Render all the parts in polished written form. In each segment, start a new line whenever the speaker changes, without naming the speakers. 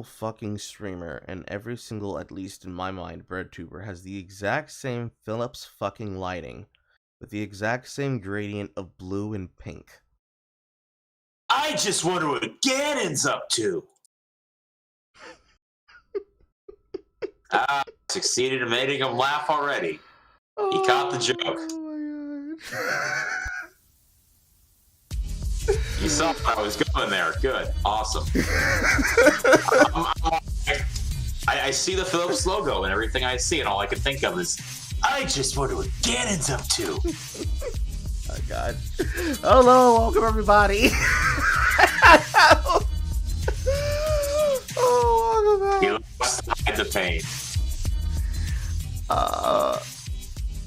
fucking streamer and every single, at least in my mind, breadtuber has the exact same Philips fucking lighting with the exact same gradient of blue and pink.
I just wonder what Ganon's up to. Succeeded in making him laugh already. He caught the joke.
Oh my god.
You saw I was going there. Good. Awesome. I see the Philips logo and everything I see, and all I can think of is, I just wonder what Ganon's up to.
Oh god. Hello, welcome everybody. Oh, welcome back.
He loves to hide the pain.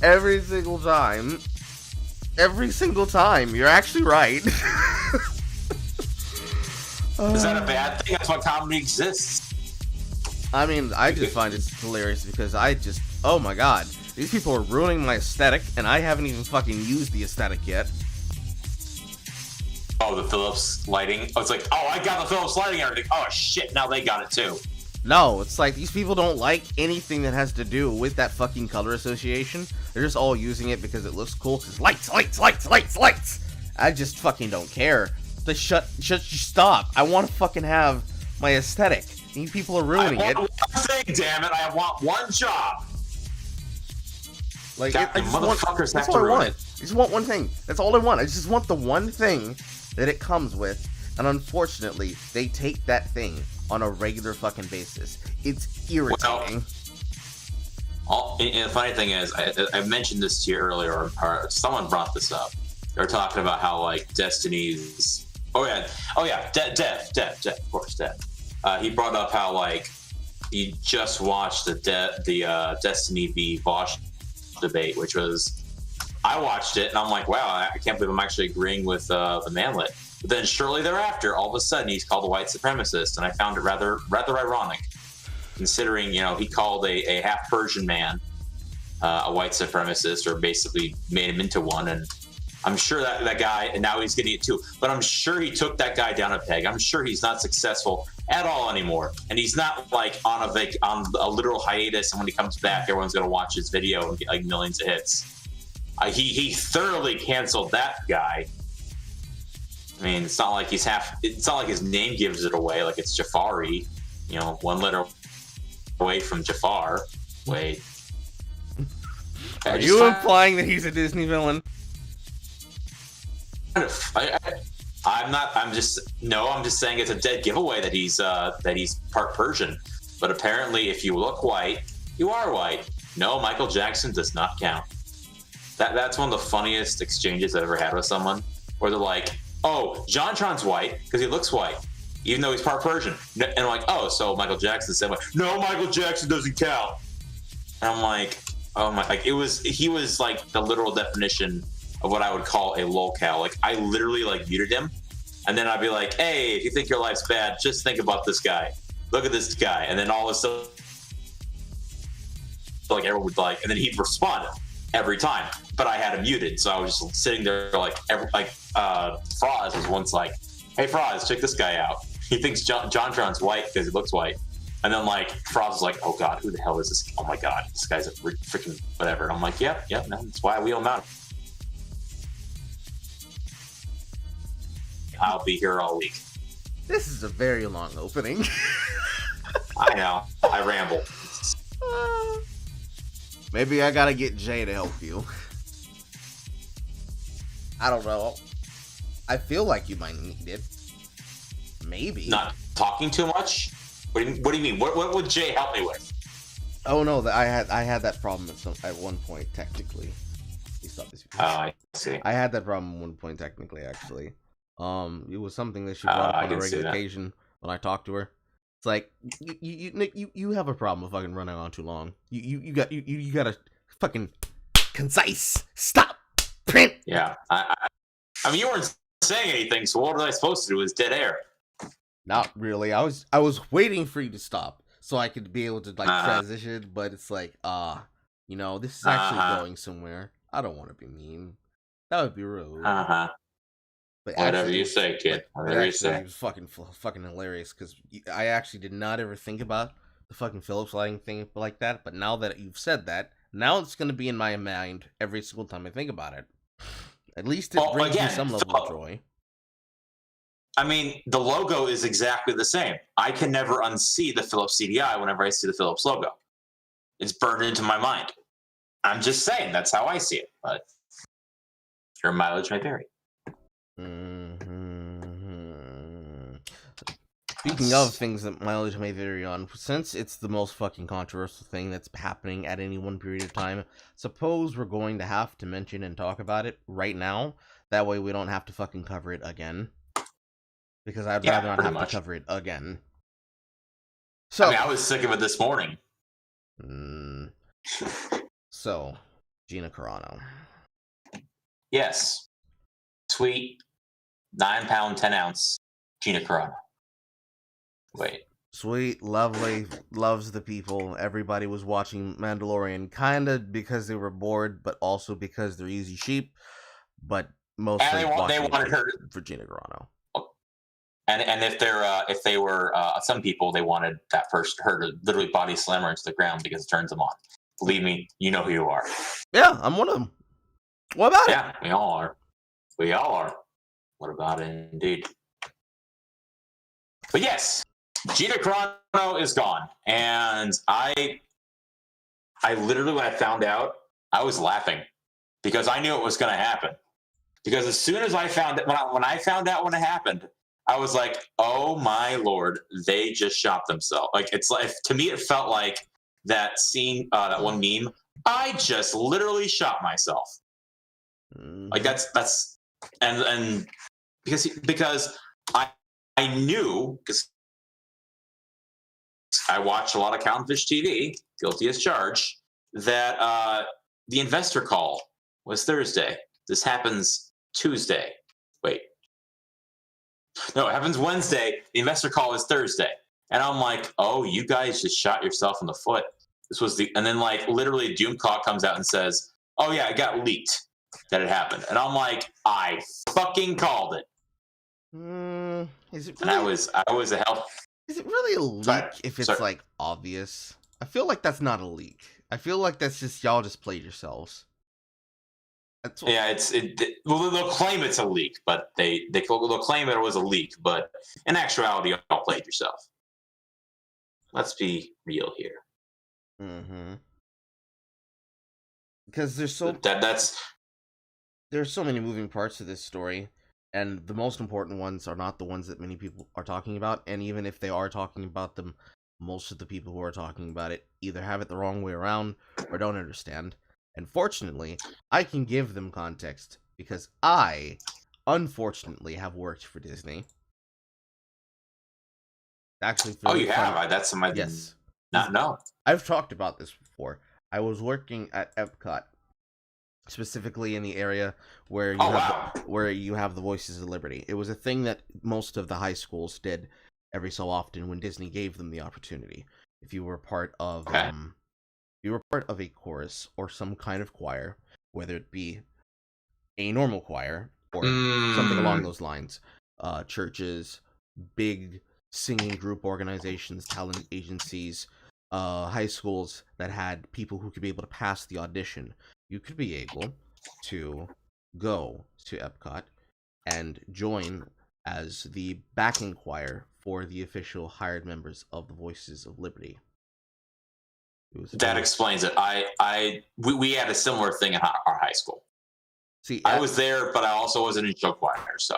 Every single time, you're actually right.
Is that a bad thing? That's why comedy exists.
I mean, I just find it hilarious because oh my god, these people are ruining my aesthetic, and I haven't even fucking used the aesthetic yet.
Oh, the Philips lighting? Oh, it's like, oh, I got the Philips lighting and everything. Oh, shit, now they got it too.
No, it's like these people don't like anything that has to do with that fucking color association. They're just all using it because it looks cool, because lights. I just fucking don't care. Stop. I want to fucking have my aesthetic. These people are ruining it.
One thing, damn it, I want one job.
Like, that's all I want. I just want one thing. That's all I want. I just want the one thing that it comes with, and unfortunately, they take that thing on a regular fucking basis. It's irritating.
Well, and the funny thing is, I mentioned this to you earlier, or someone brought this up. They were talking about how, like, Destiny's... Oh yeah, Dev, of course, Dev. He brought up how, like, he just watched the Destiny v Bosch debate, which was... I watched it, and I'm like, wow, I can't believe I'm actually agreeing with the manlet. But then shortly thereafter, all of a sudden, he's called a white supremacist, and I found it rather ironic, considering, you know, he called a half Persian man a white supremacist, or basically made him into one, and I'm sure that guy, and now he's getting it too, but I'm sure he took that guy down a peg. I'm sure he's not successful at all anymore, and he's not like on a literal hiatus, and when he comes back, everyone's gonna watch his video and get like millions of hits. He thoroughly canceled that guy. I mean, it's not like his name gives it away, like it's Jafari, you know, one letter away from Jafar. Wait.
Are you implying that he's a Disney villain?
I'm not. I'm just saying it's a dead giveaway that he's part Persian. But apparently, if you look white, you are white. No, Michael Jackson does not count. That's one of the funniest exchanges I've ever had with someone, where they're like, "Oh, JonTron's white because he looks white, even though he's part Persian." And I'm like, "Oh, so Michael Jackson's the same way?" No, Michael Jackson doesn't count. And I'm like, "Oh my!" Like he was like the literal definition of what I would call a lolcow. Like I literally like muted him, and then I'd be like, "Hey, if you think your life's bad, just think about this guy. Look at this guy." And then all of a sudden, like everyone would like, and then he'd respond every time. But I had him muted, so I was just sitting there like Froz was once like, "Hey Froz, check this guy out. He thinks JonTron's white because he looks white." And then like Froz was like, "Oh God, who the hell is this? Oh my God, this guy's a freaking whatever." And I'm like, "Yep, no, that's why we don't matter. I'll be here all week."
This is a very long opening.
I know. I ramble.
Maybe I gotta get Jay to help you. I don't know. I feel like you might need it. Maybe.
Not talking too much? What do you mean? What would Jay help me with?
Oh no, I had that problem at one point, technically.
I see.
I had that problem at one point, technically, actually. It was something that she brought up on a regular occasion when I talked to her. It's like you have a problem with fucking running on too long. You gotta fucking concise. Stop. Print.
Yeah. I mean, you weren't saying anything, so what was I supposed to do? Is dead air.
Not really. I was waiting for you to stop so I could be able to like transition, but it's like you know, this is actually going somewhere. I don't want to be mean. That would be rude. But
Whatever
actually,
you say, kid. Whatever you say.
it was fucking hilarious because I actually did not ever think about the fucking Phillips lighting thing like that. But now that you've said that, now it's gonna be in my mind every single time I think about it. At least it brings me some level of joy.
I mean, the logo is exactly the same. I can never unsee the Philips CDI whenever I see the Philips logo. It's burned into my mind. I'm just saying, that's how I see it. But your mileage may vary.
Speaking of things that mileage may vary on, since it's the most fucking controversial thing that's happening at any one period of time, suppose we're going to have to mention and talk about it right now. That way we don't have to fucking cover it again. Because I'd rather not have to cover it again. So,
I mean, I was sick of it this morning.
So, Gina Carano.
Yes. Sweet, 9 pound, 10 ounce Gina Carano. Wait.
Sweet, lovely, loves the people. Everybody was watching Mandalorian kind of because they were bored, but also because they're easy sheep. But mostly
they wanted her
for Gina Carano.
And if they were some people, they wanted her to literally body slam her into the ground because it turns them on. Believe me, you know who you are.
Yeah, I'm one of them. What about it?
Yeah, we all are. We all are. What about it, indeed? But yes, Gina Carano is gone, and I literally, when I found out, I was laughing because I knew it was going to happen. Because as soon as I found it, when I found out when it happened, I was like, "Oh my lord!" They just shot themselves. Like, it's like, to me, it felt like that scene, that one meme. I just literally shot myself. Like that's and because I knew, because I watch a lot of Clownfish TV, guilty as charged, that the investor call was Thursday. This happens Tuesday. Wait. No, it happens Wednesday. The investor call is Thursday. And I'm like, oh, you guys just shot yourself in the foot. And then like literally Doom Clock comes out and says, oh yeah, it got leaked that it happened. And I'm like, I fucking called it.
Is it really,
and I was a hell.
Is it really a leak if it's like obvious? I feel like that's not a leak. I feel like that's just y'all just played yourselves.
Yeah, well, they'll claim it's a leak, but they'll claim it was a leak, but in actuality, y'all played yourself. Let's be real here.
Because there's so many moving parts to this story, and the most important ones are not the ones that many people are talking about. And even if they are talking about them, most of the people who are talking about it either have it the wrong way around or don't understand. And fortunately, I can give them context because I, unfortunately, have worked for Disney. Actually,
you have? That's something I did not know.
I've talked about this before. I was working at Epcot, specifically in the area where you have the Voices of Liberty. It was a thing that most of the high schools did every so often when Disney gave them the opportunity. If you were part of a chorus or some kind of choir, whether it be a normal choir or something along those lines, churches, big singing group organizations, talent agencies, high schools that had people who could be able to pass the audition, you could be able to go to Epcot and join as the backing choir for the official hired members of the Voices of Liberty.
That explains it. We had a similar thing in our high school.
See,
I was there, but I also wasn't in show choir, so.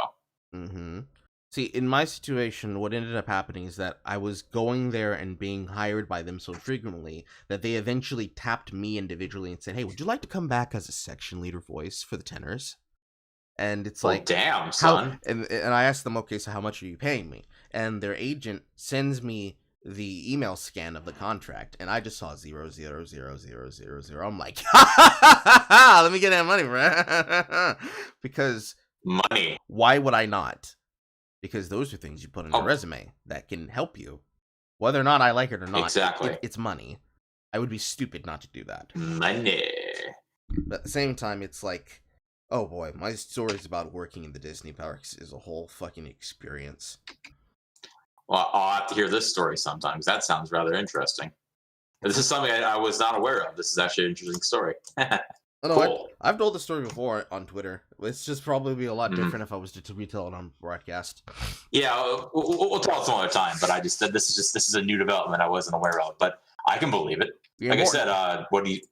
See, in my situation, what ended up happening is that I was going there and being hired by them so frequently that they eventually tapped me individually and said, hey, would you like to come back as a section leader voice for the tenors? And it's like,
damn, son.
And I asked them, okay, so how much are you paying me? And their agent sends me the email scan of the contract, and I just saw 0000000. I'm like, let me get that money, bro. Because
money.
Why would I not? Because those are things you put on your resume that can help you, whether or not I like it or not.
Exactly,
it's money. I would be stupid not to do that.
Money.
But at the same time, it's like, Oh boy, my stories about working in the Disney parks is a whole fucking experience.
Well, I'll have to hear this story sometimes. That sounds rather interesting. This is something I was not aware of. This is actually an interesting story.
Oh, no,
Cool.
I've told the story before on Twitter. It's just probably be a lot
Mhm.
different if I was to retell it on broadcast.
Yeah, we'll tell it some other time. But I just said this is a new development I wasn't aware of. But I can believe it.
The
Like I
important-
said, what do you?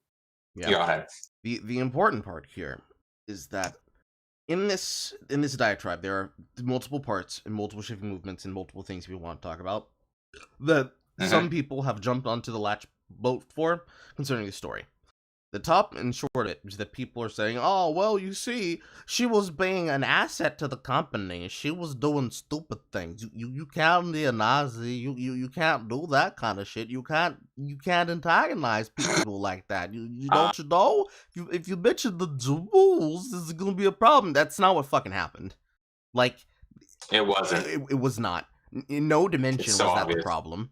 Yeah.
Go ahead.
The important part here is that in this diatribe there are multiple parts and multiple shifting movements and multiple things we want to talk about that some people have jumped onto the latch boat for concerning the story. The top and short of it is that people are saying, oh, well, you see, she was being an asset to the company. She was doing stupid things. You can't be a Nazi. You can't do that kind of shit. You can't antagonize people like that. You don't you know? If you mention the Jews, this is gonna be a problem. That's not what fucking happened. Like,
it wasn't.
It was not. In no dimension was that the problem.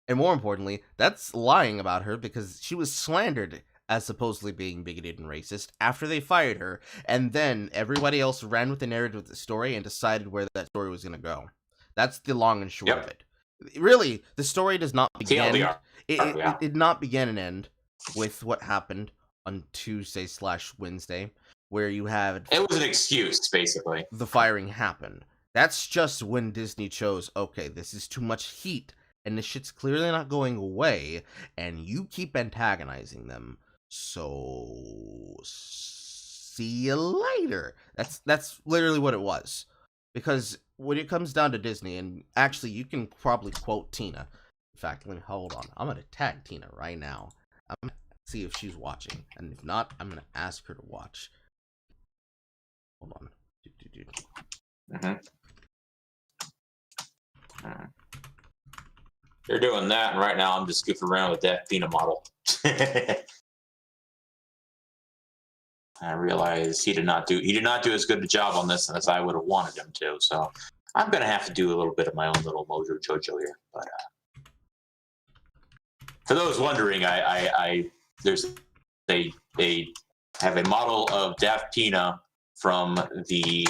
And more importantly, that's lying about her because she was slandered as supposedly being bigoted and racist after they fired her, and then everybody else ran with the narrative of the story and decided where that story was going to go. That's the long and short of it. Really, the story does not begin. It did not begin and end with what happened on Tuesday/Wednesday, where you had...
It was an excuse, basically.
The firing happened. That's just when Disney chose, okay, this is too much heat, and this shit's clearly not going away, and you keep antagonizing them. So see you later. That's literally what it was. Because when it comes down to Disney, and actually you can probably quote Tina. In fact, let me hold on. I'm gonna tag Tina right now. I'm gonna see if she's watching, and if not, I'm gonna ask her to watch. Hold on.
They're doing that, and right now I'm just goofing around with that Tina model. I realize he did not do as good a job on this as I would have wanted him to. So I'm gonna have to do a little bit of my own little mojo jojo here. But for those wondering, they have a model of Daft Tina from the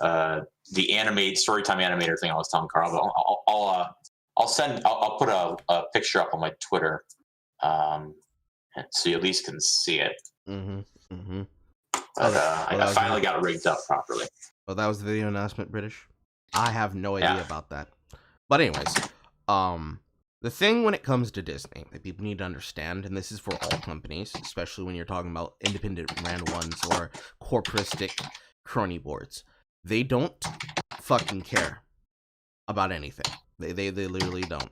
Storytime animator thing I was telling Carl. I'll put a picture up on my Twitter, so you at least can see it. But I finally got it rigged up properly.
Oh, that was the video announcement, British? I have no idea about that. But anyways, the thing when it comes to Disney that people need to understand, and this is for all companies, especially when you're talking about independent brand ones or corporistic crony boards, they don't fucking care about anything. They literally don't.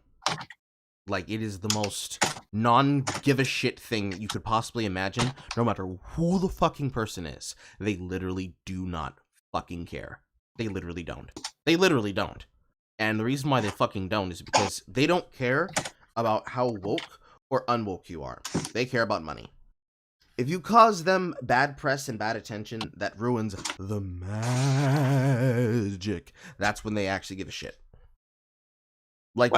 Like, it is the most non-give-a-shit thing that you could possibly imagine, no matter who the fucking person is. They literally do not fucking care. They literally don't. They literally don't. And the reason why they fucking don't is because they don't care about how woke or unwoke you are. They care about money. If you cause them bad press and bad attention, that ruins the magic. That's when they actually give a shit. Like,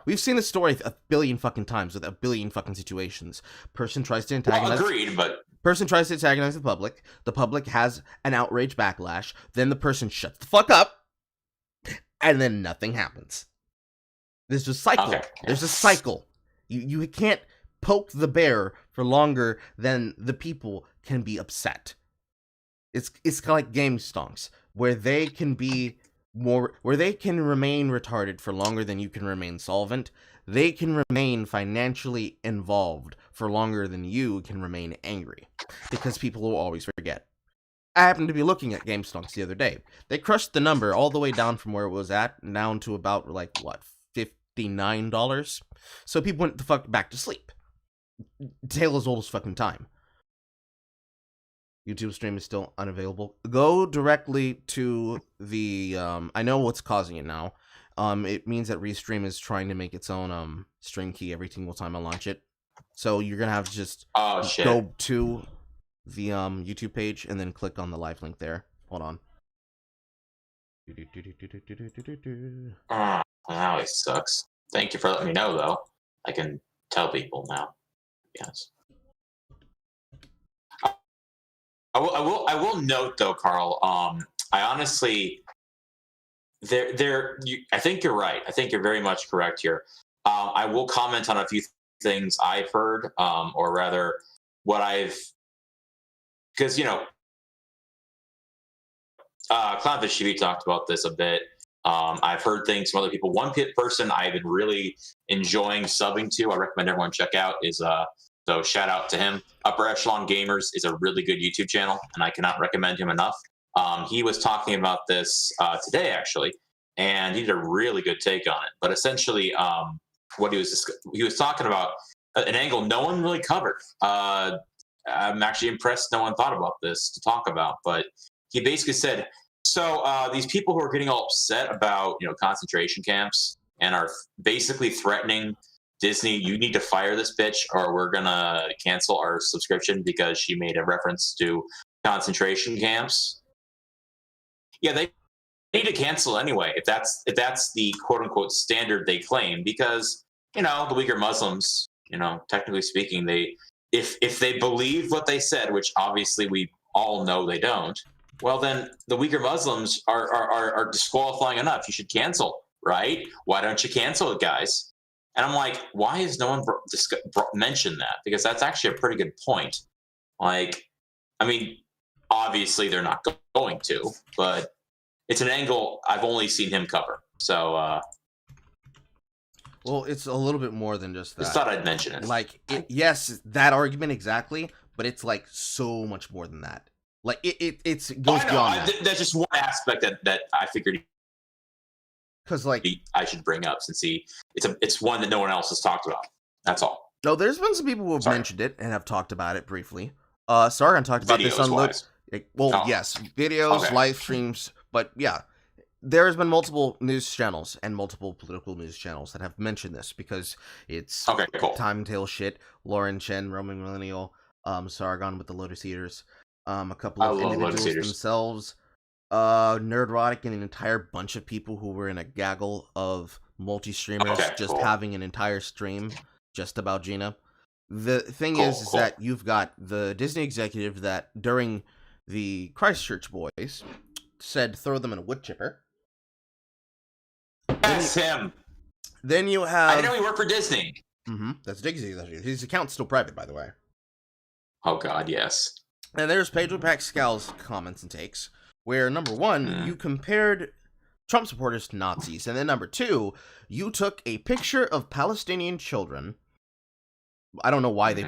we've seen this story a billion fucking times with a billion fucking situations. Person tries to antagonize...
Well, agreed, but...
Person tries to antagonize the public. The public has an outrage backlash. Then the person shuts the fuck up. And then nothing happens. There's a cycle. Okay. There's a cycle. You can't poke the bear for longer than the people can be upset. It's kind of like game stonks, where they can be... where they can remain retarded for longer than you can remain solvent. They can remain financially involved for longer than you can remain angry, because people will always forget. I happened to be looking at GameStonks the other day. They crushed the number all the way down from where it was at, down to about, like, what, $59? So people went the fuck back to sleep. Tale as old as fucking time. YouTube stream is still unavailable. Go directly to the, I know what's causing it now. It means that Restream is trying to make its own, string key every single time I launch it. So you're gonna have to just go to the, YouTube page and then click on the live link there. Hold on.
Now it sucks. Thank you for letting me know, though. I can tell people now. Yes. I will note though, Carl. I honestly, I think you're right. I think you're very much correct here. I will comment on a few things I've heard, or rather, what I've, because Clownfish TV talked about this a bit. I've heard things from other people. One person I've been really enjoying subbing to, I recommend everyone check out, is so shout out to him. Upper Echelon Gamers is a really good YouTube channel, and I cannot recommend him enough. He was talking about this today, actually, and he did a really good take on it. But essentially, what he was talking about an angle no one really covered. I'm actually impressed no one thought about this to talk about, but he basically said, so these people who are getting all upset about concentration camps and are basically threatening Disney, you need to fire this bitch or we're gonna cancel our subscription because she made a reference to concentration camps. Yeah, they need to cancel anyway if that's the quote unquote standard they claim, because the Uyghur Muslims, technically speaking, if they believe what they said, which obviously we all know they don't, well then the Uyghur Muslims are disqualifying enough. You should cancel, right? Why don't you cancel it, guys? And I'm like, why has no one mentioned that? Because that's actually a pretty good point. Like, I mean, obviously they're not going to, but it's an angle I've only seen him cover. So,
well, it's a little bit more than just that.
Just thought I'd mention it.
Like, yes, that argument exactly, but it's like so much more than that. Like, it goes beyond that.
That's just one aspect that I figured.
Because like
I should bring up, since it's one that no one else has talked about. That's all.
No, there's been some people who have mentioned it and have talked about it briefly. Sargon talked about this on yes, videos, live streams, but yeah, there's been multiple news channels and multiple political news channels that have mentioned this because it's Time and Tail shit. Lauren Chen, Roman Millennial, Sargon with the Lotus Eaters, a couple of individuals themselves. Nerdrotic and an entire bunch of people who were in a gaggle of multi-streamers having an entire stream just about Gina. The thing is that you've got the Disney executive that during the Christchurch boys said throw them in a wood chipper.
That's him.
Then you have...
I know he worked for Disney.
Mm-hmm. That's Disney. His account's still private, by the way.
Oh god, yes.
And there's Pedro Pascal's comments and takes, where, number one, you compared Trump supporters to Nazis, and then number two, you took a picture of Palestinian children. I don't know why they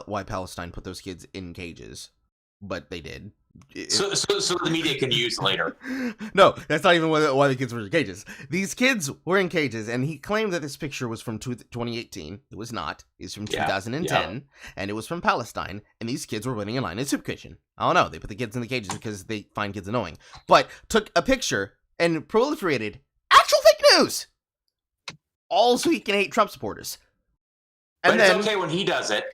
why Palestine put those kids in cages, but they did.
So the media can use later.
No, that's not even why the kids were in cages. These kids were in cages, and he claimed that this picture was from 2018. It was not. It's from 2010, and it was from Palestine, and these kids were waiting in line in a soup kitchen. I don't know. They put the kids in the cages because they find kids annoying. But took a picture and proliferated actual fake news! All so he can hate Trump supporters. And
but it's okay when he does it.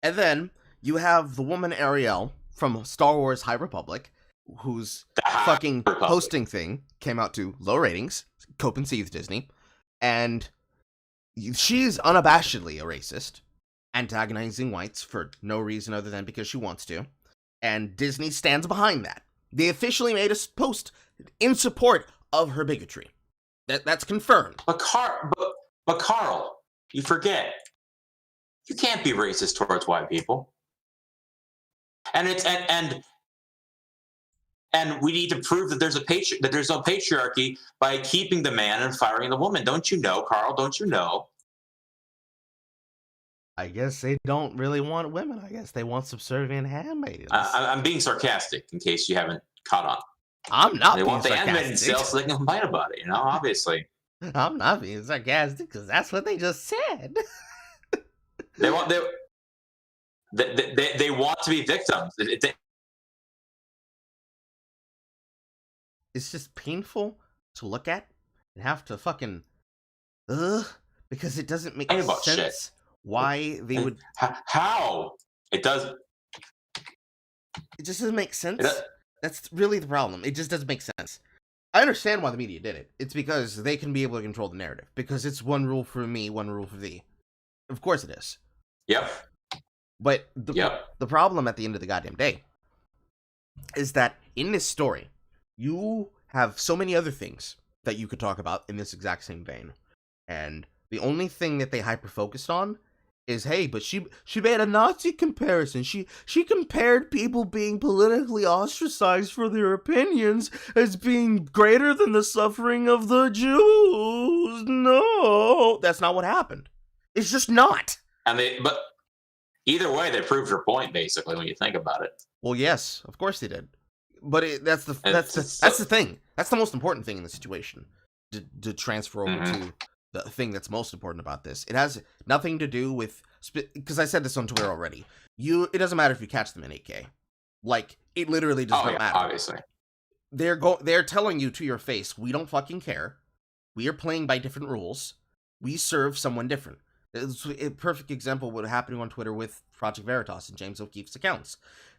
And then you have the woman Ariel from Star Wars High Republic, whose fucking hosting thing came out to low ratings, cope and seethe Disney, and she's unabashedly a racist, antagonizing whites for no reason other than because she wants to, and Disney stands behind that. They officially made a post in support of her bigotry. That's confirmed.
But Carl, you forget. You can't be racist towards white people. And it's and we need to prove that there's no patriarchy by keeping the man and firing the woman. Don't you know, Carl? Don't you know?
I guess they don't really want women. I guess they want subservient handmaidens.
I'm being sarcastic, in case you haven't caught on.
I'm not.
They want the handmaiden still, so they can complain about it. Obviously.
I'm not being sarcastic because that's what they just said.
They want to be victims.
It's just painful to look at and have to fucking because it doesn't make sense shit. Why they would
how it does.
It just doesn't make sense. That's really the problem. It just doesn't make sense. I understand why the media did it. It's because they can be able to control the narrative. Because it's one rule for me, one rule for thee. Of course it is.
Yep.
But the problem at the end of the goddamn day is that in this story, you have so many other things that you could talk about in this exact same vein. And the only thing that they hyper focused on is, hey, but she made a Nazi comparison. She compared people being politically ostracized for their opinions as being greater than the suffering of the Jews. No, that's not what happened. It's just not.
But either way, they proved her point basically when you think about it.
Well, yes, of course they did. But that's the thing. That's the most important thing in the situation. To transfer over to the thing that's most important about this. It has nothing to do with, because I said this on Twitter already. It doesn't matter if you catch them in 8K. Like, it literally does not matter.
Obviously,
they're telling you to your face, we don't fucking care. We are playing by different rules. We serve someone different. It's a perfect example of what happened on Twitter with Project Veritas and James O'Keefe's accounts.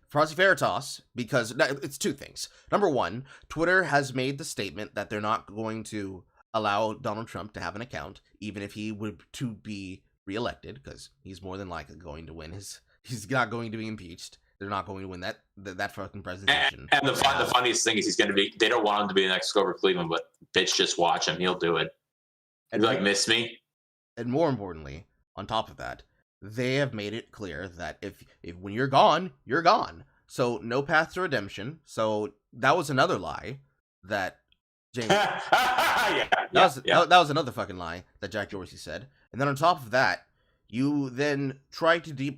Project Veritas, because it's two things. Number one, Twitter has made the statement that they're not going to allow Donald Trump to have an account, even if he were to be reelected, because he's more than likely going to win he's not going to be impeached. They're not going to win that fucking presentation.
And the funniest thing is they don't want him to be the next Grover Cleveland, but bitch, just watch him. He'll do it. And like, miss me?
And more importantly, on top of that, they have made it clear that if when you're gone, you're gone. So no path to redemption. So that was another lie that James. That was another fucking lie that Jack Dorsey said. And then on top of that, you then try to they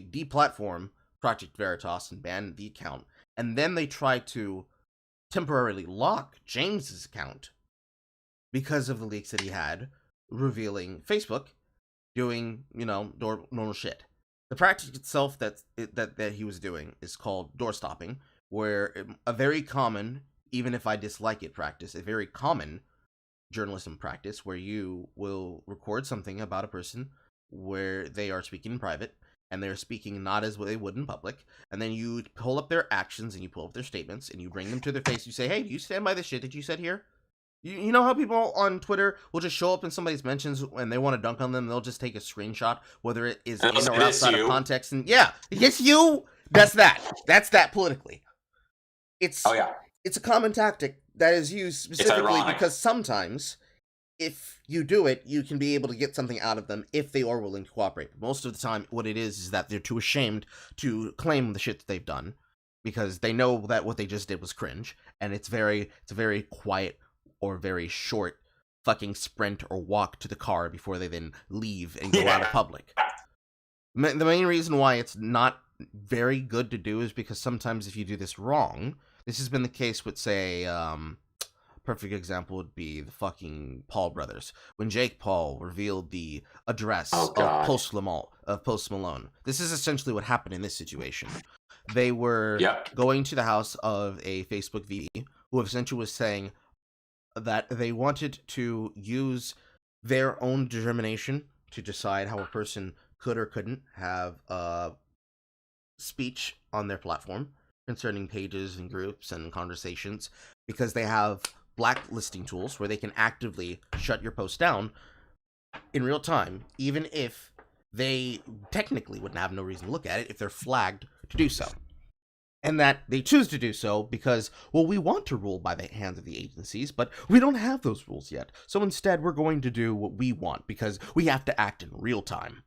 deplatform Project Veritas and ban the account, and then they try to temporarily lock James's account because of the leaks that he had revealing Facebook doing, normal shit. The practice itself that he was doing is called door stopping, where a very common, even if I dislike it, practice, a very common journalism practice where you will record something about a person where they are speaking in private and they're speaking not as they would in public, and then you pull up their actions and you pull up their statements and you bring them to their face. You say, hey, do you stand by the shit that you said here? You know how people on Twitter will just show up in somebody's mentions and they want to dunk on them, they'll just take a screenshot, whether it is in or outside of context, and it's you. That's that politically. It's a common tactic that is used specifically because sometimes if you do it, you can be able to get something out of them if they are willing to cooperate. But most of the time, what it is that they're too ashamed to claim the shit that they've done because they know that what they just did was cringe, and it's a very quiet or very short fucking sprint or walk to the car before they then leave and go out of public. The main reason why it's not very good to do is because sometimes if you do this wrong, this has been the case with, say, perfect example would be the fucking Paul brothers. When Jake Paul revealed the address of Post Malone. This is essentially what happened in this situation. They were going to the house of a Facebook VP who essentially was saying that they wanted to use their own determination to decide how a person could or couldn't have a speech on their platform concerning pages and groups and conversations, because they have blacklisting tools where they can actively shut your post down in real time, even if they technically wouldn't have no reason to look at it if they're flagged to do so. And that they choose to do so because, well, we want to rule by the hands of the agencies, but we don't have those rules yet. So instead, we're going to do what we want because we have to act in real time.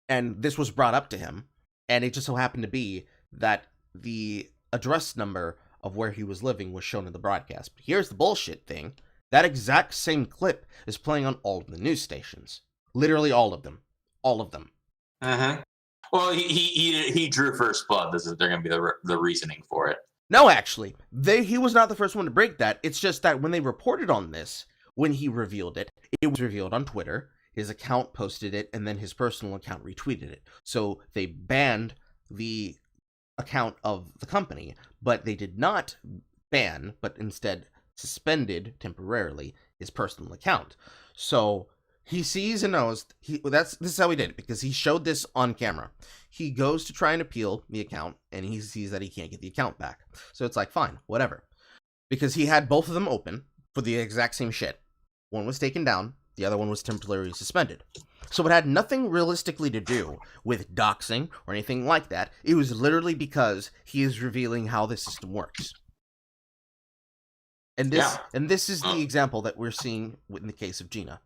And this was brought up to him, and it just so happened to be that the address number of where he was living was shown in the broadcast. But here's the bullshit thing. That exact same clip is playing on all of the news stations. Literally all of them. All of them.
Uh-huh. Well, he drew first blood. They're going to be the reasoning for it.
No, actually. He was not the first one to break that. It's just that when they reported on this, when he revealed it, it was revealed on Twitter. His account posted it, and then his personal account retweeted it. So they banned the account of the company, but they did not ban, but instead suspended temporarily his personal account. So he sees and knows this is how he did it, because he showed this on camera. He goes to try and appeal the account, and he sees that he can't get the account back. So it's like, fine, whatever. Because he had both of them open for the exact same shit. One was taken down, the other one was temporarily suspended. So it had nothing realistically to do with doxing or anything like that. It was literally because he is revealing how the system works. And this is the example that we're seeing in the case of Gina.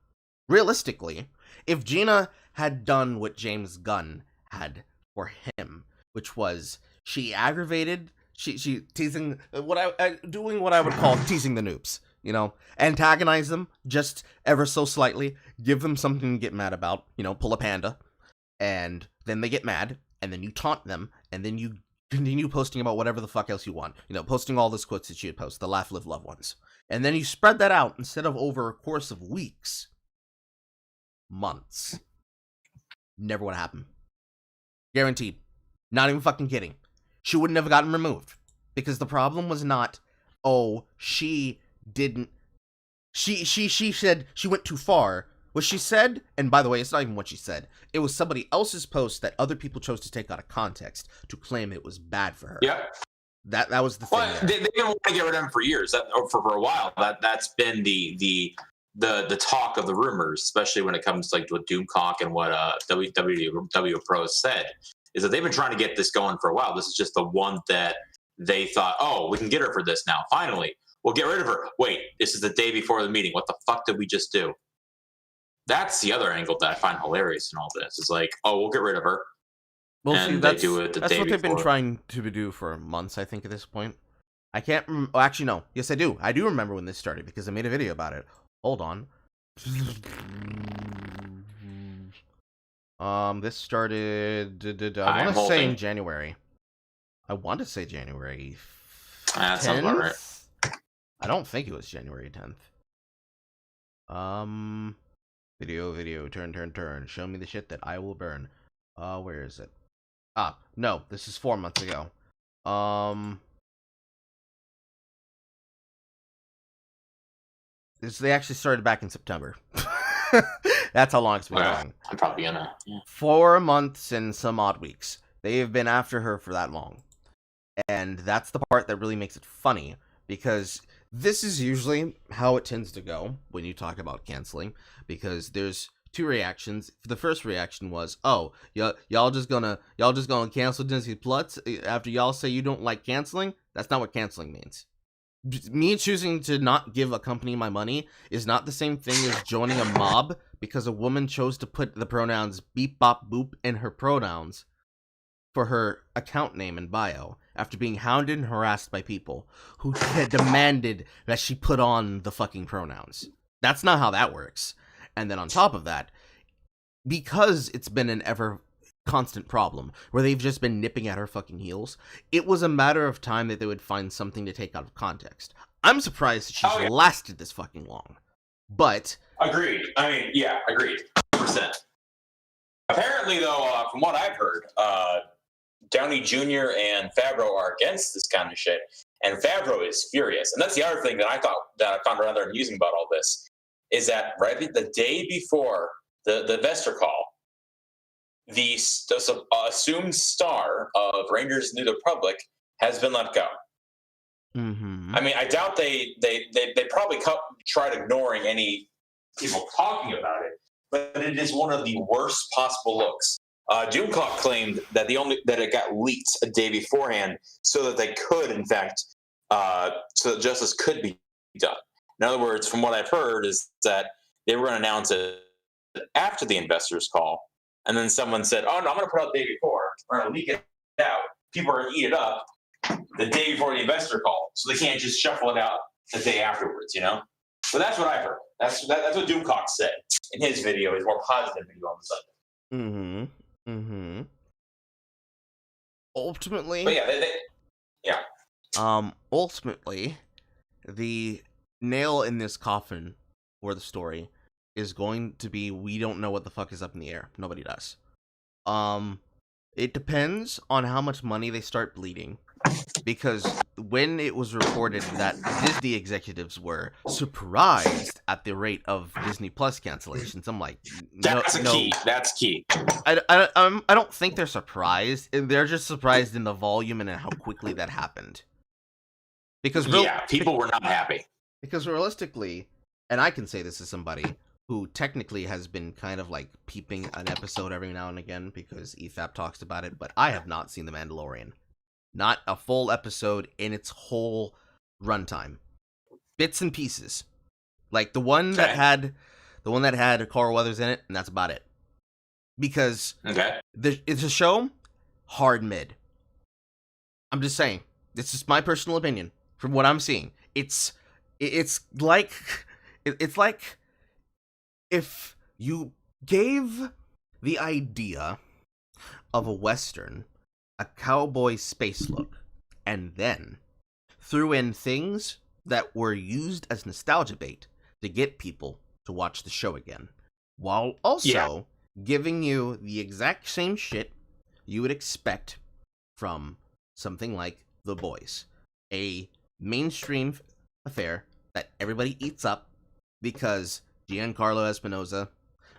Realistically, if Gina had done what James Gunn had for him, which was she aggravated, she teasing doing what I would call teasing the noobs, you know, antagonize them just ever so slightly, give them something to get mad about, you know, pull a panda, and then they get mad, and then you taunt them, and then you continue posting about whatever the fuck else you want, you know, posting all those quotes that you had post, the laugh, live, love ones, and then you spread that out instead of over a course of weeks, months. Never would happen. Guaranteed. Not even fucking kidding. She wouldn't have gotten removed. Because the problem was not, oh, she didn't... She said she went too far. What she said, and by the way, it's not even what she said. It was somebody else's post that other people chose to take out of context to claim it was bad for her.
Yeah.
That was the thing.
Well, they didn't want to get rid of him for years, or for a while. That's been the talk of the rumors, especially when it comes to like what Doomcock and what WW Pros said, is that they've been trying to get this going for a while. This is just the one that they thought, oh, we can get her for this now. Finally, we'll get rid of her. Wait, this is the day before the meeting. What the fuck did we just do? That's the other angle that I find hilarious in all this. Is like, oh, we'll get rid of her.
Well,
and
see,
they do it the
that's
day
what they've been
before.
trying to do for months, I think, at this point. I can't... Oh, actually, no. Yes, I do. I do remember when this started, because I made a video about it. Hold on. This started... I want to say in January. I want to say January 10th?
That sounds about right.
I don't think it was January 10th. Video, turn. Show me the shit that I will burn. Where is it? Ah, no, this is 4 months ago. They actually started back in September. That's how long it's been going.
I'm probably gonna... Yeah.
4 months and some odd weeks. They have been after her for that long. And that's the part that really makes it funny, because this is usually how it tends to go when you talk about canceling, because there's two reactions. The first reaction was, oh, y'all just gonna cancel Disney Plus after y'all say you don't like canceling? That's not what canceling means. Me choosing to not give a company my money is not the same thing as joining a mob because a woman chose to put the pronouns beep, bop, boop in her pronouns for her account name and bio after being hounded and harassed by people who had demanded that she put on the fucking pronouns. That's not how that works. And then on top of that, because it's been an ever constant problem where they've just been nipping at her fucking heels, it was a matter of time that they would find something to take out of context. I'm surprised that she's lasted this fucking long. But...
Agreed. I mean, yeah, agreed. 100%. Apparently, though, from what I've heard, Downey Jr. and Favreau are against this kind of shit, and Favreau is furious. And that's the other thing that I found rather amusing about all this, is that right the day before the investor call, the assumed star of Rangers New Republic has been let go.
Mm-hmm.
I mean, I doubt they probably tried ignoring any people talking about it, but it is one of the worst possible looks. Doomcock claimed that that it got leaked a day beforehand so that they could, in fact, so that justice could be done. In other words, from what I've heard, is that they were going to announce it after the investors' call, and then someone said, "Oh no, I'm going to put it out the day before. We're going to leak it out. People are going to eat it up the day before the investor call, so they can't just shuffle it out the day afterwards." You know. So that's what I've heard. That's what Doomcock said in his video, his more positive video on the subject.
Mm-hmm. Mm-hmm. Ultimately...
But yeah,
ultimately, the nail in this coffin for the story is going to be, we don't know what the fuck is up in the air. Nobody does. It depends on how much money they start bleeding. Because when it was reported that Disney executives were surprised at the rate of Disney Plus cancellations, I'm like,
that's key. That's key.
I don't think they're surprised. They're just surprised in the volume and in how quickly that happened. Because
people were not happy.
Because realistically, and I can say this as somebody who technically has been kind of like peeping an episode every now and again because EFAP talks about it, but I have not seen The Mandalorian. Not a full episode in its whole runtime. Bits and pieces. Like the one that had Carl Weathers in it, and that's about it. Because it's a show hard mid. I'm just saying. This is my personal opinion from what I'm seeing. It's like if you gave the idea of a Western a cowboy space look and then threw in things that were used as nostalgia bait to get people to watch the show again, while also giving you the exact same shit you would expect from something like The Boys, a mainstream affair that everybody eats up because Giancarlo Espinosa,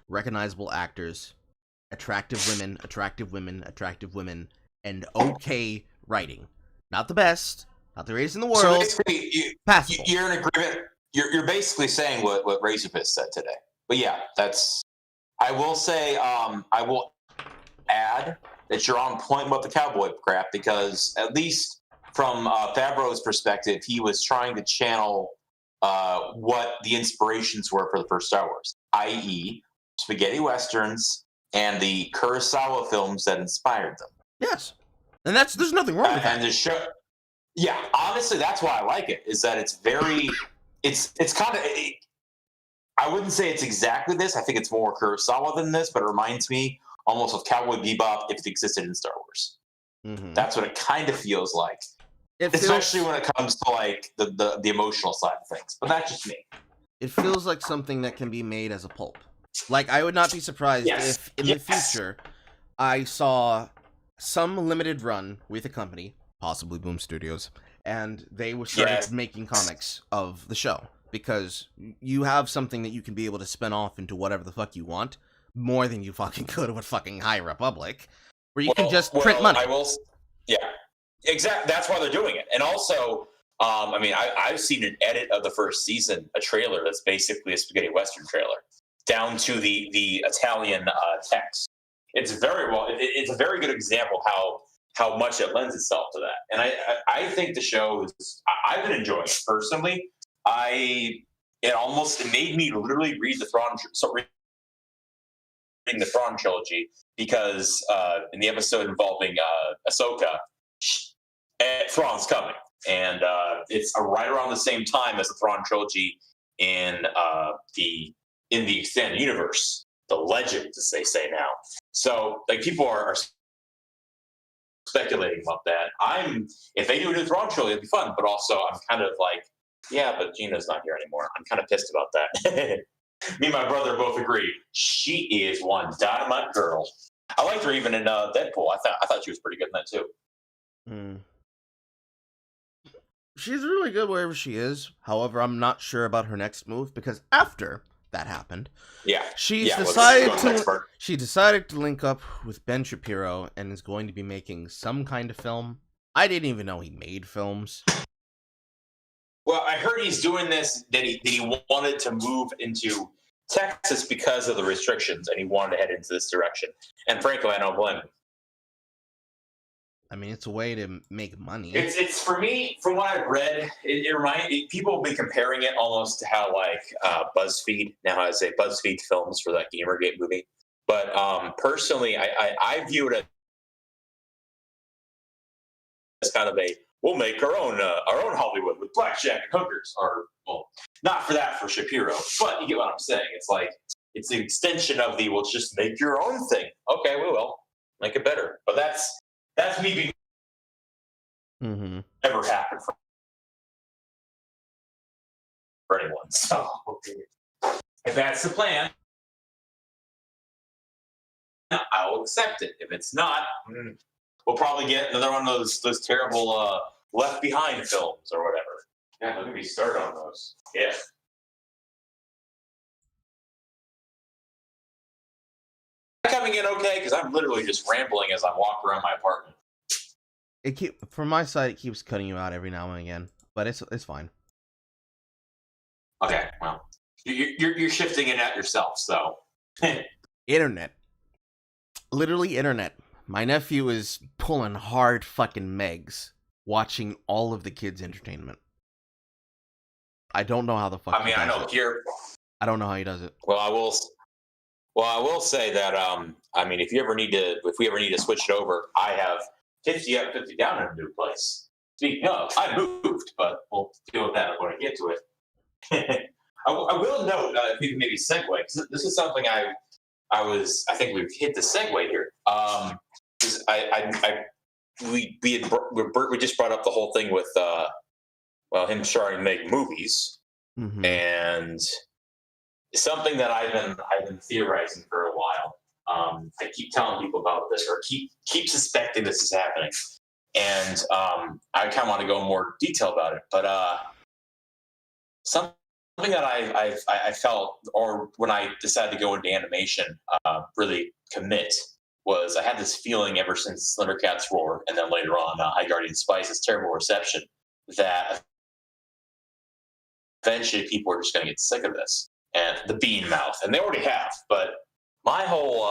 recognizable actors, attractive women, and okay writing. Not the best, not the greatest in the world.
So
passable.
You're in agreement. You're basically saying what Razorfist said today. But yeah, that's. I will say. I will add that you're on point with the cowboy crap because at least from Favreau's perspective, he was trying to channel what the inspirations were for the first Star Wars, i.e., spaghetti westerns and the Kurosawa films that inspired them.
Yes, and there's nothing wrong with that.
And the show, yeah, honestly, that's why I like it. Is that it's very, it's kind of. I wouldn't say it's exactly this. I think it's more Kurosawa than this, but it reminds me almost of Cowboy Bebop if it existed in Star Wars. Mm-hmm. That's what it kind of feels like, especially when it comes to like the emotional side of things. But that's just me.
It feels like something that can be made as a pulp. Like I would not be surprised if in the future I saw some limited run with a company, possibly Boom Studios, and they were started making comics of the show. Because you have something that you can be able to spin off into whatever the fuck you want, more than you fucking could with fucking High Republic, where you can just print money.
Exactly. That's why they're doing it. And also, I mean, I've seen an edit of the first season, a trailer that's basically a spaghetti western trailer, down to the Italian text. It's very well. It's a very good example how much it lends itself to that. And I think the show is. I've been enjoying it personally. It made me literally read the Thrawn trilogy because in the episode involving Ahsoka, Thrawn's coming, and it's right around the same time as the Thrawn trilogy in the extended universe, the legend, as they say now. So, like, people are speculating about that. If they do a new Thrawn trilogy, it'd be fun, but also I'm kind of like. Yeah, but Gina's not here anymore. I'm kind of pissed about that. Me and my brother both agree. She is one dynamite girl. I liked her even in Deadpool. I thought she was pretty good in that too.
Mm. She's really good wherever she is. However, I'm not sure about her next move because after that happened, she decided to link up with Ben Shapiro and is going to be making some kind of film. I didn't even know he made films.
Well, I heard he's doing this, that he wanted to move into Texas because of the restrictions, and he wanted to head into this direction. And frankly, I don't blame him.
I mean, it's a way to make money.
It's for me, from what I've read, people have been comparing it almost to how, like, BuzzFeed now has a BuzzFeed Films for that Gamergate movie. But personally, I view it as kind of we'll make our own Hollywood with blackjack and hookers, or well, not for that for Shapiro, but you get what I'm saying. It's like it's the extension of the just make your own thing. Okay, we will make it better, but that's me being never happened for anyone. So if that's the plan, I'll accept it. If it's not, we'll probably get another one of those terrible Left Behind films or whatever. Yeah, let me start on those. Yeah. Coming in okay because I'm literally just rambling as I walk around my apartment.
From my side, it keeps cutting you out every now and again, but it's fine.
Okay, well, You're shifting it out yourself, so.
Internet. Literally internet. My nephew is pulling hard fucking megs watching all of the kids' entertainment. I don't know how the fuck
I mean, I know here.
I don't know how he does it.
Well, I will say that I mean, if we ever need to switch it over, I have 50 up, 50 down in a new place. Speaking of, I moved, but we'll deal with that when I get to it. I will note, if you can maybe segue, because this is something I think we've hit the segue here. We just brought up the whole thing with him starting to make movies, and something that I've been theorizing for a while. I keep telling people about this, or keep suspecting this is happening, and I kind of want to go in more detail about it. But something that I felt, or when I decided to go into animation, really commit, was I had this feeling ever since Thundercats Roar, and then later on High Guardian Spice's terrible reception, that eventually people are just going to get sick of this and the bean mouth, and they already have. But my whole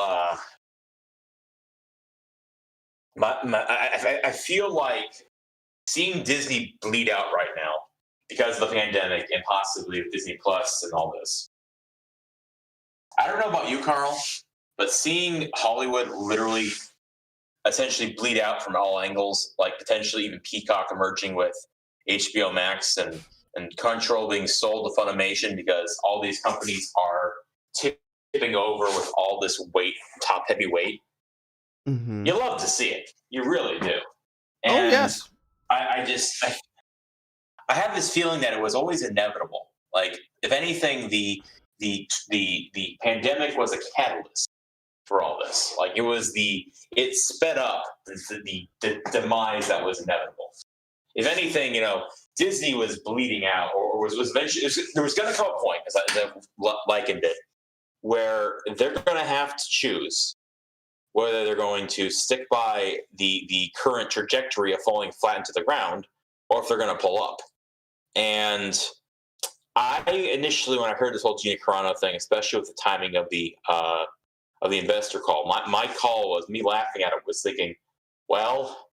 I feel like seeing Disney bleed out right now because of the pandemic and possibly with Disney Plus and all this. I don't know about you, Carl, but seeing Hollywood literally essentially bleed out from all angles, like potentially even Peacock emerging with HBO Max and Crunchyroll being sold to Funimation because all these companies are tipping over with all this weight, top-heavy weight. You love to see it. You really do. And
yes.
I have this feeling that it was always inevitable. Like, if anything, the pandemic was a catalyst for all this. Like, it sped up the demise that was inevitable. If anything, Disney was bleeding out, or was eventually, there was going to come a point, as I likened it, where they're going to have to choose whether they're going to stick by the current trajectory of falling flat into the ground, or if they're going to pull up. And I initially, when I heard this whole Gina Carano thing, especially with the timing of the investor call, my call was, me laughing at it, was thinking, well,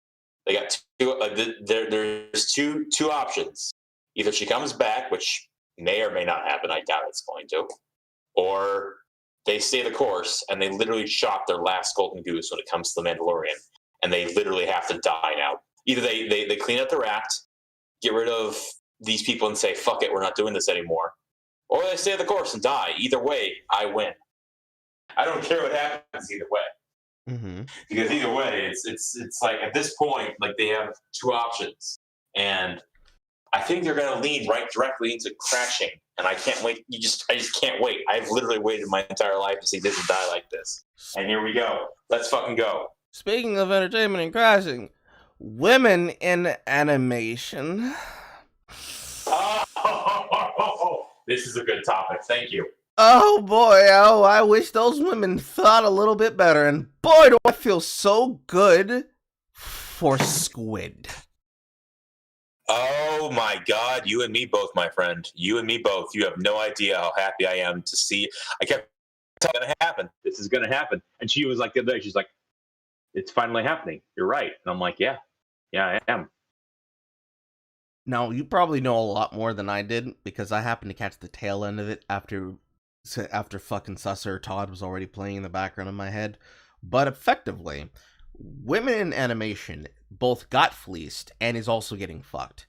they got there's two options. Either she comes back, which may or may not happen, I doubt it's going to, or they stay the course and they literally shot their last golden goose when it comes to The Mandalorian, and they literally have to die now. Either they clean up their act, get rid of these people and say, fuck it, we're not doing this anymore, or they stay the course and die. Either way, I win. I don't care what happens either way. Because either way, it's like, at this point, like, they have two options, and I think they're going to lean right directly into crashing, and I can't wait. I just can't wait. I've literally waited my entire life to see Disney die like this, and here we go. Let's fucking go.
Speaking of entertainment and crashing, women in animation.
Oh, this is a good topic. Thank you.
Oh boy, I wish those women thought a little bit better, and boy do I feel so good for Squid.
Oh my God, you and me both, my friend. You and me both. You have no idea how happy I am to see. I kept telling her, it's going to happen. This is going to happen. And she was like, the other day, she's like, it's finally happening. You're right. And I'm like, yeah, I am.
Now, you probably know a lot more than I did, because I happened to catch the tail end of it after fucking Susser Todd was already playing in the background of my head. But effectively, women in animation both got fleeced and is also getting fucked.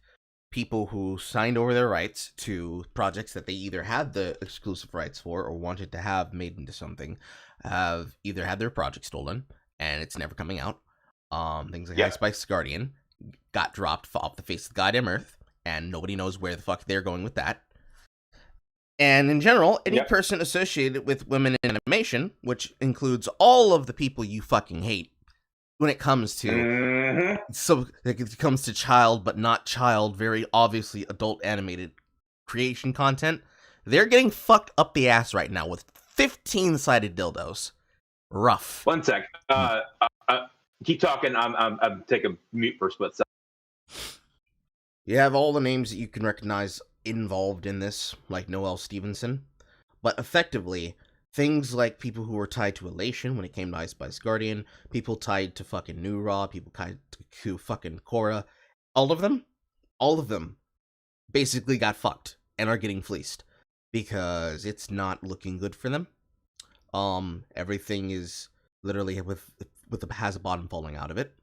People who signed over their rights to projects that they either had the exclusive rights for or wanted to have made into something have either had their project stolen and it's never coming out. Things like High Spice Guardian got dropped off the face of the goddamn earth, and nobody knows where the fuck they're going with that. And in general, any person associated with women in animation, which includes all of the people you fucking hate, when it comes to so it comes to child but not child, very obviously adult animated creation content, they're getting fucked up the ass right now with 15-sided dildos. Rough.
One sec. Keep talking. I'm taking mute for a split second.
You have all the names that you can recognize involved in this, like Noelle Stevenson. But effectively, things like people who were tied to Elation when it came to Ice Spice Guardian, people tied to fucking New Raw, people tied to fucking Korra, all of them basically got fucked and are getting fleeced because it's not looking good for them. Everything is literally has a bottom falling out of it,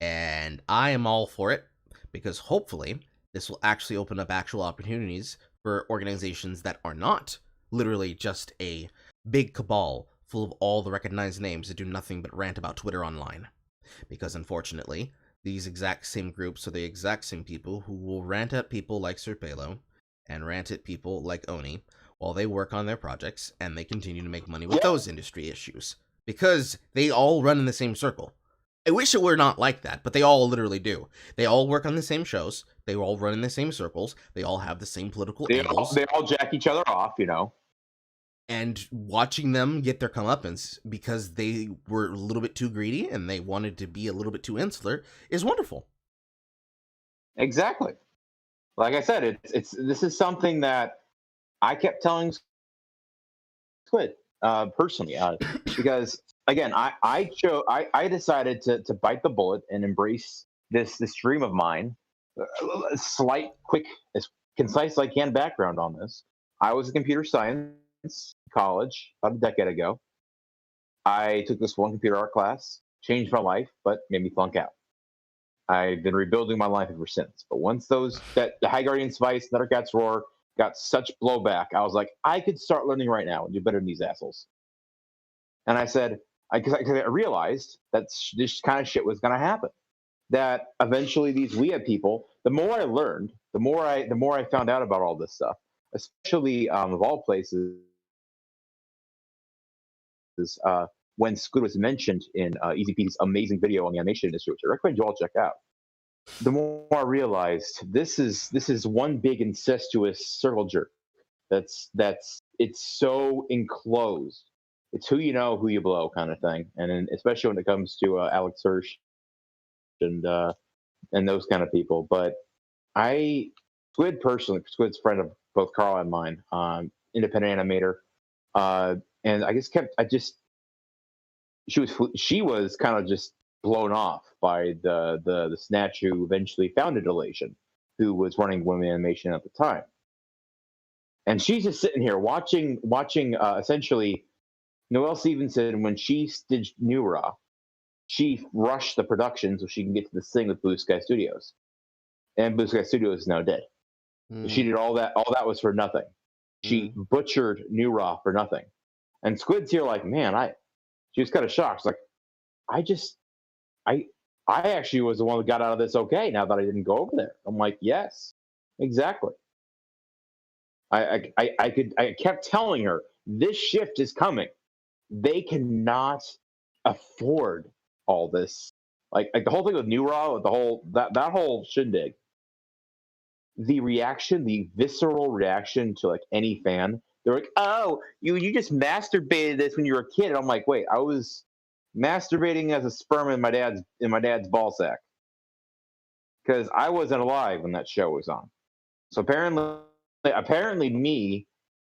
and I am all for it because hopefully this will actually open up actual opportunities for organizations that are not literally just a big cabal full of all the recognized names that do nothing but rant about Twitter online. Because unfortunately, these exact same groups are the exact same people who will rant at people like Sir Palo and rant at people like Oni while they work on their projects and they continue to make money with those industry issues. Because they all run in the same circle. I wish it were not like that, but they all literally do. They all work on the same shows. They all run in the same circles. They all have the same political angles.
They all jack each other off, you know.
And watching them get their comeuppance because they were a little bit too greedy and they wanted to be a little bit too insular is wonderful.
Exactly. Like I said, this is something that I kept telling Squid personally because again, I decided to bite the bullet and embrace this dream of mine. A slight, quick, as concise as I can background on this. I was a computer science college about a decade ago. I took this one computer art class, changed my life, but made me flunk out. I've been rebuilding my life ever since. But once the High Guardian Spice, Thundercats Roar got such blowback, I was like, I could start learning right now and do better than these assholes. And I said, because I realized that this kind of shit was going to happen. That eventually these weeb people, the more I learned, the more I found out about all this stuff, especially of all places, when Squid was mentioned in Easy Peasy's amazing video on the animation industry, which I recommend you all check out. The more I realized this is one big incestuous circle jerk. It's so enclosed. It's who you know, who you blow kind of thing, and then, especially when it comes to Alex Hirsch and those kind of people. But Squid's a friend of both Carl and mine, independent animator, and she was kind of just blown off by the snatch who eventually founded Elation, who was running women animation at the time, and she's just sitting here watching essentially Noelle Stevenson when she did New Raw. She rushed the production so she can get to this thing with Blue Sky Studios, and Blue Sky Studios is now dead. She did all that. All that was for nothing. She butchered New Raw for nothing. And Squid's here like, man, she was kind of shocked. She's like, I actually was the one that got out of this okay now that I didn't go over there. I'm like, yes, exactly. I kept telling her this shift is coming. They cannot afford all this. Like the whole thing with New Raw, that whole shindig. The reaction, the visceral reaction to like any fan, they're like, "Oh, you just masturbated this when you were a kid." And I'm like, "Wait, I was masturbating as a sperm in my dad's ball sack because I wasn't alive when that show was on." So apparently, me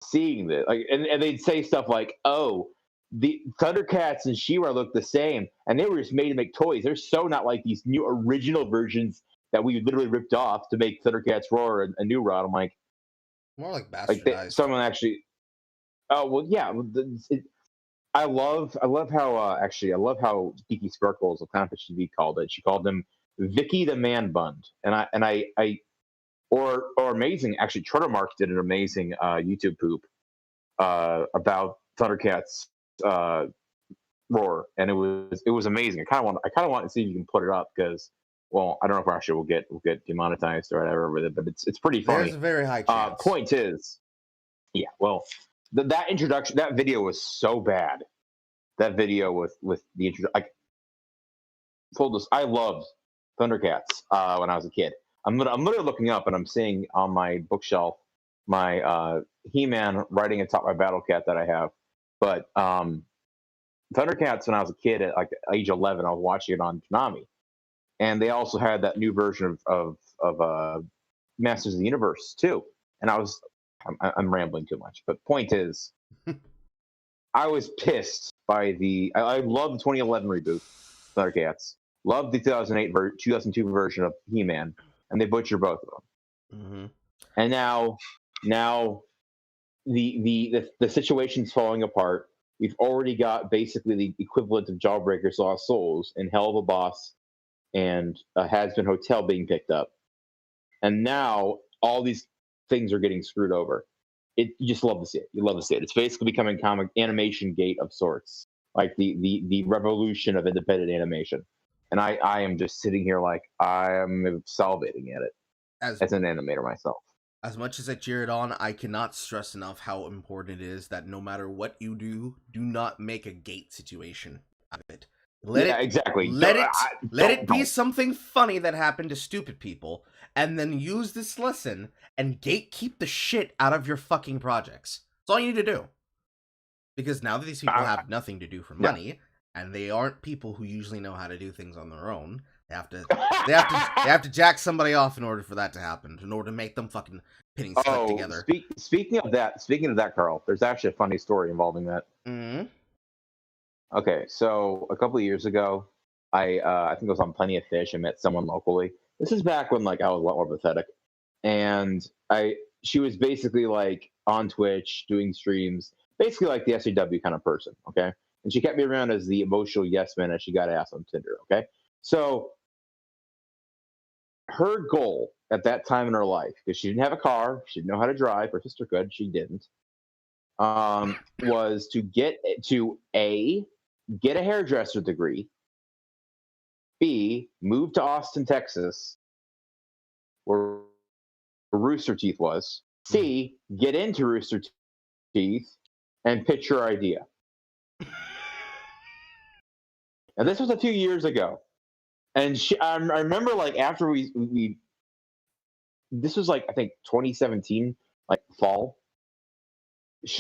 seeing this, like, and they'd say stuff like, "Oh, the Thundercats and She-Ra look the same, and they were just made to make toys. They're so not like these new original versions that we literally ripped off to make Thundercats Roar and a New Rod." I'm like,
more like bastardized.
Someone actually. Oh well, yeah. I love how Geeky Sparkles, the Clownfish TV, called it. She called him Vicky the Man Bun, or amazing. Actually, Truttermark did an amazing YouTube poop about Thundercats Roar, and it was amazing. I kind of want to see if you can put it up because, well, I don't know if actually we'll get demonetized or whatever with it, but it's pretty funny.
There's a very high chance.
Point is, yeah, well, that introduction, that video was so bad. That video with the introduction, I loved Thundercats when I was a kid. I'm literally looking up and I'm seeing on my bookshelf my He-Man riding atop my Battle Cat that I have. But Thundercats, when I was a kid at like age 11, I was watching it on Konami, and they also had that new version of Masters of the Universe too. And I was I'm rambling too much. But point is, I was pissed by I love the 2011 reboot, Thundercats. Love the 2002 version of He-Man, and they butcher both of them.
Mm-hmm.
And now the situation's falling apart. We've already got basically the equivalent of Jawbreakers Lost Souls and Hell of a Boss and Has Been Hotel being picked up. And now all these things are getting screwed over. You just love to see it. You love to see it. It's basically becoming comic animation gate of sorts, like the revolution of independent animation. And I am just sitting here like I am salivating at it as an animator myself.
As much as I cheer it on, I cannot stress enough how important it is that no matter what you do not make a gate situation out of it.
Exactly.
Let it be something funny that happened to stupid people, and then use this lesson and gatekeep the shit out of your fucking projects. That's all you need to do. Because now that these people have nothing to do for money, and they aren't people who usually know how to do things on their own, they have to jack somebody off in order for that to happen, in order to make them fucking pinning stuff together.
Speaking of that, Carl, there's actually a funny story involving that.
Mm-hmm.
Okay, so a couple of years ago, I think it was on Plenty of Fish. I met someone locally. This is back when like I was a lot more pathetic, and she was basically like on Twitch doing streams, basically like the SAW kind of person. Okay, and she kept me around as the emotional yes man as she got ass on Tinder. Okay, so her goal at that time in her life, because she didn't have a car, she didn't know how to drive. Her sister could, she didn't. Was to get a hairdresser degree, B, move to Austin, Texas, where Rooster Teeth was, C, get into Rooster Teeth, and pitch your idea. And this was a few years ago. And I remember, like, after we this was like, I think 2017, like fall.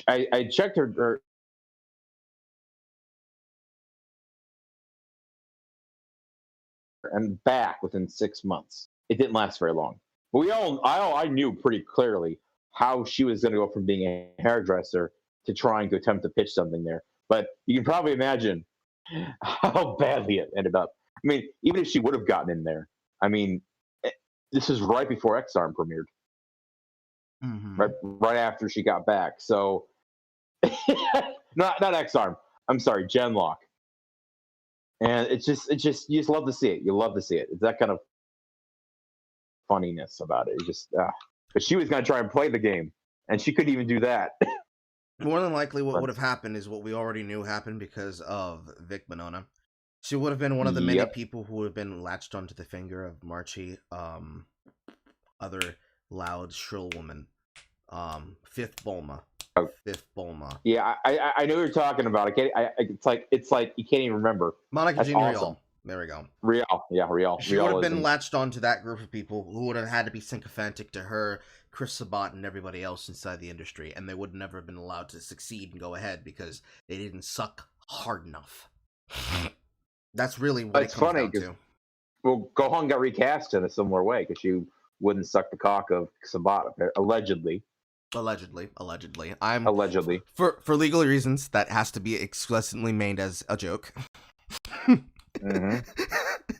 I checked her and back within 6 months. It didn't last very long. But I knew pretty clearly how she was going to go from being a hairdresser to trying to attempt to pitch something there. But you can probably imagine how badly it ended up. I mean, even if she would have gotten in there, I mean, this is right before X-Arm premiered.
Mm-hmm.
Right after she got back. So, not X-Arm. I'm sorry, Genlock. And it's just you just love to see it. You love to see it. It's that kind of funniness about it. It's just, but she was going to try and play the game, and she couldn't even do that.
More than likely, what would have happened is what we already knew happened because of Vic Monona. She would have been one of the many people who would have been latched onto the finger of Marchie, other loud, shrill woman, Fifth Bulma. Fifth Bulma.
Yeah, I know what you're talking about. It's like you can't even remember.
Monica Jean awesome. Rial. There we go.
Rial.
She would have been latched onto that group of people who would have had to be sycophantic to her, Chris Sabat, and everybody else inside the industry, and they would never have been allowed to succeed and go ahead because they didn't suck hard enough. That's really what it comes down to.
Well, Gohan got recast in a similar way because she wouldn't suck the cock of Sabat, allegedly. Allegedly.
For legal reasons, that has to be explicitly made as a joke.
Mm-hmm.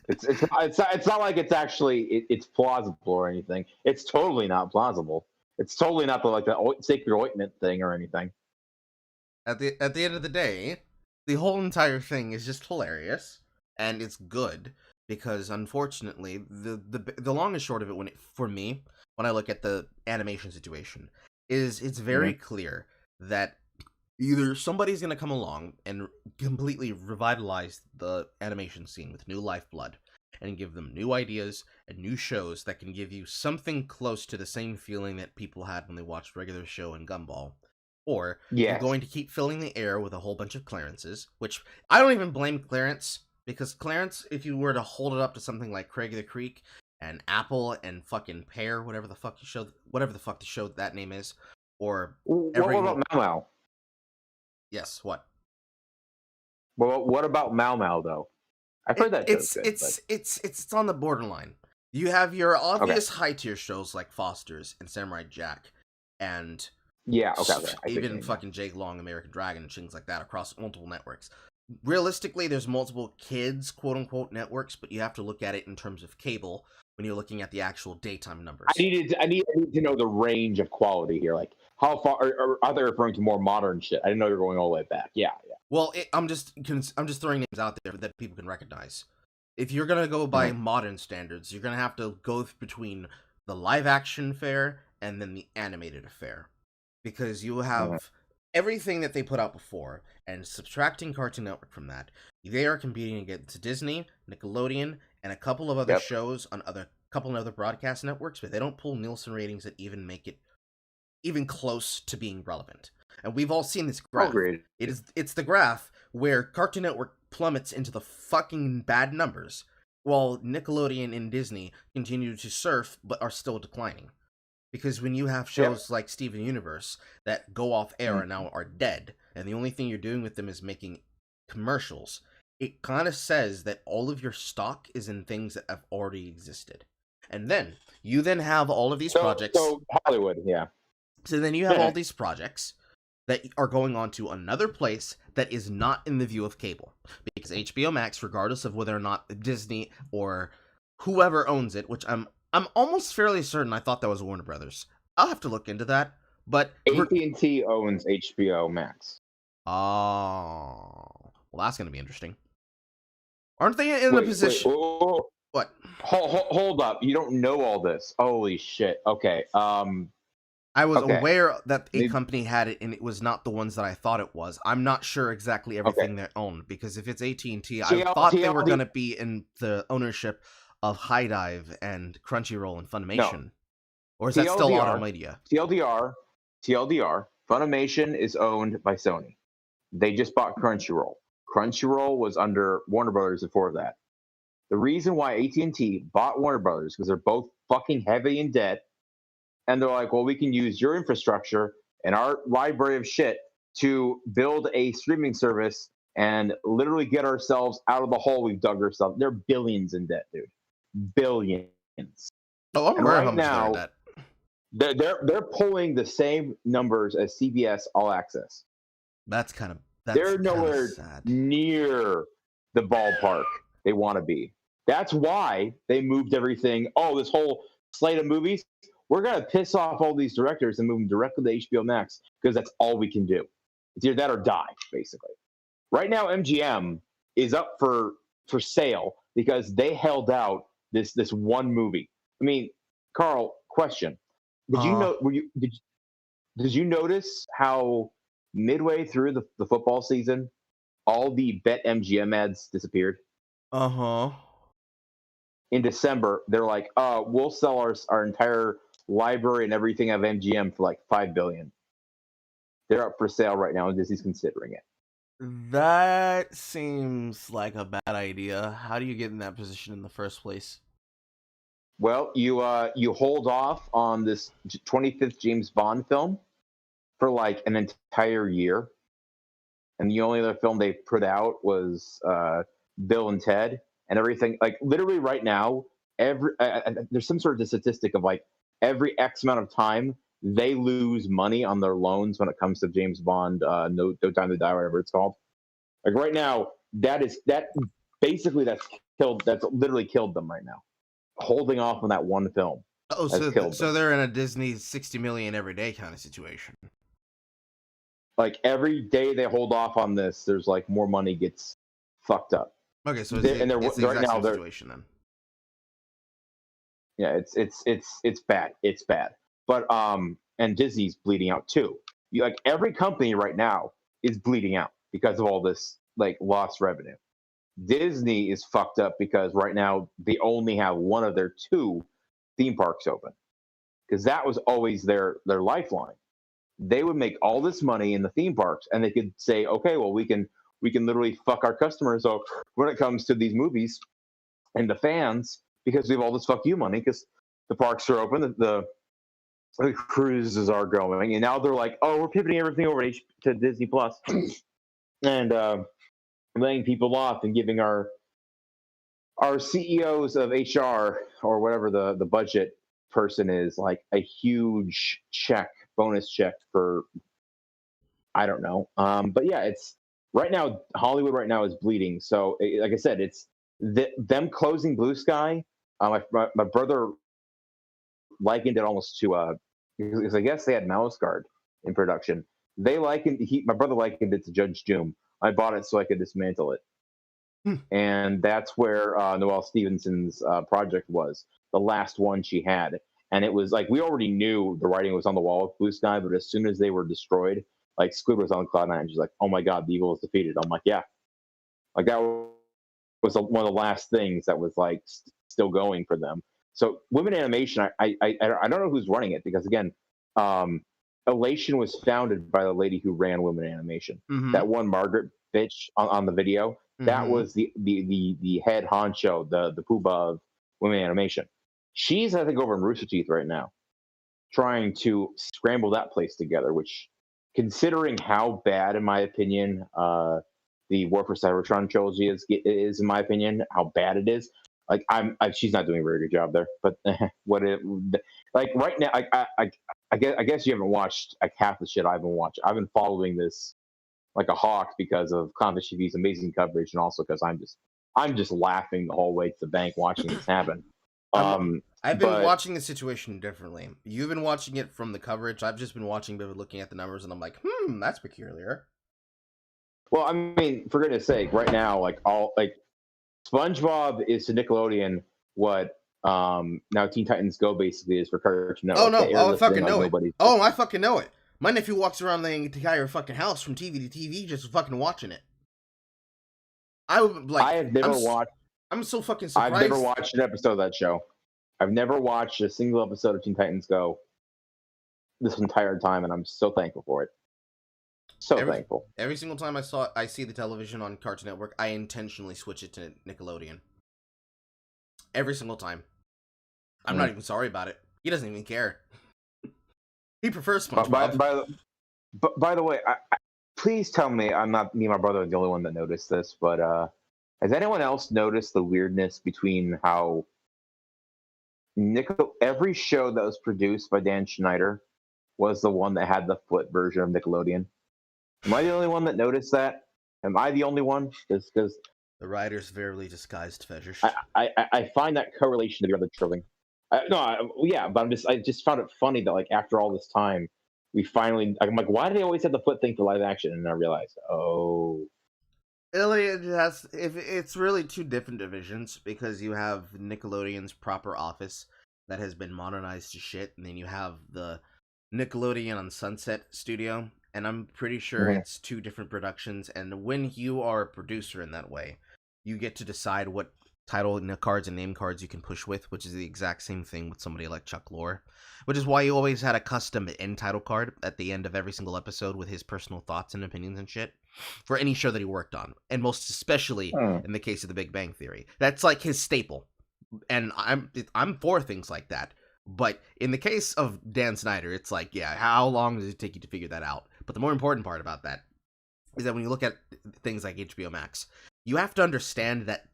It's not like it's actually it's plausible or anything. It's totally not plausible. It's totally not the sacred ointment thing or anything.
At the end of the day, the whole entire thing is just hilarious and it's good because unfortunately the long and short of it for me when I look at the animation situation is it's very clear that either somebody's going to come along and completely revitalize the animation scene with new lifeblood and give them new ideas and new shows that can give you something close to the same feeling that people had when they watched regular show and Gumball. Or you're going to keep filling the air with a whole bunch of Clarences, which I don't even blame Clarence, because Clarence, if you were to hold it up to something like Craig of the Creek and Apple and fucking Pear, whatever the fuck the show that name is, or
what about Mau Mau?
Yes, what?
Well, what about Mau Mau though? I've heard that
it's on the borderline. You have your obvious high tier shows like Foster's and Samurai Jack, and
Yeah, okay. I see what you
Even
mean.
fucking Jake Long, American Dragon, and things like that across multiple networks. Realistically, there's multiple kids, quote unquote, networks, but you have to look at it in terms of cable when you're looking at the actual daytime numbers.
I need to know the range of quality here. Like, how far are they referring to more modern shit? I didn't know you were going all the way back. Yeah.
Well, I'm just throwing names out there that people can recognize. If you're gonna go by modern standards, you're gonna have to go between the live action fare and then the animated affair, because you have everything that they put out before, and subtracting Cartoon Network from that, they are competing against Disney, Nickelodeon, and a couple of other shows on couple of other broadcast networks, but they don't pull Nielsen ratings that even make it even close to being relevant. And we've all seen this graph. It's the graph where Cartoon Network plummets into the fucking bad numbers, while Nickelodeon and Disney continue to surf but are still declining. Because when you have shows like Steven Universe that go off air and now are dead, and the only thing you're doing with them is making commercials, it kind of says that all of your stock is in things that have already existed. And then you have all of these projects.
So Hollywood, yeah.
So then you have all these projects that are going on to another place that is not in the view of cable. Because HBO Max, regardless of whether or not Disney or whoever owns it, which I'm almost fairly certain I thought that was Warner Brothers. I'll have to look into that. But
AT&T owns HBO Max.
Oh, well, that's going to be interesting. Aren't they in a position? What?
Hold up! You don't know all this. Holy shit! Okay.
I was aware that a company had it, and it was not the ones that I thought it was. I'm not sure exactly everything they own, because if it's AT&T, I thought they were going to be in the ownership of High Dive and Crunchyroll and Funimation. No. Or is that still Auto Media?
TLDR. Funimation is owned by Sony. They just bought Crunchyroll. Crunchyroll was under Warner Brothers before that. The reason why AT&T bought Warner Brothers because they're both fucking heavy in debt, and they're like, well, we can use your infrastructure and our library of shit to build a streaming service and literally get ourselves out of the hole we've dug ourselves. They're billions in debt, dude. Billions.
Oh, I'm aware of how much they're in debt.
They're pulling the same numbers as CBS All Access.
They're
nowhere near the ballpark they want to be. That's why they moved everything. Oh, this whole slate of movies, we're going to piss off all these directors and move them directly to HBO Max because that's all we can do. It's either that or die, basically. Right now, MGM is up for sale because they held out this one movie. I mean, Carl, question: did you know? Did you notice how midway through the football season, all the BetMGM ads disappeared? In December, they're like, we'll sell our entire library and everything of MGM for like $5 billion. They're up for sale right now, and Disney's considering it.
That seems like a bad idea. How do you get in that position in the first place?
Well, you hold off on this 25th James Bond film for like an entire year, and the only other film they put out was Bill and Ted, and everything. Like literally right now, there's some sort of statistic of like every X amount of time they lose money on their loans when it comes to James Bond, No Time to Die, whatever it's called. Like right now, that's literally killed them right now. Holding off on that one film.
Oh, so they're in a Disney 60 million every day kind of situation.
Like every day they hold off on this, there's like more money gets fucked up.
Okay, so it's the exact same situation then.
Yeah, it's bad. It's bad. But and Disney's bleeding out too. Like every company right now is bleeding out because of all this like lost revenue. Disney is fucked up because right now they only have one of their two theme parks open, because that was always their lifeline. They would make all this money in the theme parks, and they could say, okay, well we can literally fuck our customers. So when it comes to these movies and the fans, because we have all this fuck you money, because the parks are open, the cruises are going, and now they're like, oh, we're pivoting everything over to Disney Plus, and laying people off and giving our CEOs of HR or whatever the budget person is like a huge check bonus check for, I don't know. But yeah, it's right now, Hollywood right now is bleeding. So like I said, it's them closing Blue Sky. My brother likened it almost to because I guess they had Mouse Guard in production. They likened my brother likened it to Judge Doom. I bought it so I could dismantle it. And that's where Noelle Stevenson's project was, the last one she had. And it was like, we already knew the writing was on the wall with Blue Sky, but as soon as they were destroyed, like Squid was on Cloud9, and she's like, oh my God, the evil is defeated. I'm like, yeah. Like that was one of the last things that was like still going for them. So Women Animation, I don't know who's running it, because again, Elation was founded by the lady who ran Women Animation.
Mm-hmm.
That one Margaret bitch on the video, that was the head honcho, the poobah of Women Animation. She's, I think, over in Rooster Teeth right now, trying to scramble that place together, which, considering how bad, in my opinion, the War for Cybertron trilogy is, in my opinion, how bad it is. Like, she's not doing a very good job there. But like right now, I guess you haven't watched like half the shit I've been watching. I've been following this like a hawk because of Convict TV's amazing coverage, and also because I'm just laughing the whole way to the bank watching this happen.
I've been watching the situation differently. You've been watching it from the coverage. I've just been watching, but looking at the numbers, and I'm like, that's peculiar.
Well, I mean, for goodness sake, right now, like SpongeBob is to Nickelodeon what now Teen Titans Go basically is for Cartoon Network.
Oh no! I fucking know it. Oh, I fucking know it. My nephew walks around the entire fucking house from TV to TV just fucking watching it. I have never watched. I'm so fucking surprised.
I've never watched an episode of that show. I've never watched a single episode of Teen Titans Go this entire time, and I'm so thankful for it. Thankful.
Every single time I see the television on Cartoon Network, I intentionally switch it to Nickelodeon. Every single time. I'm not even sorry about it. He doesn't even care. He prefers SpongeBob.
By the way, please tell me me and my brother are the only one that noticed this, but has anyone else noticed the weirdness between how every show that was produced by Dan Schneider was the one that had the foot version of Nickelodeon? Am I the only one that noticed that? Am I the only one? Because
the writer's verily disguised fetish.
I find that correlation to be rather troubling. But I just found it funny that like after all this time, we finally, I'm like, why do they always have the foot thing for live action? And I realized,
it's really two different divisions, because you have Nickelodeon's proper office that has been modernized to shit, and then you have the Nickelodeon on Sunset Studio, and I'm pretty sure it's two different productions. And when you are a producer in that way, you get to decide what title cards and name cards you can push with, which is the exact same thing with somebody like Chuck Lorre, which is why you always had a custom end title card at the end of every single episode with his personal thoughts and opinions and shit for any show that he worked on, and most especially in the case of The Big Bang Theory. That's like his staple, and I'm for things like that. But in the case of Dan Snyder, it's like, yeah, how long does it take you to figure that out? But the more important part about that is that when you look at things like HBO Max, you have to understand that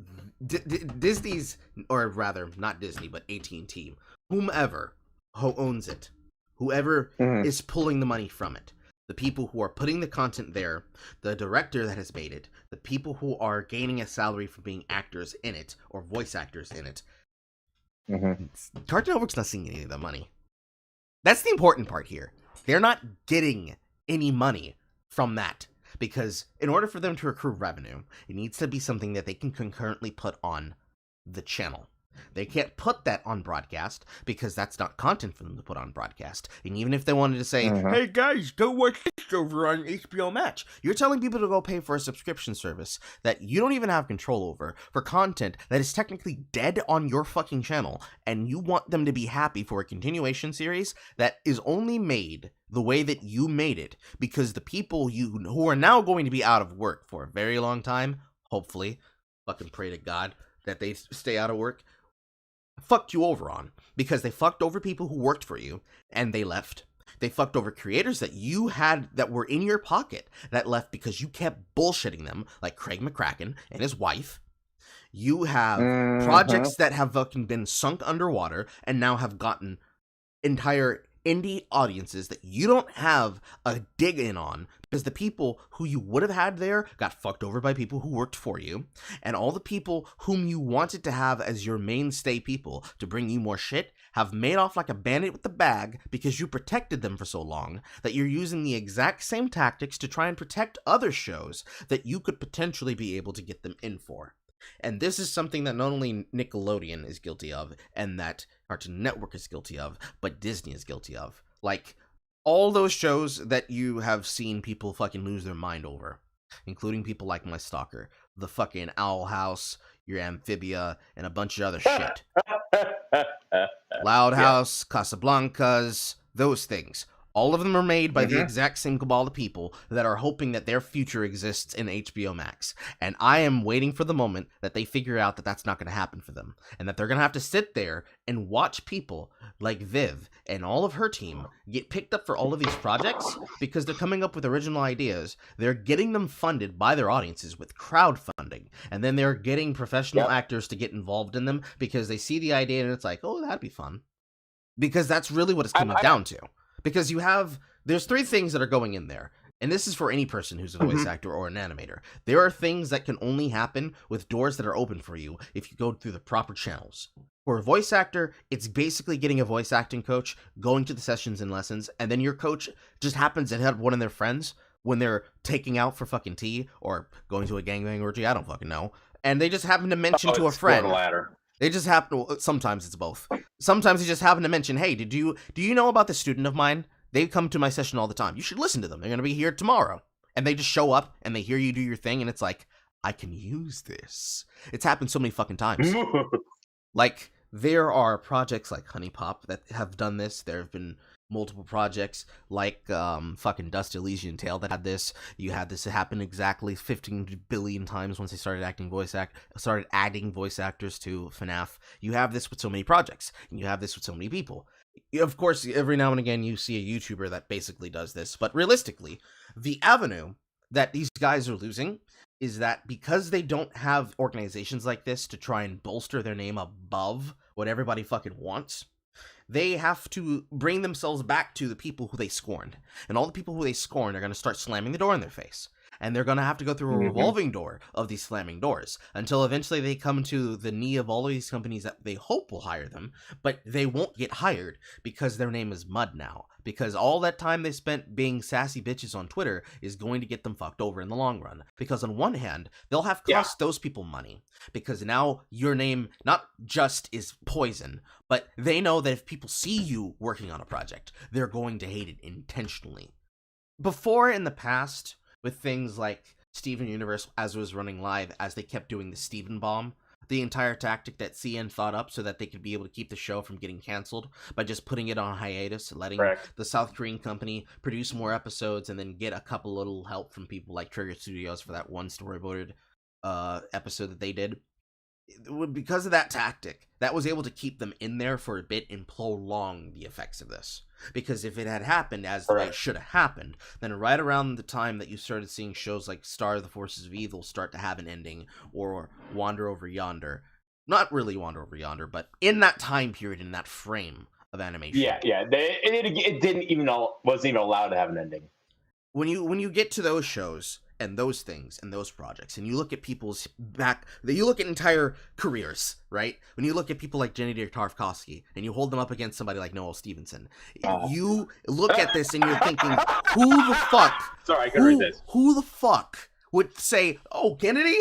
Disney's, or rather, not Disney, but AT&T, whomever who owns it, whoever is pulling the money from it, the people who are putting the content there, the director that has made it, the people who are gaining a salary for being actors in it, or voice actors in it, Cartoon Network's not seeing any of the money. That's the important part here. They're not getting any money from that. Because in order for them to accrue revenue, it needs to be something that they can concurrently put on the channel. They can't put that on broadcast because that's not content for them to put on broadcast. And even if they wanted to say, hey guys, go watch this over on HBO Max, you're telling people to go pay for a subscription service that you don't even have control over for content that is technically dead on your fucking channel, and you want them to be happy for a continuation series that is only made the way that you made it because the people who are now going to be out of work for a very long time, hopefully, fucking pray to God that they stay out of work, fucked you over on, because they fucked over people who worked for you and they left. They fucked over creators that you had that were in your pocket that left because you kept bullshitting them, like Craig McCracken and his wife. You have projects that have fucking been sunk underwater and now have gotten entire indie audiences that you don't have a dig in on, because the people who you would have had there got fucked over by people who worked for you, and all the people whom you wanted to have as your mainstay people to bring you more shit have made off like a bandit with the bag because you protected them for so long that you're using the exact same tactics to try and protect other shows that you could potentially be able to get them in for. And this is something that not only Nickelodeon is guilty of, and that Cartoon Network is guilty of, but Disney is guilty of. Like, all those shows that you have seen people fucking lose their mind over, including people like my stalker, the fucking Owl House, your Amphibia, and a bunch of other shit. Loud House, Casablancas, those things. All of them are made by the exact same cabal of people that are hoping that their future exists in HBO Max. And I am waiting for the moment that they figure out that that's not going to happen for them. And that they're going to have to sit there and watch people like Viv and all of her team get picked up for all of these projects because they're coming up with original ideas. They're getting them funded by their audiences with crowdfunding. And then they're getting professional actors to get involved in them because they see the idea and it's like, oh, that'd be fun. Because that's really what it's coming down to. Because there's three things that are going in there. And this is for any person who's a voice actor or an animator. There are things that can only happen with doors that are open for you if you go through the proper channels. For a voice actor, it's basically getting a voice acting coach, going to the sessions and lessons, and then your coach just happens to have one of their friends when they're taking out for fucking tea or going to a gangbang orgy, I don't fucking know. And they just happen to mention to a friend. They just happen to, sometimes it's both. Sometimes they just happen to mention, hey, do you know about this student of mine? They come to my session all the time. You should listen to them. They're going to be here tomorrow. And they just show up and they hear you do your thing and it's like, I can use this. It's happened so many fucking times. Like, there are projects like Honey Pop that have done this. There have been multiple projects like fucking Dust Elysian Tale that had this. You had this happen exactly 15 billion times once they started adding voice actors to FNAF. You have this with so many projects, and you have this with so many people. Of course, every now and again you see a YouTuber that basically does this, but realistically, the avenue that these guys are losing is that because they don't have organizations like this to try and bolster their name above what everybody fucking wants, they have to bring themselves back to the people who they scorned. And all the people who they scorned are going to start slamming the door in their face. And they're going to have to go through a revolving door of these slamming doors until eventually they come to the knee of all of these companies that they hope will hire them, but they won't get hired because their name is mud now. Because all that time they spent being sassy bitches on Twitter is going to get them fucked over in the long run. Because on one hand, they'll have cost those people money. Because now your name not just is poison, but they know that if people see you working on a project, they're going to hate it intentionally. Before, in the past, with things like Steven Universe as it was running live, as they kept doing the Steven Bomb, the entire tactic that CN thought up so that they could be able to keep the show from getting canceled by just putting it on hiatus, letting the South Korean company produce more episodes and then get a couple little help from people like Trigger Studios for that one storyboarded episode that they did. Because of that tactic, that was able to keep them in there for a bit and prolong the effects of this. Because if it had happened as the way it should have happened, then right around the time that you started seeing shows like Star of the Forces of Evil start to have an ending, or Wander Over Yonder, not really Wander Over Yonder, but in that time period, in that frame of animation.
It wasn't even allowed to have an ending.
When you get to those shows and those things and those projects, and you look at people's you look at entire careers, right? When you look at people like Jenny Tarkovsky and you hold them up against somebody like Noel Stevenson, you look at this and you're thinking, who the fuck?
Sorry, I couldn't read this.
Who the fuck would say, oh, Kennedy,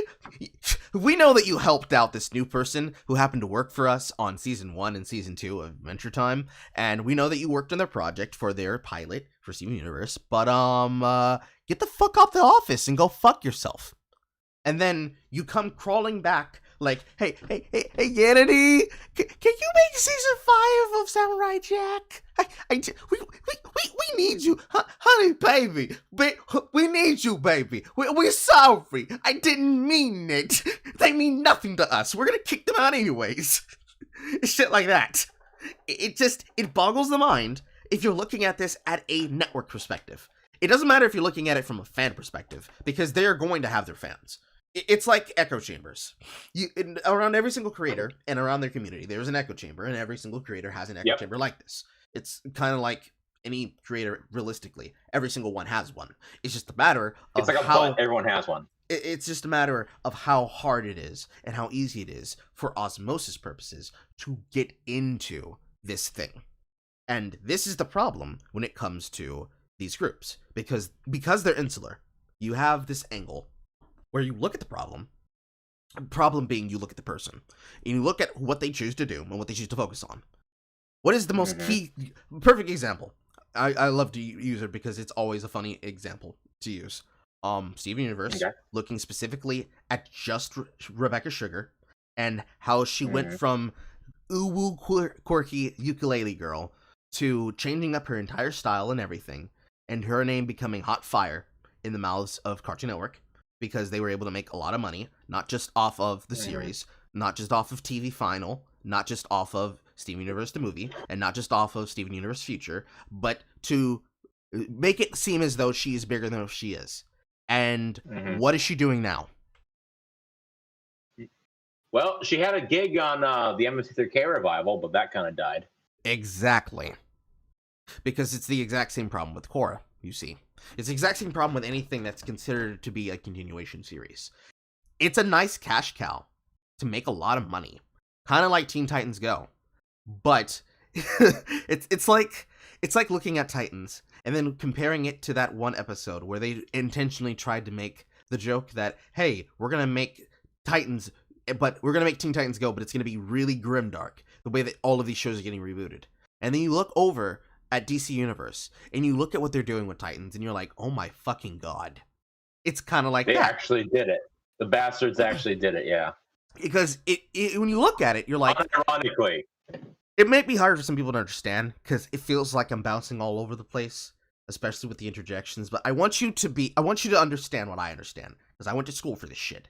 we know that you helped out this new person who happened to work for us on season 1 and season 2 of Adventure Time, and we know that you worked on their project for their pilot for Steven Universe, but get the fuck out the office and go fuck yourself. And then you come crawling back like, hey, Kennedy, can you make season 5 of Samurai Jack? We need you, honey, baby. We need you, baby. We're sorry. I didn't mean it. They mean nothing to us. We're gonna kick them out anyways. Shit like that. It boggles the mind if you're looking at this at a network perspective. It doesn't matter if you're looking at it from a fan perspective, because they're going to have their fans. It's like echo chambers. Around every single creator and around their community, there's an echo chamber, and every single creator has an echo chamber like this. It's kind of like any creator, realistically. Every single one has one. It's just a matter of
It's like a
how...
butt. Everyone has one.
It's just a matter of how hard it is and how easy it is for osmosis purposes to get into this thing. And this is the problem when it comes to these groups. Because they're insular, you have this angle where you look at the problem being you look at the person, and you look at what they choose to do and what they choose to focus on. What is the most key... Perfect example. I love to use it because it's always a funny example to use. Steven Universe, looking specifically at just Rebecca Sugar, and how she went from uwu quirky ukulele girl to changing up her entire style and everything, and her name becoming hot fire in the mouths of Cartoon Network, because they were able to make a lot of money, not just off of the series, not just off of TV Final, not just off of Steven Universe the movie, and not just off of Steven Universe Future, but to make it seem as though she is bigger than she is. And what is she doing now?
Well, she had a gig on the M53K revival, but that kind of died.
Exactly. Because it's the exact same problem with Korra, you see. It's the exact same problem with anything that's considered to be a continuation series. It's a nice cash cow to make a lot of money. Kind of like Teen Titans Go. But it's like looking at Titans and then comparing it to that one episode where they intentionally tried to make the joke that, hey, we're going to make Titans, but we're going to make Teen Titans Go, but it's going to be really grimdark, the way that all of these shows are getting rebooted. And then you look over at DC Universe, and you look at what they're doing with Titans, and you're like, oh my fucking god. It's kind of like
they
that.
They actually did it. The bastards actually did it, yeah.
Because it when you look at it, you're like...
Unironically.
It may be hard for some people to understand, because it feels like I'm bouncing all over the place, especially with the interjections, but I want you to understand what I understand, because I went to school for this shit.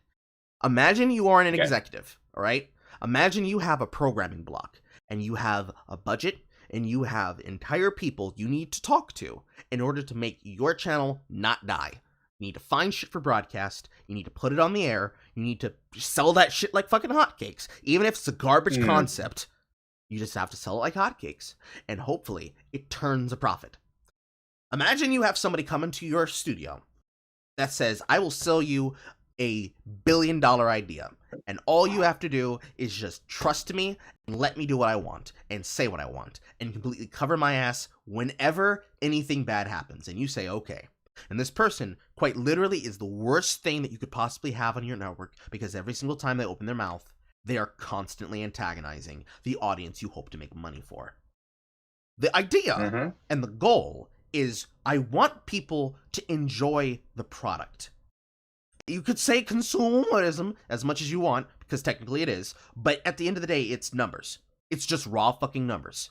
Imagine you are an executive, alright? Imagine you have a programming block, and you have a budget, and you have entire people you need to talk to in order to make your channel not die. You need to find shit for broadcast, you need to put it on the air, you need to sell that shit like fucking hotcakes. Even if it's a garbage concept, you just have to sell it like hotcakes, and hopefully it turns a profit. Imagine you have somebody come into your studio that says, I will sell you a $1 billion idea, and all you have to do is just trust me and let me do what I want and say what I want and completely cover my ass whenever anything bad happens. And you say, okay. And this person quite literally is the worst thing that you could possibly have on your network, because every single time they open their mouth, they are constantly antagonizing the audience you hope to make money for. The idea and the goal is, I want people to enjoy the product. You could say consumerism as much as you want, because technically it is, but at the end of the day, it's numbers. It's just raw fucking numbers.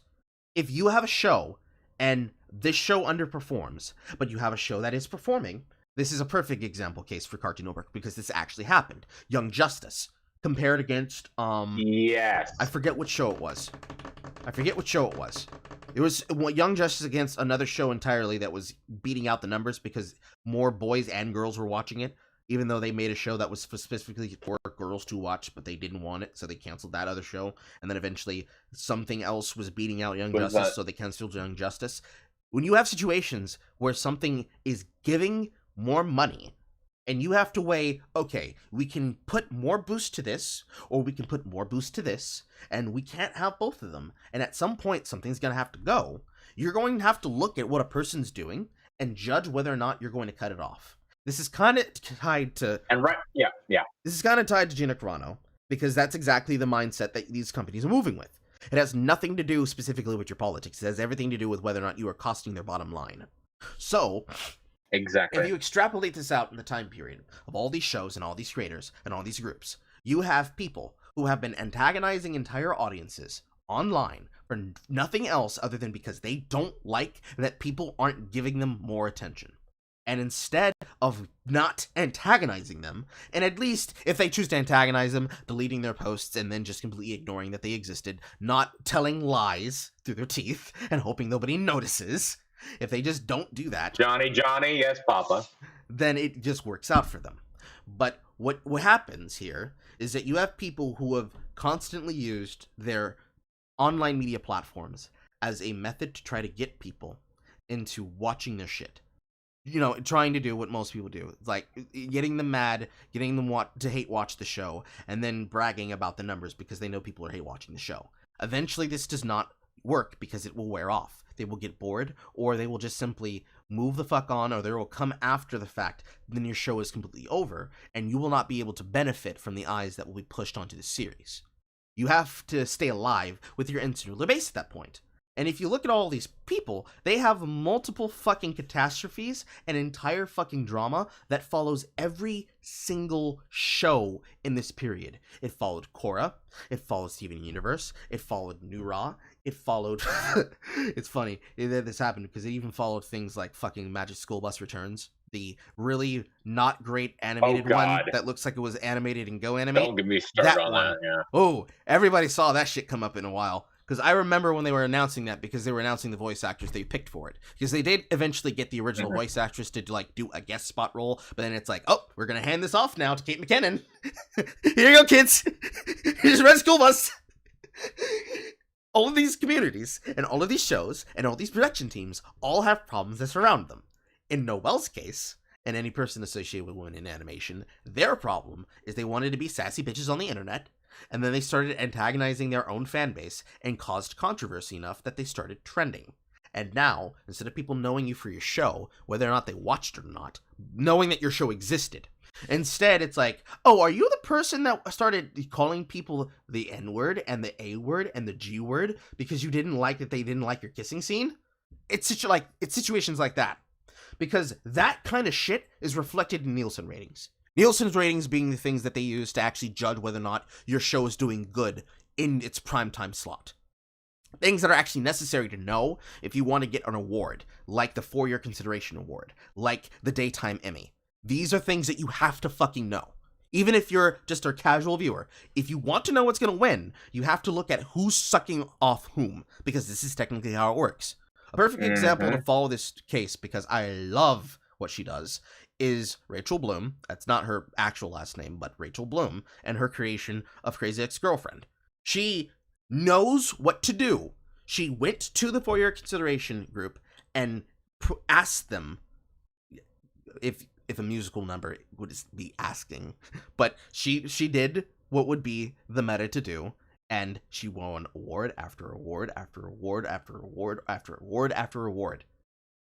If you have a show, and this show underperforms, but you have a show that is performing, this is a perfect example case for Cartoon Network, because this actually happened. Young Justice, compared against,
Yes.
I forget what show it was. It was Young Justice against another show entirely that was beating out the numbers because more boys and girls were watching it, even though they made a show that was specifically for girls to watch, but they didn't want it, so they canceled that other show. And then eventually something else was beating out Young Justice, so they canceled Young Justice. When you have situations where something is giving more money, and you have to weigh, okay, we can put more boost to this, or we can put more boost to this, and we can't have both of them. And at some point, something's going to have to go. You're going to have to look at what a person's doing and judge whether or not you're going to cut it off. This is kind of tied to... This is kind of tied to Gina Carano, because that's exactly the mindset that these companies are moving with. It has nothing to do specifically with your politics. It has everything to do with whether or not you are costing their bottom line. So...
Exactly.
If you extrapolate this out in the time period of all these shows and all these creators and all these groups, you have people who have been antagonizing entire audiences online for nothing else other than because they don't like that people aren't giving them more attention. And instead of not antagonizing them, and at least if they choose to antagonize them, deleting their posts and then just completely ignoring that they existed, not telling lies through their teeth and hoping nobody notices, if they just don't do that,
Johnny, yes, Papa,
then it just works out for them. But what happens here is that you have people who have constantly used their online media platforms as a method to try to get people into watching their shit. You know, trying to do what most people do. It's like getting them mad, getting them to hate watch the show, and then bragging about the numbers because they know people are hate watching the show. Eventually, this does not work because it will wear off. They will get bored, or they will just simply move the fuck on, or they will come after the fact, then your show is completely over, and you will not be able to benefit from the eyes that will be pushed onto the series. You have to stay alive with your insular base at that point. And if you look at all these people, they have multiple fucking catastrophes and entire fucking drama that follows every single show in this period. It followed Korra, it followed Steven Universe, it followed New Ra, it followed... It's funny that this happened because it even followed things like fucking Magic School Bus Returns, the really not great animated one that looks like it was animated in Go Animate.
Don't get me started on
one.
that, yeah.
Oh, everybody saw that shit come up in a while. Because I remember when they were announcing that, because they were announcing the voice actors they picked for it. Because they did eventually get the original voice actress to, like, do a guest spot role. But then it's like, oh, we're going to hand this off now to Kate McKinnon. Here you go, kids. Here's Red School Bus. All of these communities, and all of these shows, and all these production teams all have problems that surround them. In Noelle's case, and any person associated with women in animation, their problem is they wanted to be sassy bitches on the internet. And then they started antagonizing their own fan base and caused controversy enough that they started trending. And now, instead of people knowing you for your show, whether or not they watched it or not, knowing that your show existed, instead it's like, oh, are you the person that started calling people the N-word and the A-word and the G-word because you didn't like that they didn't like your kissing scene? It's situations like that. Because that kind of shit is reflected in Nielsen ratings. Nielsen's ratings being the things that they use to actually judge whether or not your show is doing good in its primetime slot. Things that are actually necessary to know if you want to get an award, like the 4-Year Consideration Award, like the Daytime Emmy. These are things that you have to fucking know. Even if you're just a casual viewer, if you want to know what's going to win, you have to look at who's sucking off whom, because this is technically how it works. A perfect example to follow this case, because I love what she does, is Rachel Bloom. That's not her actual last name, but Rachel Bloom, and her creation of Crazy Ex-Girlfriend. She knows what to do. She went to the 4-Year Consideration group and asked them if a musical number would be asking, but she did what would be the meta to do, and she won award after award after award after award after award after award.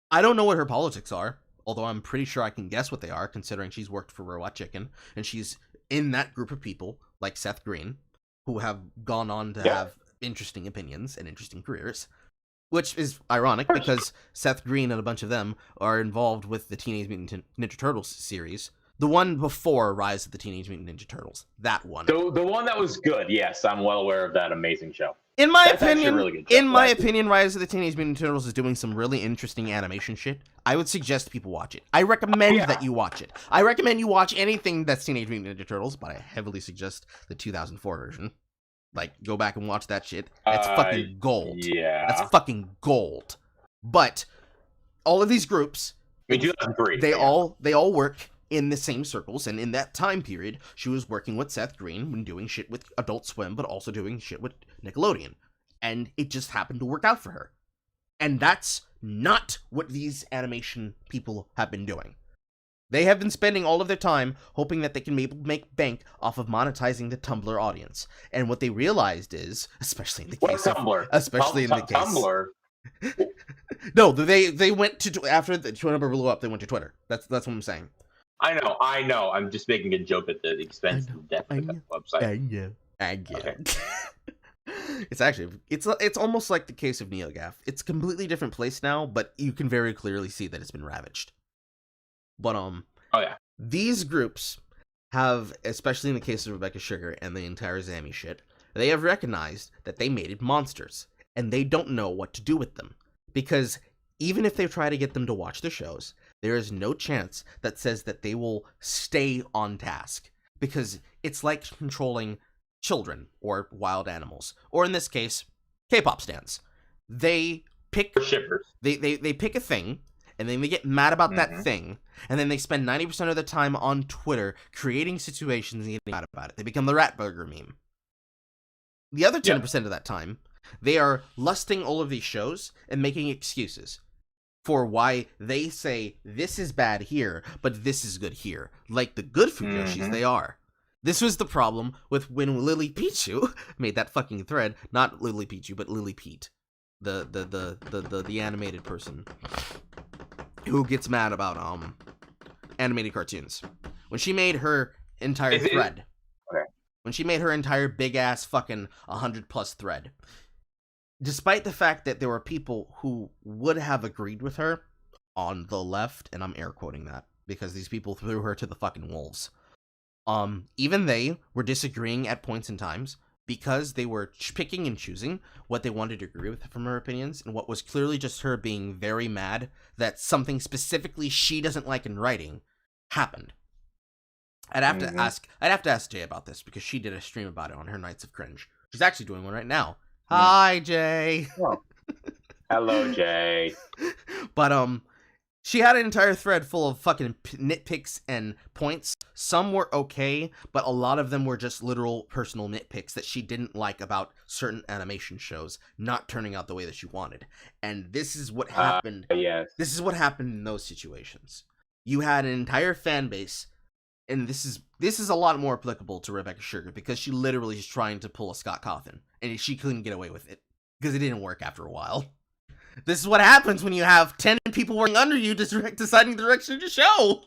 I don't know what her politics are, although I'm pretty sure I can guess what they are, considering she's worked for Robot Chicken, and she's in that group of people, like Seth Green, who have gone on to have interesting opinions and interesting careers. Which is ironic, because Seth Green and a bunch of them are involved with the Teenage Mutant Ninja Turtles series. The one before Rise of the Teenage Mutant Ninja Turtles. That one.
The one that was good, yes. I'm well aware of that amazing show.
In my opinion, Rise of the Teenage Mutant Ninja Turtles is doing some really interesting animation shit. I would suggest people watch it. I recommend that you watch it. I recommend you watch anything that's Teenage Mutant Ninja Turtles, but I heavily suggest the 2004 version. Like, go back and watch that shit. That's fucking gold.
Yeah.
That's fucking gold. But all of these groups,
I mean, 2003.
They all work in the same circles, and in that time period, she was working with Seth Green when doing shit with Adult Swim, but also doing shit with Nickelodeon. And it just happened to work out for her. And that's not what these animation people have been doing. They have been spending all of their time hoping that they can make bank off of monetizing the Tumblr audience. And what they realized is, especially in the case of Tumblr. Tumblr. No, they went to, after the Twitter blew up, they went to Twitter. That's what I'm saying.
I know. I'm just making a joke at the expense of the death of the website.
I get. Okay. It's almost like the case of NeoGAF. It's a completely different place now, but you can very clearly see that it's been ravaged. But these groups have, especially in the case of Rebecca Sugar and the entire Zammy shit, they have recognized that they mated monsters, and they don't know what to do with them. Because even if they try to get them to watch their shows, there is no chance that says that they will stay on task. Because it's like controlling children or wild animals, or in this case, K-pop stans. They pick
shippers.
They pick a thing, and then they get mad about that thing, and then they spend 90% of their time on Twitter creating situations and getting mad about it. They become the Rat Burger meme. The other 10% of that time, They are lusting all of these shows and making excuses for why they say this is bad here, but this is good here. Like the good Fujoshis, they are. This was the problem with when Lily Pichu made that fucking thread. Not Lily Pichu, but Lily Pete, the animated person who gets mad about animated cartoons. When she made her entire thread, when she made her entire big ass fucking 100+ thread, despite the fact that there were people who would have agreed with her on the left, and I'm air quoting that because these people threw her to the fucking wolves. Even they were disagreeing at points in times because they were picking and choosing what they wanted to agree with from her opinions, and what was clearly just her being very mad that something specifically she doesn't like in writing happened. I'd have to ask Jay about this because she did a stream about it on her Nights of Cringe. She's actually doing one right now. Hi, Jay.
Oh. Hello, Jay.
But she had an entire thread full of fucking nitpicks and points. Some were okay, but a lot of them were just literal personal nitpicks that she didn't like about certain animation shows not turning out the way that she wanted. And this is what happened.
Yes.
This is what happened in those situations. You had an entire fan base, and this is a lot more applicable to Rebecca Sugar because she literally is trying to pull a Scott Cawthon, and she couldn't get away with it because it didn't work after a while. This is what happens when you have 10 people working under you deciding the direction of your show.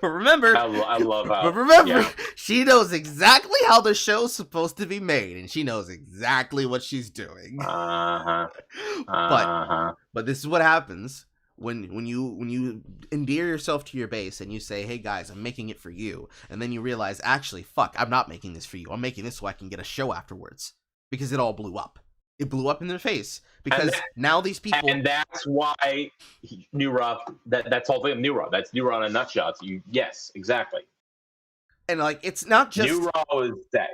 But remember,
I love how.
But remember, she knows exactly how the show's supposed to be made, and she knows exactly what she's doing. But this is what happens when you endear yourself to your base and you say, "Hey guys, I'm making it for you," and then you realize, actually, fuck, I'm not making this for you. I'm making this so I can get a show afterwards because it all blew up. It blew up in their face because now these people,
and that's why New Raw. That's all thing. New Raw. That's New Raw in a nutshell. Yes, exactly.
And like, it's not just
New Raw is that.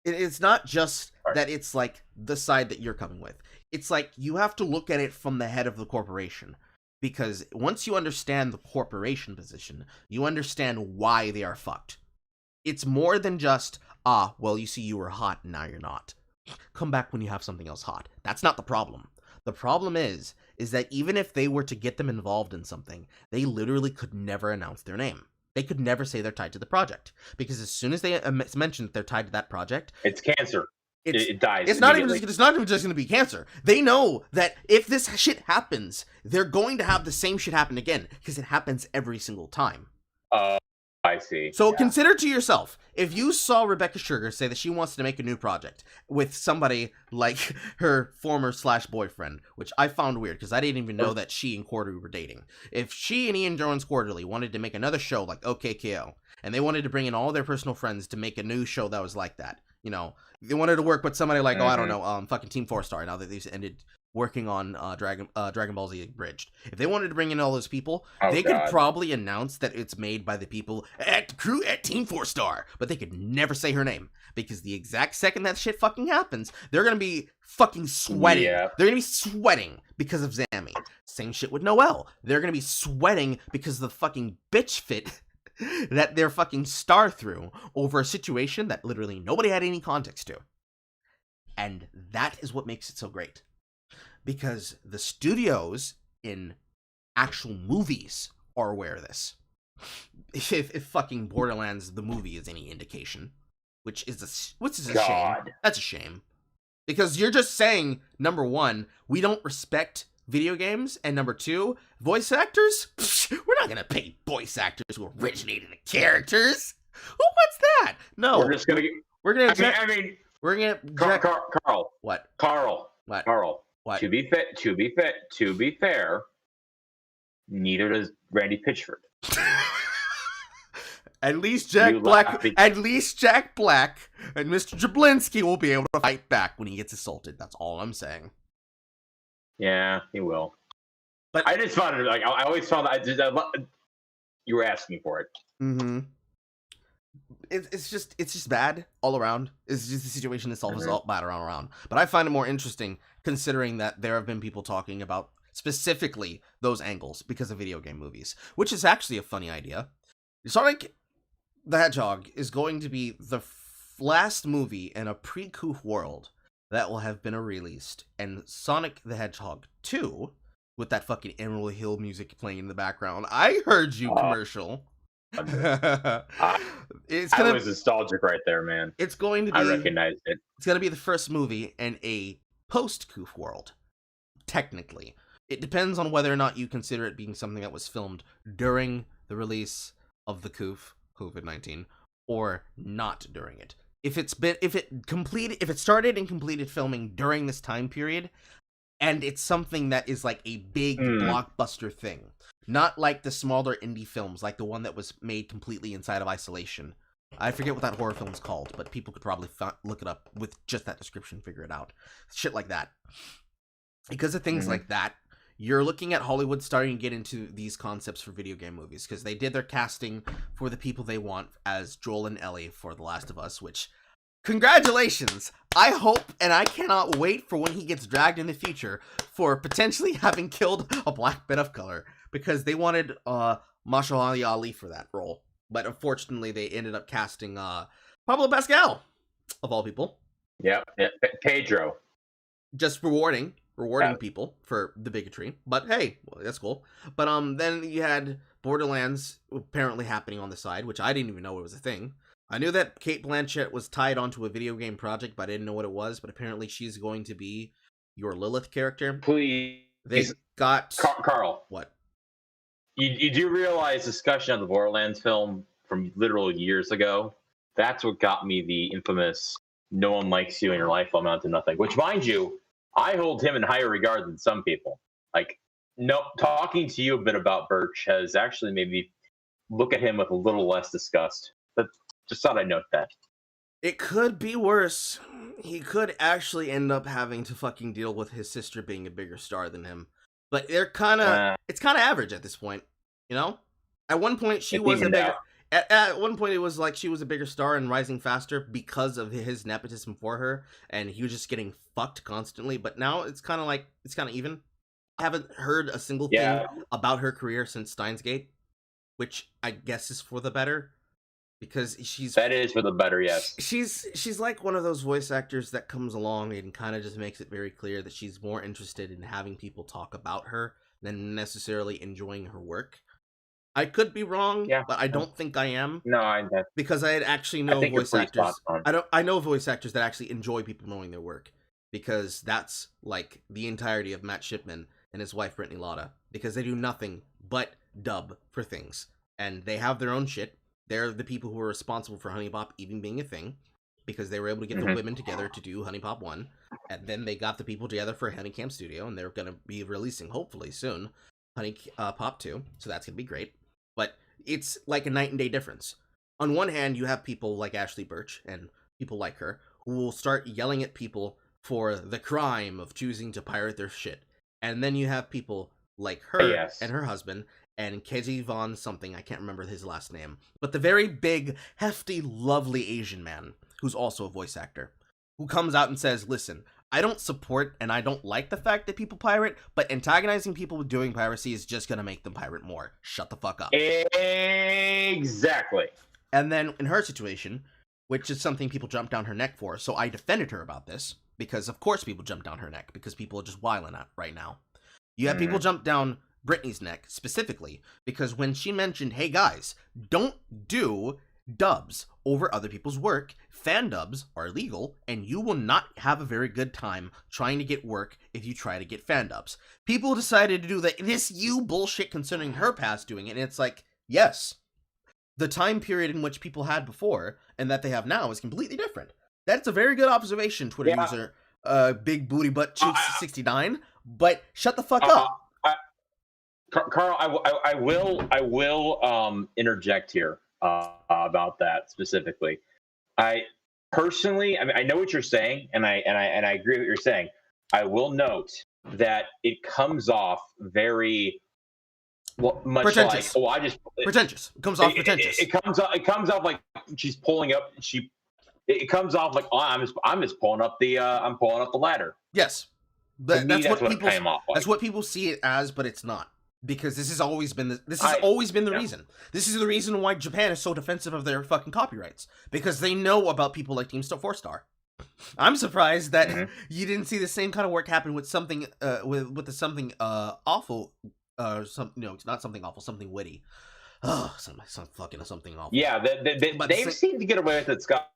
It's not just that it's like the side that you're coming with. It's like you have to look at it from the head of the corporation, because once you understand the corporation position, you understand why they are fucked. It's more than just well, you see, you were hot and now you're not. Come back when you have something else hot. That's not the problem. The problem is that even if they were to get them involved in something, they literally could never announce their name. They could never say they're tied to the project, because as soon as they mention that they're tied to that project,
it's cancer. It dies.
It's not even just going to be cancer. They know that if this shit happens, they're going to have the same shit happen again, because it happens every single time.
I see.
So consider to yourself, if you saw Rebecca Sugar say that she wants to make a new project with somebody like her former / boyfriend, which I found weird because I didn't even know that she and Quarterly were dating. If she and Ian Jones Quarterly wanted to make another show like OKKO, and they wanted to bring in all their personal friends to make a new show that was like that, you know, they wanted to work with somebody like, I don't know, fucking Team 4-Star, now that they've ended working on Dragon Ball Z Abridged. If they wanted to bring in all those people, they could probably announce that it's made by the people at the crew at Team 4-Star, but they could never say her name, because the exact second that shit fucking happens, they're gonna be fucking sweating. Yeah. They're gonna be sweating because of Zammy. Same shit with Noelle. They're gonna be sweating because of the fucking bitch fit that they're fucking star through over a situation that literally nobody had any context to. And that is what makes it so great. Because the studios in actual movies are aware of this. If fucking Borderlands the movie is any indication, which is a shame. That's a shame. Because you're just saying, number one, we don't respect video games, and number two, voice actors? We're not gonna pay voice actors who originated the characters. What's that? No,
we're just gonna get. We're gonna.
We're gonna.
Carl.
What?
Carl.
What?
Carl.
What?
To be fair, neither does Randy Pitchford.
At least Jack Black and Mr. Jablinski will be able to fight back when he gets assaulted. That's all I'm saying.
Yeah, he will. But I just found it like I always found that you were asking for it.
Mm-hmm. It's just bad all around. It's just the situation itself is all bad around. But I find it more interesting considering that there have been people talking about specifically those angles because of video game movies, which is actually a funny idea. Sonic the Hedgehog is going to be the last movie in a pre-Coof world that will have been released, and Sonic the Hedgehog 2, with that fucking Emerald Hill music playing in the background. I heard you, commercial.
I was nostalgic right there, man.
It's going to be.
I recognized it.
It's going to be the first movie in a post-Coof world. Technically, it depends on whether or not you consider it being something that was filmed during the release of the Coof, COVID-19, or not during it. If it started and completed filming during this time period, and it's something that is like a big blockbuster thing, not like the smaller indie films, like the one that was made completely inside of isolation. I forget what that horror film's called, but people could probably look it up with just that description, figure it out. Shit like that. Because of things like that, you're looking at Hollywood starting to get into these concepts for video game movies, because they did their casting for the people they want as Joel and Ellie for The Last of Us, which, congratulations! I hope and I cannot wait for when he gets dragged in the future for potentially having killed a black bit of color, because they wanted Mahershala Ali for that role. But unfortunately, they ended up casting Pablo Pascal, of all people.
Yeah, Pedro.
Just rewarding people for the bigotry. But hey, well, that's cool. But then you had Borderlands apparently happening on the side, which I didn't even know it was a thing. I knew that Cate Blanchett was tied onto a video game project, but I didn't know what it was. But apparently she's going to be your Lilith character.
Please.
They got...
Carl.
What?
You do realize discussion of the Borderlands film from literal years ago? That's what got me the infamous "no one likes you and your life will amount to nothing." Which, mind you, I hold him in higher regard than some people. Like, no, talking to you a bit about Birch has actually made me look at him with a little less disgust. But just thought I'd note that.
It could be worse. He could actually end up having to fucking deal with his sister being a bigger star than him. But they're kind of, it's kind of average at this point, you know? At one point, she was a bigger, at one point it was like she was a bigger star and rising faster because of his nepotism for her, and he was just getting fucked constantly. But now it's kind of like, it's kind of even. I haven't heard a single thing about her career since Steins Gate, which I guess is for the better. Because that is for the better, yes. She's like one of those voice actors that comes along and kind of just makes it very clear that she's more interested in having people talk about her than necessarily enjoying her work. I could be wrong, but I don't think I am.
No,
because I actually know voice actors. I know voice actors that actually enjoy people knowing their work, because that's like the entirety of Matt Shipman and his wife Brittany Lotta, because they do nothing but dub for things, and they have their own shit. They're the people who are responsible for Honey Pop even being a thing, because they were able to get the women together to do Honey Pop 1, and then they got the people together for Honey Camp Studio, and they're going to be releasing, hopefully soon, Honey Pop 2, so that's going to be great. But it's like a night and day difference. On one hand, you have people like Ashley Birch, and people like her, who will start yelling at people for the crime of choosing to pirate their shit. And then you have people like her and her husband, and Keji Von something, I can't remember his last name, but the very big, hefty, lovely Asian man, who's also a voice actor, who comes out and says, listen, I don't support and I don't like the fact that people pirate, but antagonizing people with doing piracy is just going to make them pirate more. Shut the fuck up.
Exactly.
And then in her situation, which is something people jump down her neck for, so I defended her about this, because of course people jump down her neck, because people are just wiling out right now. You have people jump down Britney's neck specifically because when she mentioned, hey guys, don't do dubs over other people's work. Fan dubs are illegal, and you will not have a very good time trying to get work if you try to get fan dubs. People decided to do this bullshit concerning her past doing it, and it's like, yes, the time period in which people had before and that they have now is completely different. That's a very good observation, Twitter user, Big Booty Butt 69, but shut the fuck up.
Carl, I will interject here about that specifically. I personally, I mean, I know what you're saying, and I agree with what you're saying. I will note that it comes off very much
pretentious.
Like,
pretentious. It comes off pretentious.
It comes off like she's pulling up. It comes off like, oh, I'm just pulling up the ladder.
Yes, that's what people see it as, but it's not. Because this has always been the reason. This is the reason why Japan is so defensive of their fucking copyrights. Because they know about people like Team 4 Star. I'm surprised that
Mhm.
you didn't see the same kind of work happen with something with the something awful it's not something awful, something witty. Oh, some fucking something awful.
Yeah,
But
they've seemed to get away with it scot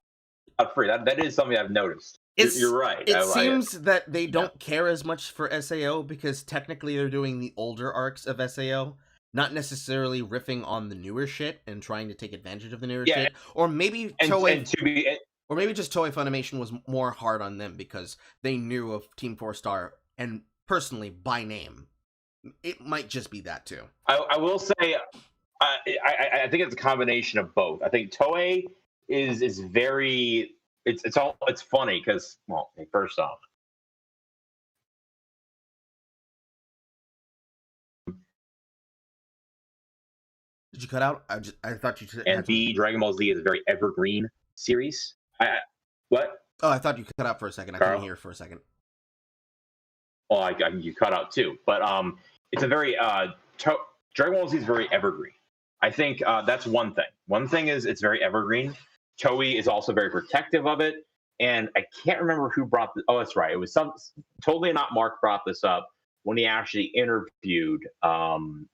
free. That is something I've noticed. You're right.
It seems that they
yeah.
don't care as much for SAO because technically they're doing the older arcs of SAO, not necessarily riffing on the newer shit and trying to take advantage of the newer
Yeah,
shit. Or maybe
and
Toei,
to be
or maybe just Toei Funimation was more hard on them because they knew of Team 4-Star and personally by name. It might just be that too.
I will say, I think it's a combination of both. I think Toei is very. It's funny because, well, first off,
Did you cut out? I thought you
and B, Dragon Ball Z is a very evergreen series. What?
Oh, I thought you cut out for a second. I
Carl?
couldn't hear for a second.
Well, you cut out too, but it's a very Dragon Ball Z is very evergreen. I think that's one thing. One thing is it's very evergreen. Toei is also very protective of it, and I can't remember who brought this. Oh, that's right. It was totally not Mark brought this up when he actually interviewed Team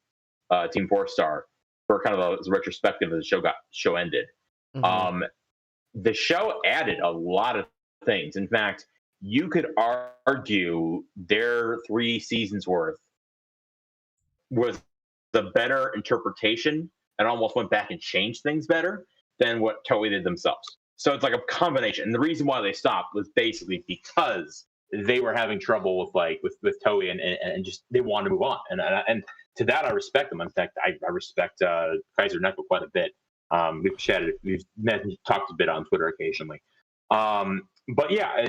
4-Star for kind of a retrospective of the show ended.
Mhm.
The show added a lot of things. In fact, you could argue their 3 seasons worth was the better interpretation and almost went back and changed things better than what Toei did themselves. So it's like a combination. And the reason why they stopped was basically because they were having trouble with Toei and just they wanted to move on. And to that I respect them. In fact, I respect Kaiser Neko quite a bit. We've met and talked a bit on Twitter occasionally. But yeah,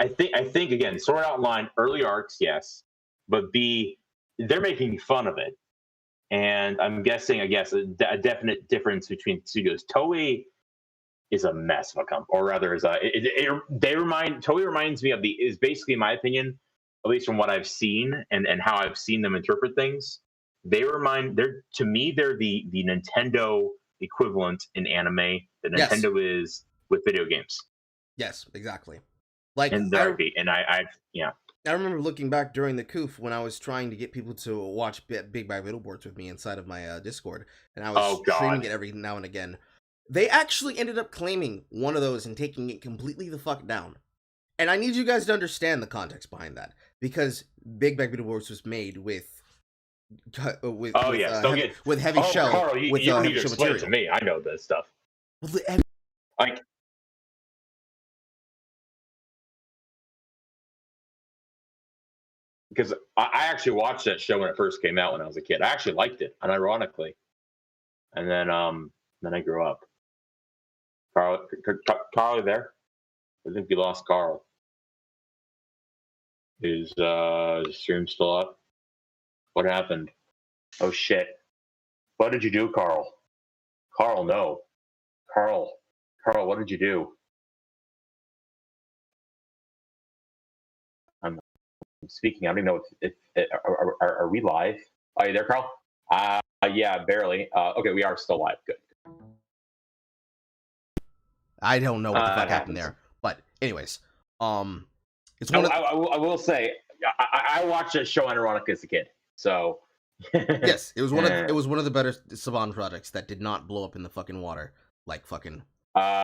I think again, Sword Art Online early arcs, yes, but B, they're making fun of it, and I'm guessing, I guess, a definite difference between studios. Toei is a mess of a company, or rather, Toei reminds me of is basically, in my opinion, at least from what I've seen and how I've seen them interpret things. To me, they're the Nintendo equivalent in anime that
Yes.
Nintendo is with video games.
Yes, exactly. Like
And
I remember looking back during the COOF when I was trying to get people to watch Big Bad Video Boards with me inside of my Discord, and I was streaming it every now and again. They actually ended up claiming one of those and taking it completely the fuck down. And I need you guys to understand the context behind that, because Big Bad Video Boards was made with heavy shell.
Carl, you don't need to explain it to me. I know this stuff.
Well,
because I actually watched that show when it first came out when I was a kid. I actually liked it, unironically. And then I grew up. Carl, you there? I think we lost Carl. Is the stream still up? What happened? Oh shit! What did you do, Carl? Carl, no. Carl, what did you do? I'm speaking. I don't even know if are we live? Are you there, Carl? Yeah, barely. Okay, we are still live. Good.
I don't know what the fuck happened there, but anyways, it's
one. I will say, I watched that show unironically as a kid, so.
Yes, it was one of the better Saban projects that did not blow up in the fucking water like fucking. Well,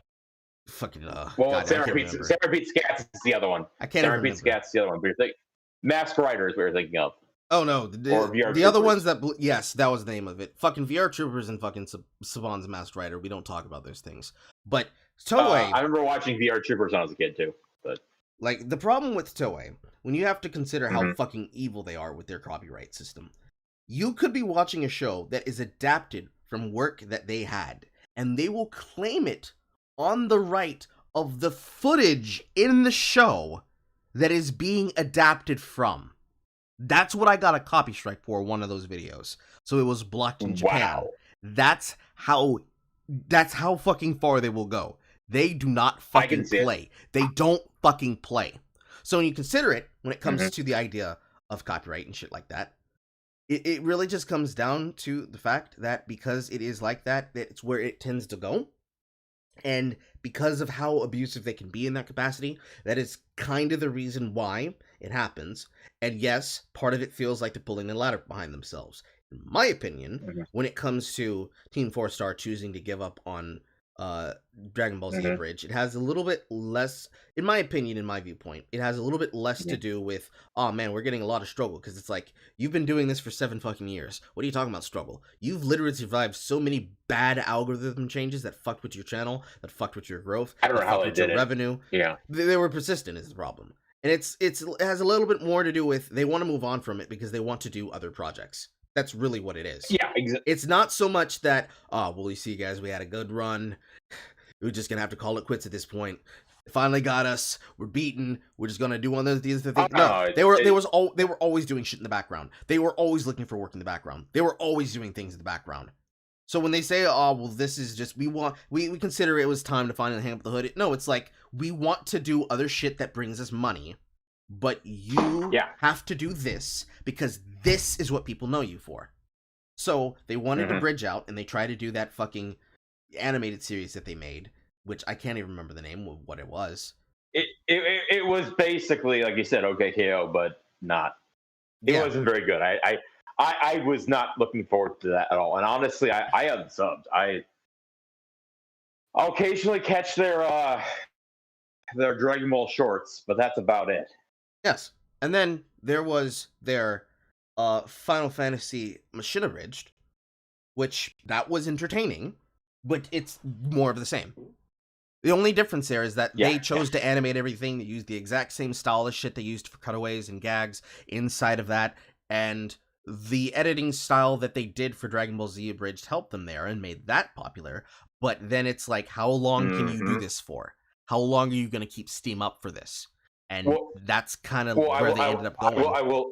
Sarah Pete Scats is the other one.
I can't.
Sarah Pete Scats is the other one. But you're thinking, Masked Rider is what you're thinking of.
Oh no, the other ones that yes, that was the name of it. Fucking VR Troopers and fucking Saban's Masked Rider. We don't talk about those things. But Toei,
I remember watching VR Troopers when I was a kid too. But
like the problem with Toei, when you have to consider how fucking evil they are with their copyright system, you could be watching a show that is adapted from work that they had, and they will claim it on the right of the footage in the show that is being adapted from. That's what I got a copy strike for one of those videos. So it was blocked in Japan.
Wow.
That's how fucking far they will go. They do not fucking play. They don't fucking play. So when you consider it, when it comes to the idea of copyright and shit like that, it really just comes down to the fact that because it is like that, it's where it tends to go. And because of how abusive they can be in that capacity, that is kind of the reason why it happens. And yes, part of it feels like they're pulling the ladder behind themselves. In my opinion, when it comes to Team 4-Star choosing to give up on Dragon Ball Z Abridged, it has a little bit less, in my opinion, in my viewpoint, it has a little bit less to do with, oh man, we're getting a lot of struggle, because it's like, you've been doing this for 7 fucking years. What are you talking about struggle? You've literally survived so many bad algorithm changes that fucked with your channel, that fucked with your growth,
I don't know
that
how
fucked
they
with your
did it.
revenue.
Yeah.
They were persistent is the problem. And it has a little bit more to do with, they want to move on from it because they want to do other projects. That's really what it is.
Yeah, exactly.
It's not so much that, well, you see, guys, we had a good run. We're just gonna have to call it quits at this point. They finally got us. We're beaten. We're just gonna do one of these things. No, they were always doing shit in the background. They were always looking for work in the background. They were always doing things in the background. So when they say, oh, well, this is just, we consider it was time to finally hang up the hood. No, it's like, we want to do other shit that brings us money, but you have to do this because this is what people know you for. So they wanted to bridge out, and they tried to do that fucking animated series that they made, which I can't even remember the name of what it was.
It was basically, like you said, OKKO, but not. It wasn't very good. I was not looking forward to that at all. And honestly, I unsubbed. I'll occasionally catch their Dragon Ball shorts, but that's about it.
Yes. And then there was their Final Fantasy Machine Abridged, which that was entertaining, but it's more of the same. The only difference there is that they chose to animate everything. They used the exact same style of shit they used for cutaways and gags inside of that, and the editing style that they did for Dragon Ball Z Abridged helped them there and made that popular. But then it's like, how long can you do this for? How long are you going to keep Steam up for this? And that's kind of where they ended up going.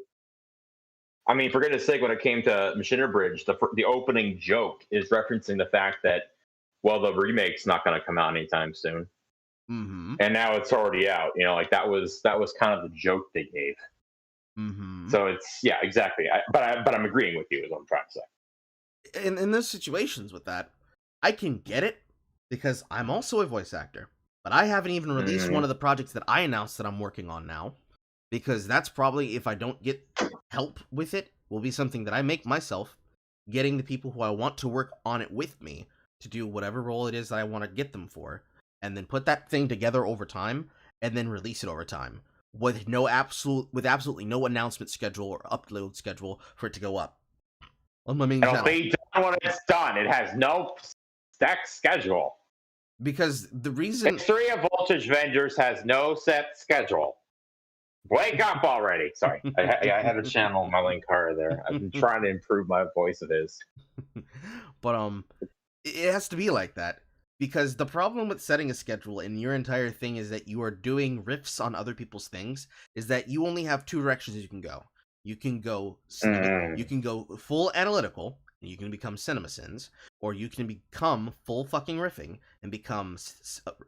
I mean, for goodness sake, when it came to Machine Abridged, the opening joke is referencing the fact that, well, the remake's not going to come out anytime soon, and now it's already out. You know, like that was kind of the joke they gave. So it's exactly. But I'm agreeing with you, is what I'm trying to say.
In those situations with that, I can get it because I'm also a voice actor, but I haven't even released one of the projects that I announced that I'm working on now, because that's probably, if I don't get help with it, will be something that I make myself, getting the people who I want to work on it with me to do whatever role it is that I want to get them for, and then put that thing together over time, and then release it over time with absolutely no announcement schedule or upload schedule for it to go up on my main channel.
It'll be done when it's done. It has no set schedule.
Because the reason
History of Voltage Vengers has no set schedule. Wake up already! Sorry, I had a channel in my link card there. I've been trying to improve my voice of his.
But it has to be like that, because the problem with setting a schedule and your entire thing is that you are doing riffs on other people's things, is that you only have two directions you can go. You can go you can go full analytical, and you can become CinemaSins, or you can become full fucking riffing and become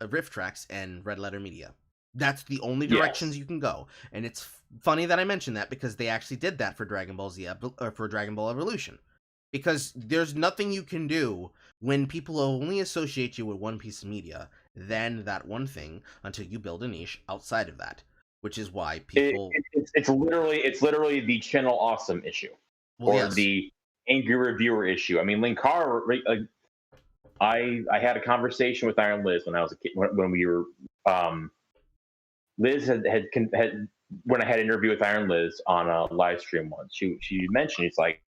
riff tracks and Red Letter Media. That's the only directions you can go. And it's funny that I mentioned that, because they actually did that for Dragon Ball Z or for Dragon Ball Evolution. Because there's nothing you can do when people only associate you with one piece of media, then that one thing, until you build a niche outside of that. Which is why people
it's literally the channel awesome issue. The angry reviewer issue. I mean, Linkar, I had a conversation with Iron Liz when I was a kid, when we were Liz had when I had an interview with Iron Liz on a live stream once. She mentioned, it's like,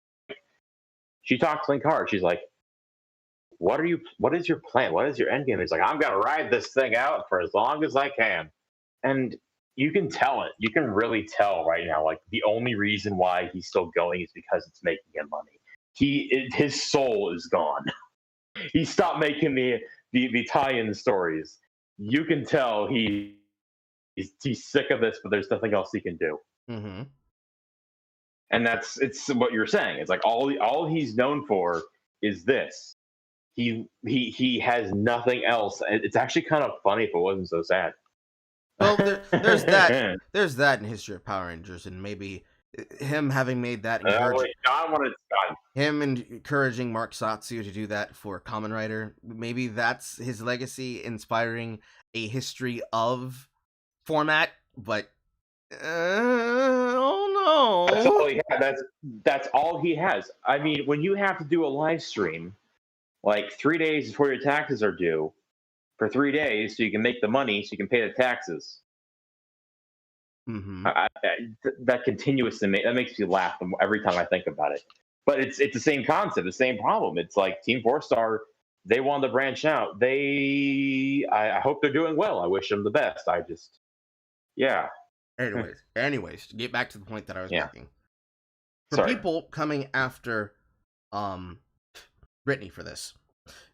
she talked to Linkar. She's like, what is your plan? What is your end game? He's like, I'm gonna ride this thing out for as long as I can. And you can tell it. You can really tell right now, like, the only reason why he's still going is because it's making him money. His soul is gone. He stopped making the tie-in stories. You can tell he's sick of this, but there's nothing else he can do. And it's what you're saying. It's like all he's known for is this. He has nothing else. It's actually kind of funny if it wasn't so sad.
Well, there's that. There's that in History of Power Rangers, and maybe him having made that
John wanted Scott.
him encouraging Mark Satsu to do that for Kamen Rider, maybe that's his legacy, inspiring a history of format, but oh
That's
no.
all he had. That's all he has. I mean, when you have to do a live stream like 3 days before your taxes are due for 3 days, so you can make the money, so you can pay the taxes.
Mm-hmm.
That continuous to me, that makes me laugh every time I think about it. But it's the same concept, the same problem. It's like Team 4-Star, they wanted to branch out. I hope they're doing well. I wish them the best. Yeah.
Anyways, to get back to the point that I was making. For
Sorry.
people coming after Brittany for this,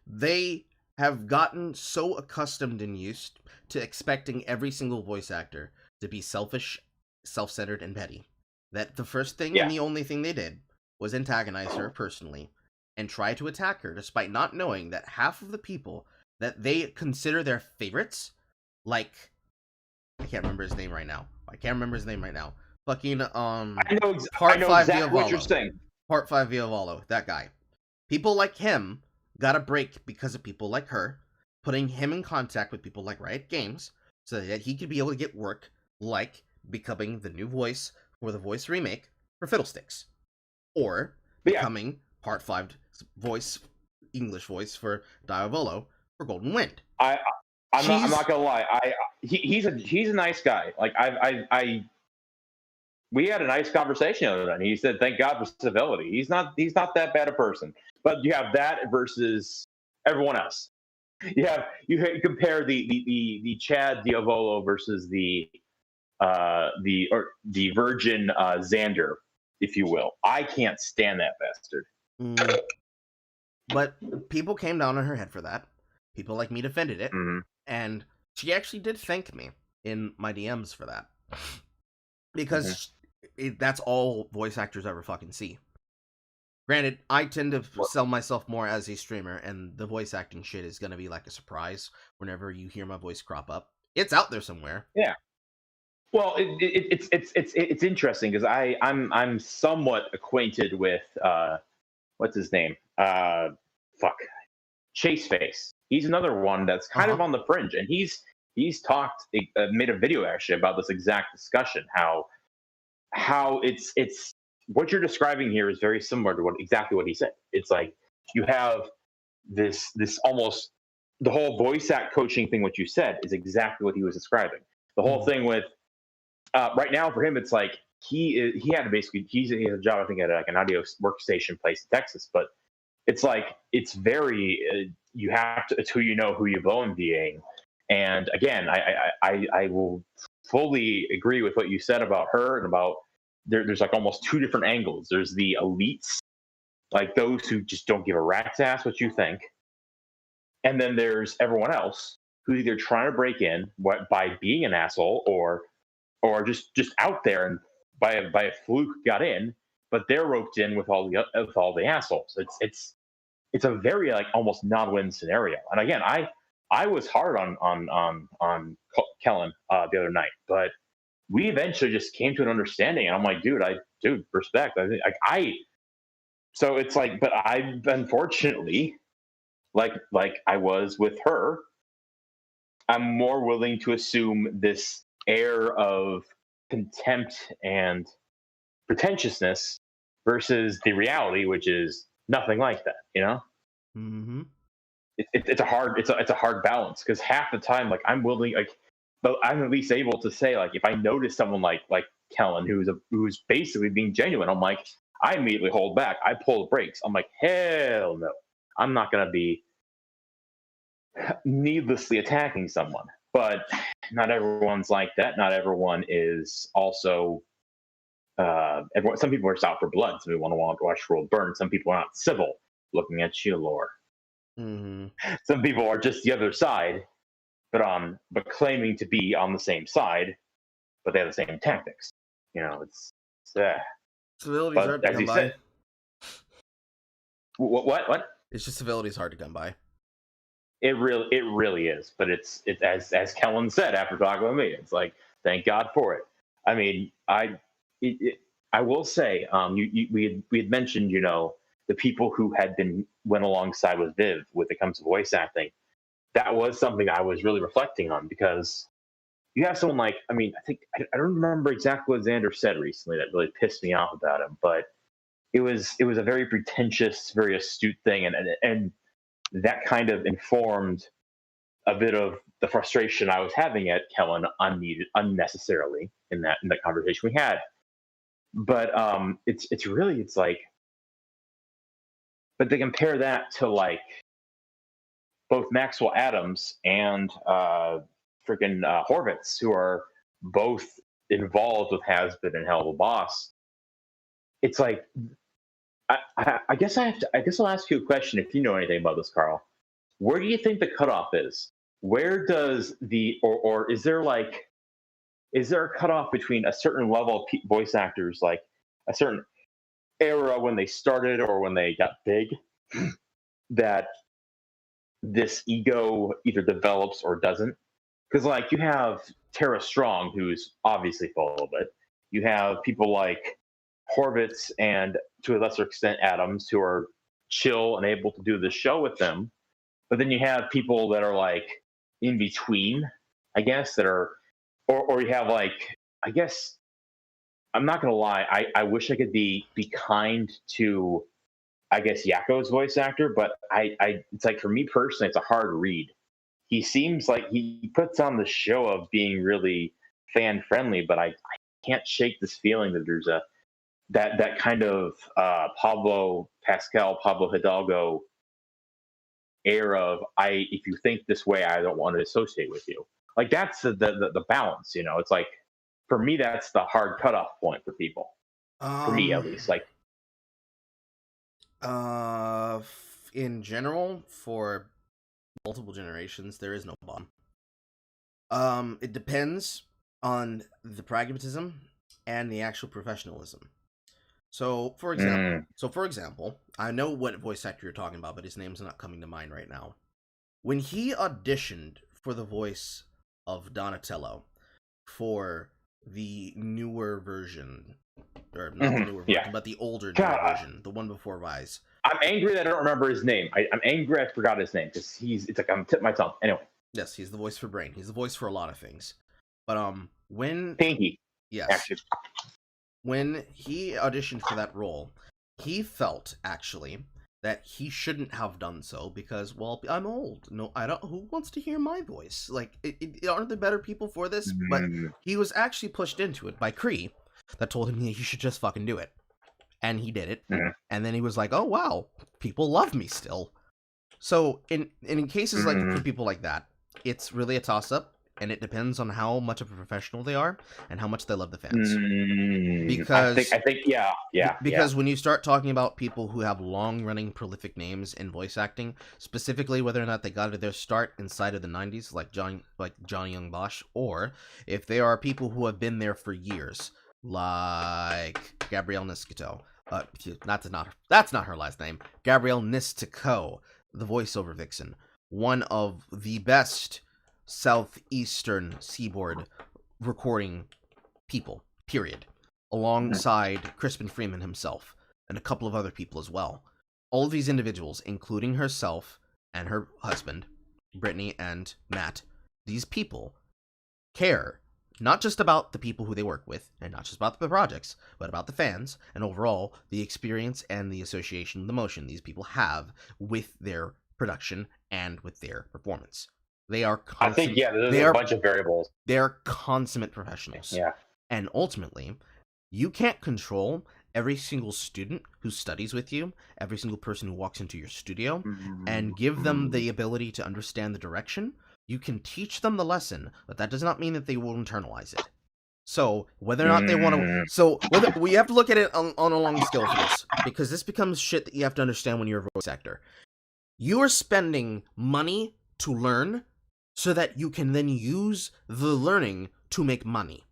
they have gotten so accustomed and used to expecting every single voice actor to be selfish, self-centered, and petty, that the first thing and the only thing they did was antagonize her personally and try to attack her, despite not knowing that half of the people that they consider their favorites, like, I can't remember his name right now. Fucking
I know
Part 5
exactly what you're
Diavolo.
saying.
Part 5 Diavolo, that guy. People like him got a break because of people like her, putting him in contact with people like Riot Games so that he could be able to get work, like becoming the new voice for the voice remake for Fiddlesticks, or becoming Part 5 voice, English voice for Diavolo for Golden Wind.
I'm not gonna lie. He's a nice guy. Like we had a nice conversation the other night. He said, "Thank God for civility." He's not that bad a person. But you have that versus everyone else. You compare the Chad Diavolo versus the virgin Xander, if you will. I can't stand that bastard.
But people came down on her head for that. People like me defended it, and she actually did thank me in my DMs for that, because that's all voice actors ever fucking see. Granted, I tend to sell myself more as a streamer, and the voice acting shit is gonna be like a surprise whenever you hear my voice crop up. It's out there somewhere.
Yeah. Well, it's interesting because I'm somewhat acquainted with what's his name? Chase Face. He's another one that's kind of on the fringe, and he's talked, made a video actually about this exact discussion. How it's what you're describing here is very similar to exactly what he said. It's like you have this almost the whole voice act coaching thing. What you said is exactly what he was describing. The whole thing with right now for him, it's like he had to basically he has a job I think at like an audio workstation place in Texas, but it's like it's very you have to, it's who you know who you blow being. And again, I will fully agree with what you said about her and about there's like almost two different angles. There's the elites, like those who just don't give a rat's ass what you think, and then there's everyone else who's either trying to break in by being an asshole or just out there and by a fluke got in, but they're roped in with all the assholes. It's a very like almost non-win scenario. And again, I was hard on Kellen the other night, but we eventually just came to an understanding. And I'm like, dude, respect. So it's like, but I unfortunately, like I was with her, I'm more willing to assume this air of contempt and pretentiousness versus the reality, which is nothing like that, you know?
Mm-hmm.
It's a hard balance because half the time, like I'm willing, like, but I'm at least able to say, like, if I notice someone like Kellen who's basically being genuine, I'm like, I immediately hold back. I pull the brakes. I'm like, hell no, I'm not gonna be needlessly attacking someone. But not everyone's like that. Not everyone is also. Some people are just out for blood. Some people want to watch the world burn. Some people are not civil. Looking at you, Lore.
Mm-hmm.
Some people are just the other side, but claiming to be on the same side, but they have the same tactics. You know, it's
civility's hard to come by.
What?
It's just civility's hard to come by.
It really is. But it's as Kellen said after talking with me, it's like thank God for it. I mean, I I will say, we had mentioned, the people who went alongside with Viv when it comes to voice acting. That was something I was really reflecting on, because you have someone like, I don't remember exactly what Xander said recently that really pissed me off about him, but it was a very pretentious, very astute thing, and that kind of informed a bit of the frustration I was having at Kellen unnecessarily in that conversation we had. But it's like, but they compare that to like both Maxwell Adams and Horvitz, who are both involved with Has-Been and Hell of a Boss. It's like, I guess I'll ask you a question if you know anything about this, Carl. Where do you think the cutoff is? Where does or is there a cutoff between a certain level of voice actors, like a certain era when they started or when they got big, that this ego either develops or doesn't? Because like you have Tara Strong, who's obviously full of it. You have people like Horvitz and to a lesser extent Adams, who are chill and able to do the show with them. But then you have people that are like in between, I guess, that are, or you have like, I guess, I'm not gonna lie, I wish I could be kind to, I guess, Yakko's voice actor, but it's like, for me personally, it's a hard read. He seems like he puts on the show of being really fan friendly, but I can't shake this feeling that there's that kind of Pablo Hidalgo air of, if you think this way, I don't want to associate with you. Like that's the balance, It's like, for me, that's the hard cutoff point for people. For me, at least. Like,
in general, for multiple generations, there is no bottom. It depends on the pragmatism and the actual professionalism. So, for example, I know what voice actor you're talking about, but his name's not coming to mind right now. When he auditioned for the voice of Donatello for the newer version, or not the newer version, but the older version, the one before Rise.
I'm angry that I don't remember his name. I'm angry I forgot his name, because it's like I'm tipping my tongue. Anyway.
Yes, he's the voice for Brain. He's the voice for a lot of things. But when
Pinky.
Yes.
Actually.
When he auditioned for that role, he felt actually that he shouldn't have done so because, well, I'm old. No, I don't. Who wants to hear my voice? Like, aren't there better people for this? But he was actually pushed into it by Kree, that told him he should just fucking do it, and he did it. And then he was like, "Oh wow, people love me still." So in cases like for people like that, it's really a toss up. And it depends on how much of a professional they are and how much they love the fans. Because
I think, yeah.
Because when you start talking about people who have long-running, prolific names in voice acting, specifically whether or not they got their start inside of the '90s, like Johnny Young Bosch, or if they are people who have been there for years, like Gabrielle Nistico. That's not her last name. Gabrielle Nistico, the voiceover vixen, one of the best southeastern seaboard recording people, period, alongside Crispin Freeman himself and a couple of other people as well. All of these individuals, including herself and her husband, Brittany and Matt, these people care not just about the people who they work with and not just about the projects, but about the fans and overall the experience and the association, the emotion these people have with their production and with their performance. They are
I think, there's a bunch of variables.
They're consummate professionals.
Yeah.
And ultimately, you can't control every single student who studies with you, every single person who walks into your studio, and give them the ability to understand the direction. You can teach them the lesson, but that does not mean that they will internalize it. So, whether or not they want to... we have to look at it on a long scale for this, because this becomes shit that you have to understand when you're a voice actor. You are spending money to learn, so that you can then use the learning to make money.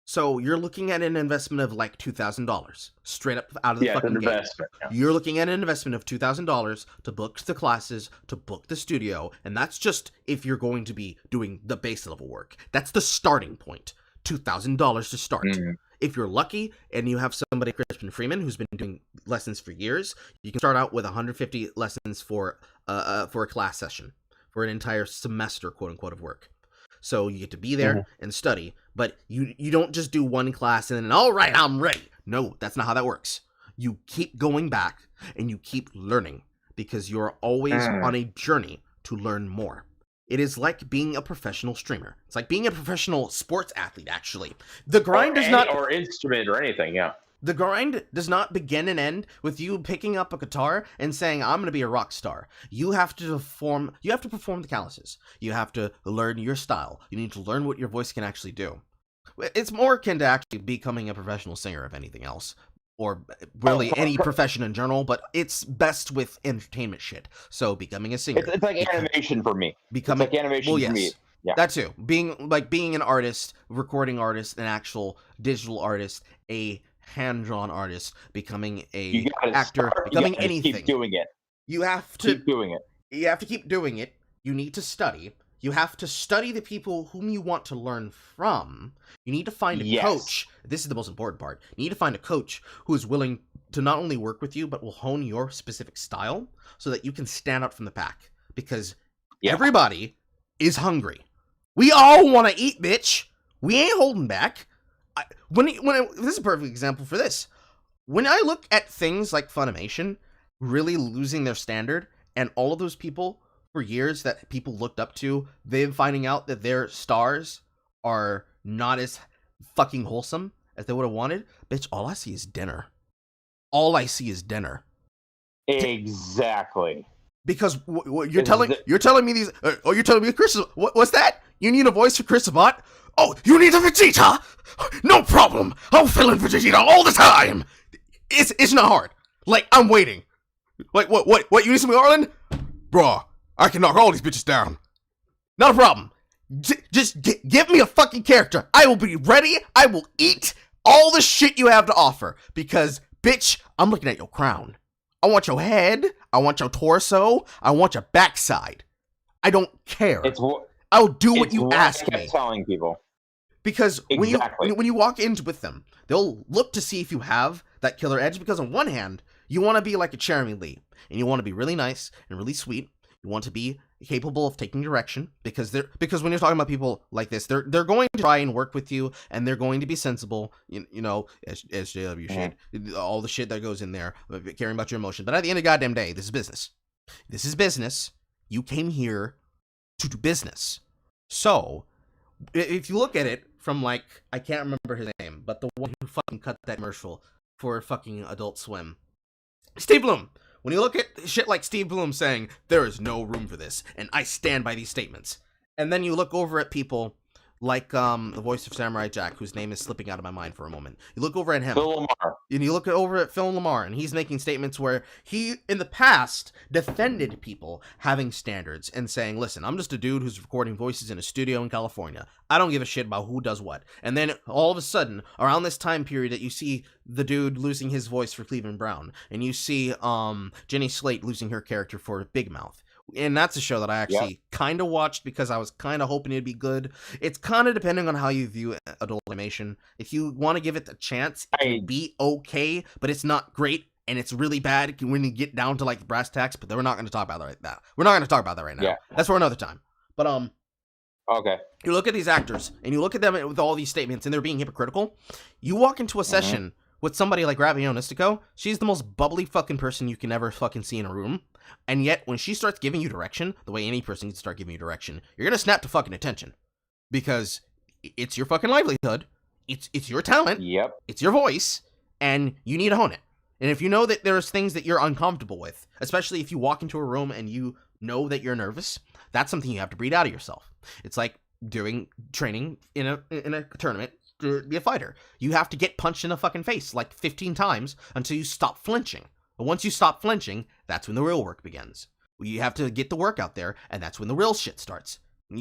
So you're looking at an investment of like $2,000 straight up out of the fucking game. Yeah. You're looking at an investment of $2,000 to book the classes, to book the studio, and that's just if you're going to be doing the base level work. That's the starting point. $2,000 to start. If you're lucky and you have somebody, Crispin Freeman, who's been doing lessons for years, you can start out with 150 lessons for a class session, for an entire semester, quote unquote, of work. So you get to be there and study, but you don't just do one class and then, all right, I'm ready. No, that's not how that works. You keep going back and you keep learning because you're always on a journey to learn more. It is like being a professional streamer. It's like being a professional sports athlete, actually. The grind does not...
Or instrument or anything, yeah.
The grind does not begin and end with you picking up a guitar and saying, I'm going to be a rock star. You have to perform the calluses. You have to learn your style. You need to learn what your voice can actually do. It's more akin to actually becoming a professional singer, if anything else. Or really any profession in general, but it's best with entertainment shit. So becoming a singer.
It's like animation for me.
It's
like animation for me. Yeah.
That too. Being an artist, recording artist, an actual digital artist, a hand-drawn artist, becoming a actor, becoming anything.
Keep doing it.
You have to
keep doing it.
You have to keep doing it. You need to study. You have to study the people whom you want to learn from. You need to find a coach. This is the most important part. You need to find a coach who is willing to not only work with you, but will hone your specific style so that you can stand out from the pack. Because everybody is hungry. We all want to eat, bitch. We ain't holding back. This is a perfect example for this. When I look at things like Funimation really losing their standard, and all of those people for years that people looked up to, them finding out that their stars are not as fucking wholesome as they would have wanted, bitch, all I see is dinner. All I see is dinner.
Exactly.
Because you're telling me these. You're telling me Chris. What's that? You need a voice for Chris Sabat? Oh, you need a Vegeta? No problem. I'll fill in Vegeta all the time. It's not hard. Like, I'm waiting. Like, what? You need some Garland? Bruh, I can knock all these bitches down. Not a problem. Just give me a fucking character. I will be ready. I will eat all the shit you have to offer. Because, bitch, I'm looking at your crown. I want your head. I want your torso. I want your backside. I don't care. I'll do what you ask me.
Telling people.
Because when you walk in with them, they'll look to see if you have that killer edge. Because on one hand, you want to be like a Jeremy Lee, and you want to be really nice and really sweet. You want to be capable of taking direction, because when you're talking about people like this, they're going to try and work with you, and they're going to be sensible. You know, SJW shit, all the shit that goes in there, caring about your emotion. But at the end of the goddamn day, this is business. This is business. You came here to do business. So, if you look at it from, like, I can't remember his name, but the one who fucking cut that commercial for fucking Adult Swim, Steve Bloom. When you look at shit like Steve Bloom saying, there is no room for this, and I stand by these statements, and then you look over at people like the voice of Samurai Jack, whose name is slipping out of my mind for a moment. You look over at him.
Phil Lamar.
And you look over at Phil Lamar, and he's making statements where he, in the past, defended people having standards and saying, listen, I'm just a dude who's recording voices in a studio in California. I don't give a shit about who does what. And then, all of a sudden, around this time period that you see the dude losing his voice for Cleveland Brown, and you see Jenny Slate losing her character for Big Mouth. And that's a show that I actually kind of watched because I was kind of hoping it'd be good. It's kind of depending on how you view adult animation. If you want to give it a chance, it can be okay, but it's not great, and it's really bad when you get down to, like, the brass tacks, but we're not going to talk about that right now. We're not going to talk about that right now. Yeah. That's for another time. But,
okay.
You look at these actors, and you look at them with all these statements, and they're being hypocritical. You walk into a session with somebody like Ravio Nistico. She's the most bubbly fucking person you can ever fucking see in a room. And yet, when she starts giving you direction, the way any person can start giving you direction, you're gonna snap to fucking attention. Because it's your fucking livelihood, it's your talent, it's your voice, and you need to hone it. And if you know that there's things that you're uncomfortable with, especially if you walk into a room and you know that you're nervous, that's something you have to breathe out of yourself. It's like doing training in a tournament to be a fighter. You have to get punched in the fucking face like 15 times until you stop flinching. But once you stop flinching, that's when the real work begins. You have to get the work out there, and that's when the real shit starts.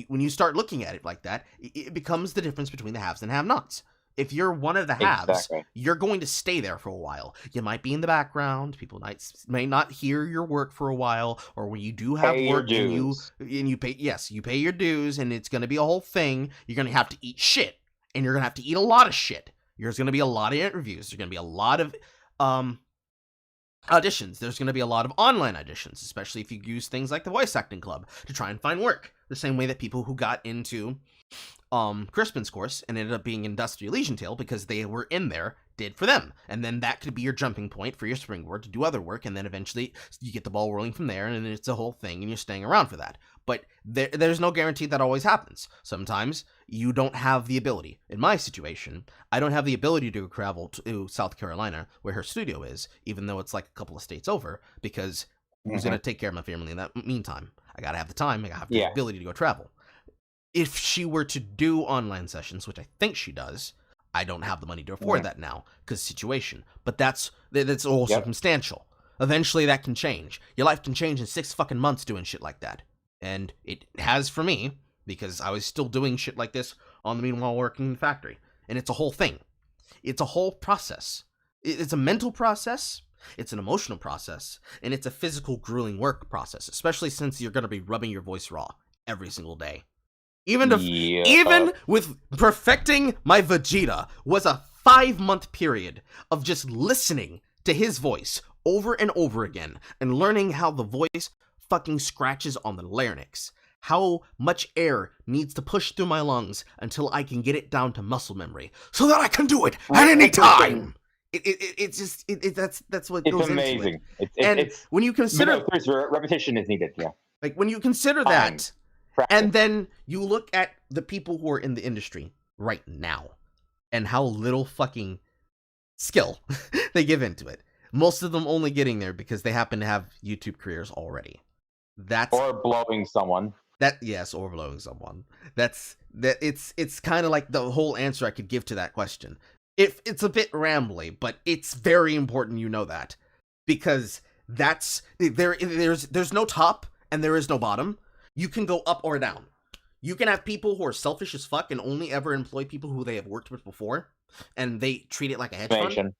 When you start looking at it like that, it becomes the difference between the haves and have-nots. If you're one of the haves, you're going to stay there for a while. You might be in the background. People may not hear your work for a while, or when you do have work and you pay, you pay your dues, and it's going to be a whole thing. You're going to have to eat shit, and you're going to have to eat a lot of shit, There's going to be a lot of interviews. There's going to be a lot of auditions. There's going to be a lot of online auditions, especially if you use things like the voice acting club to try and find work. The same way that people who got into Crispin's course and ended up being in Dusty Elysian Tale because they were in there did for them. And then that could be your jumping point for your springboard to do other work, and then eventually you get the ball rolling from there, and then it's a whole thing, and you're staying around for that. But there's no guarantee that always happens. Sometimes you don't have the ability. In my situation, I don't have the ability to travel to South Carolina, where her studio is, even though it's like a couple of states over, because who's going to take care of my family in that meantime? I got to have the time. I got to have the ability to go travel. If she were to do online sessions, which I think she does, I don't have the money to afford that now because situation. But that's all circumstantial. Eventually that can change. Your life can change in 6 fucking months doing shit like that. And it has for me, because I was still doing shit like this on the meanwhile working in the factory. And it's a whole thing. It's a whole process. It's a mental process. It's an emotional process. And it's a physical grueling work process, especially since you're going to be rubbing your voice raw every single day. Even with perfecting my Vegeta was a 5-month period of just listening to his voice over and over again and learning how the voice fucking scratches on the larynx, how much air needs to push through my lungs until I can get it down to muscle memory so that I can do it at any time. That's what goes
amazing.
Into it. And when you consider
repetition is needed,
like when you consider that. And then you look at the people who are in the industry right now and how little fucking skill they give into it. Most of them only getting there because they happen to have YouTube careers already.
Or blowing someone.
Or blowing someone. It's kind of like the whole answer I could give to that question. It's a bit rambly, but it's very important you know that. Because there's no top and there is no bottom. You can go up or down. You can have people who are selfish as fuck and only ever employ people who they have worked with before, and they treat it like a hedge fund.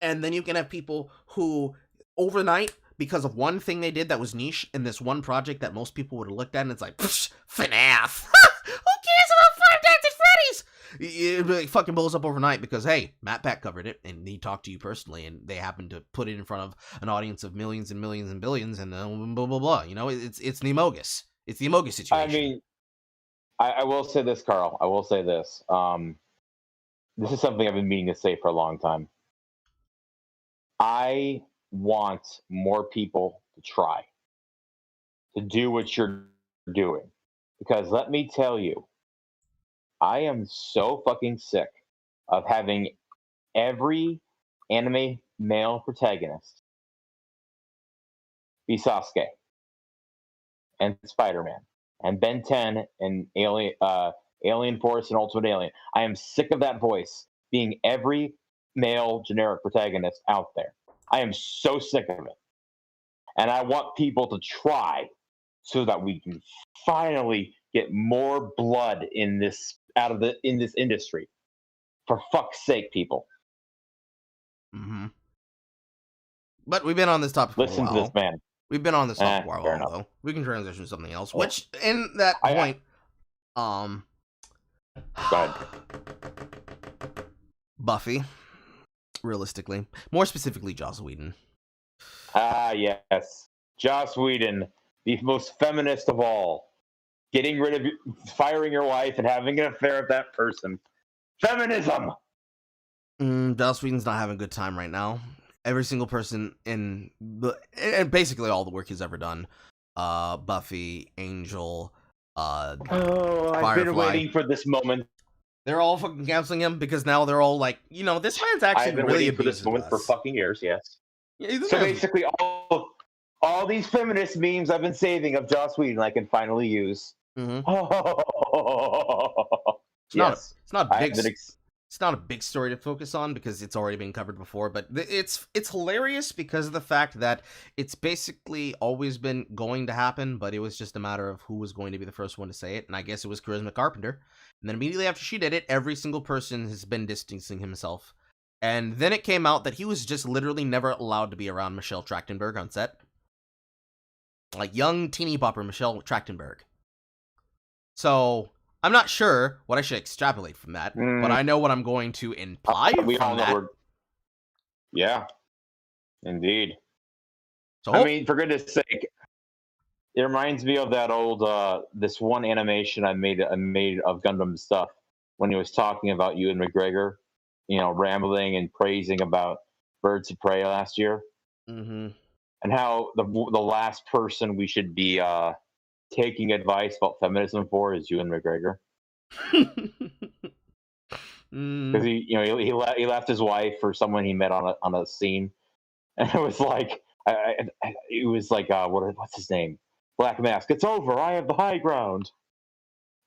And then you can have people who, overnight, because of one thing they did that was niche in this one project that most people would have looked at, and it's like, FNAF. Who cares about Five Nights at Freddy's? It fucking blows up overnight because, hey, Matt Pat covered it, and he talked to you personally, and they happened to put it in front of an audience of millions and millions and billions, and blah, blah, blah. You know, it's the Amogus. It's the Amogus situation.
I mean, I will say this, Carl. I will say this. This is something I've been meaning to say for a long time. I want more people to try to do what you're doing. Because let me tell you, I am so fucking sick of having every anime male protagonist be Sasuke and Spider-Man and Ben 10 and Alien Force and Ultimate Alien. I am sick of that voice being every male generic protagonist out there. I am so sick of it. And I want people to try so that we can finally get more blood in this industry. For fuck's sake, people.
Mm-hmm. But we've been on this topic for a while.
Listen to this man.
We've been on this topic for a while, though. We can transition to something else. Which, in that point,
Go ahead.
Buffy, realistically. More specifically, Joss Whedon.
Ah, yes. Joss Whedon, the most feminist of all. Getting rid of, firing your wife and having an affair with that person. Feminism!
Joss Whedon's not having a good time right now. Every single person and basically all the work he's ever done, Buffy, Angel, Firefly,
I've been waiting for this moment.
They're all fucking canceling him because now they're all like, you know, this man's actually
I've been
really
waiting for this moment for fucking years. Yes.
Yeah,
so basically, all these feminist memes I've been saving of Joss Whedon, I can finally use.
Mm-hmm.
Yes.
It's not big. It's not a big story to focus on because it's already been covered before, but it's hilarious because of the fact that it's basically always been going to happen, but it was just a matter of who was going to be the first one to say it, and I guess it was Charisma Carpenter. And then immediately after she did it, every single person has been distancing himself. And then it came out that he was just literally never allowed to be around Michelle Trachtenberg on set. Like young teeny bopper Michelle Trachtenberg. So I'm not sure what I should extrapolate from that, but I know what I'm going to imply
we all
from
know
that.
Yeah, indeed.
So
I mean, for goodness sake, it reminds me of that old this one animation I made of Gundam stuff when he was talking about Ewan McGregor, rambling and praising about Birds of Prey last year,
mm-hmm.
and how the last person we should be taking advice about feminism for is Ewan McGregor, because he left his wife for someone he met on a scene, and it was like it was like what's his name, Black Mask. It's over. I have the high ground.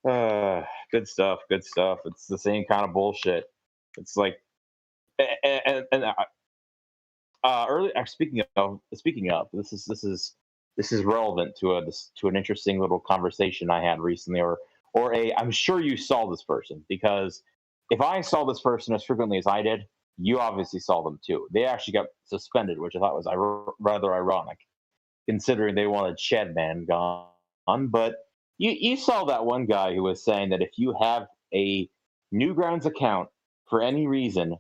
Good stuff. Good stuff. It's the same kind of bullshit. It's like, and early. Speaking of, this is relevant to an interesting little conversation I had recently, or I'm sure you saw this person, because if I saw this person as frequently as I did, you obviously saw them too. They actually got suspended, which I thought was rather ironic, considering they wanted Shadman gone. But you saw that one guy who was saying that if you have a Newgrounds account for any reason,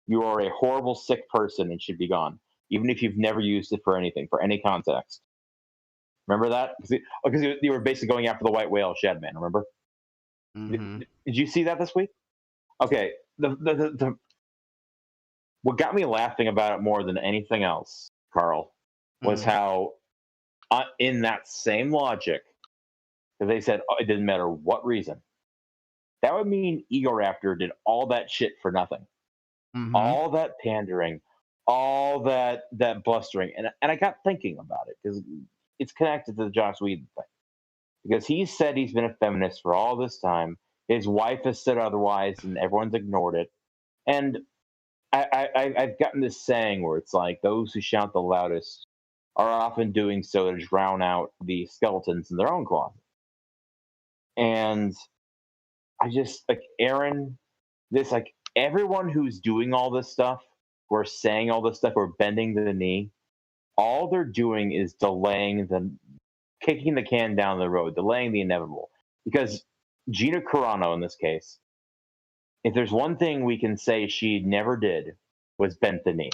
you are a horrible, sick person and should be gone, even if you've never used it for anything, for any context. Remember that? Because you were basically going after the white whale, Shadman. Remember?
Mm-hmm.
Did you see that this week? Okay. The what got me laughing about it more than anything else, Carl, was how in that same logic, they said it didn't matter what reason. That would mean Egoraptor did all that shit for nothing.
Mm-hmm.
All that pandering, all that blustering. And I got thinking about it, because it's connected to the Joss Whedon thing. Because he said he's been a feminist for all this time. His wife has said otherwise, and everyone's ignored it. And I've gotten this saying where it's like, those who shout the loudest are often doing so to drown out the skeletons in their own closet. And I just, like, Aaron, everyone who's doing all this stuff, or saying all this stuff, or bending the knee, all they're doing is kicking the can down the road, delaying the inevitable. Because Gina Carano, in this case, if there's one thing we can say she never did, was bent the knee.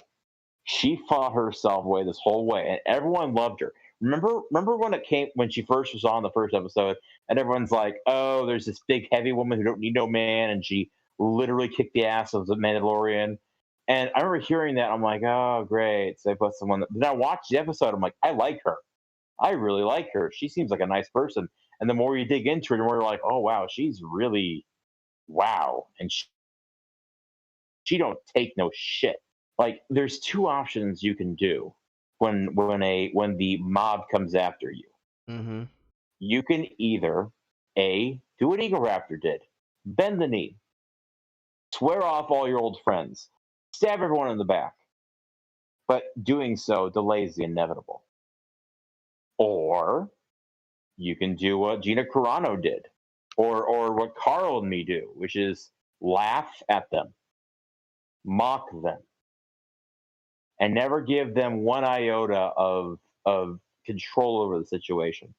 She fought herself away this whole way, and everyone loved her. Remember when she first was on the first episode, and everyone's like, "Oh, there's this big heavy woman who don't need no man," and she literally kicked the ass of the Mandalorian. And I remember hearing that. I'm like, "Oh, great!" So I put someone. Then I watched the episode. I'm like, "I like her. I really like her. She seems like a nice person." And the more you dig into it, the more you're like, "Oh, wow, she's really wow," and she don't take no shit. Like, there's two options you can do when the mob comes after you.
Mm-hmm.
You can either do what Egoraptor did, bend the knee, swear off all your old friends, stab everyone in the back, but doing so delays the inevitable. Or you can do what Gina Carano did, or what Carl and me do, which is laugh at them, mock them, and never give them one iota of control over the situation,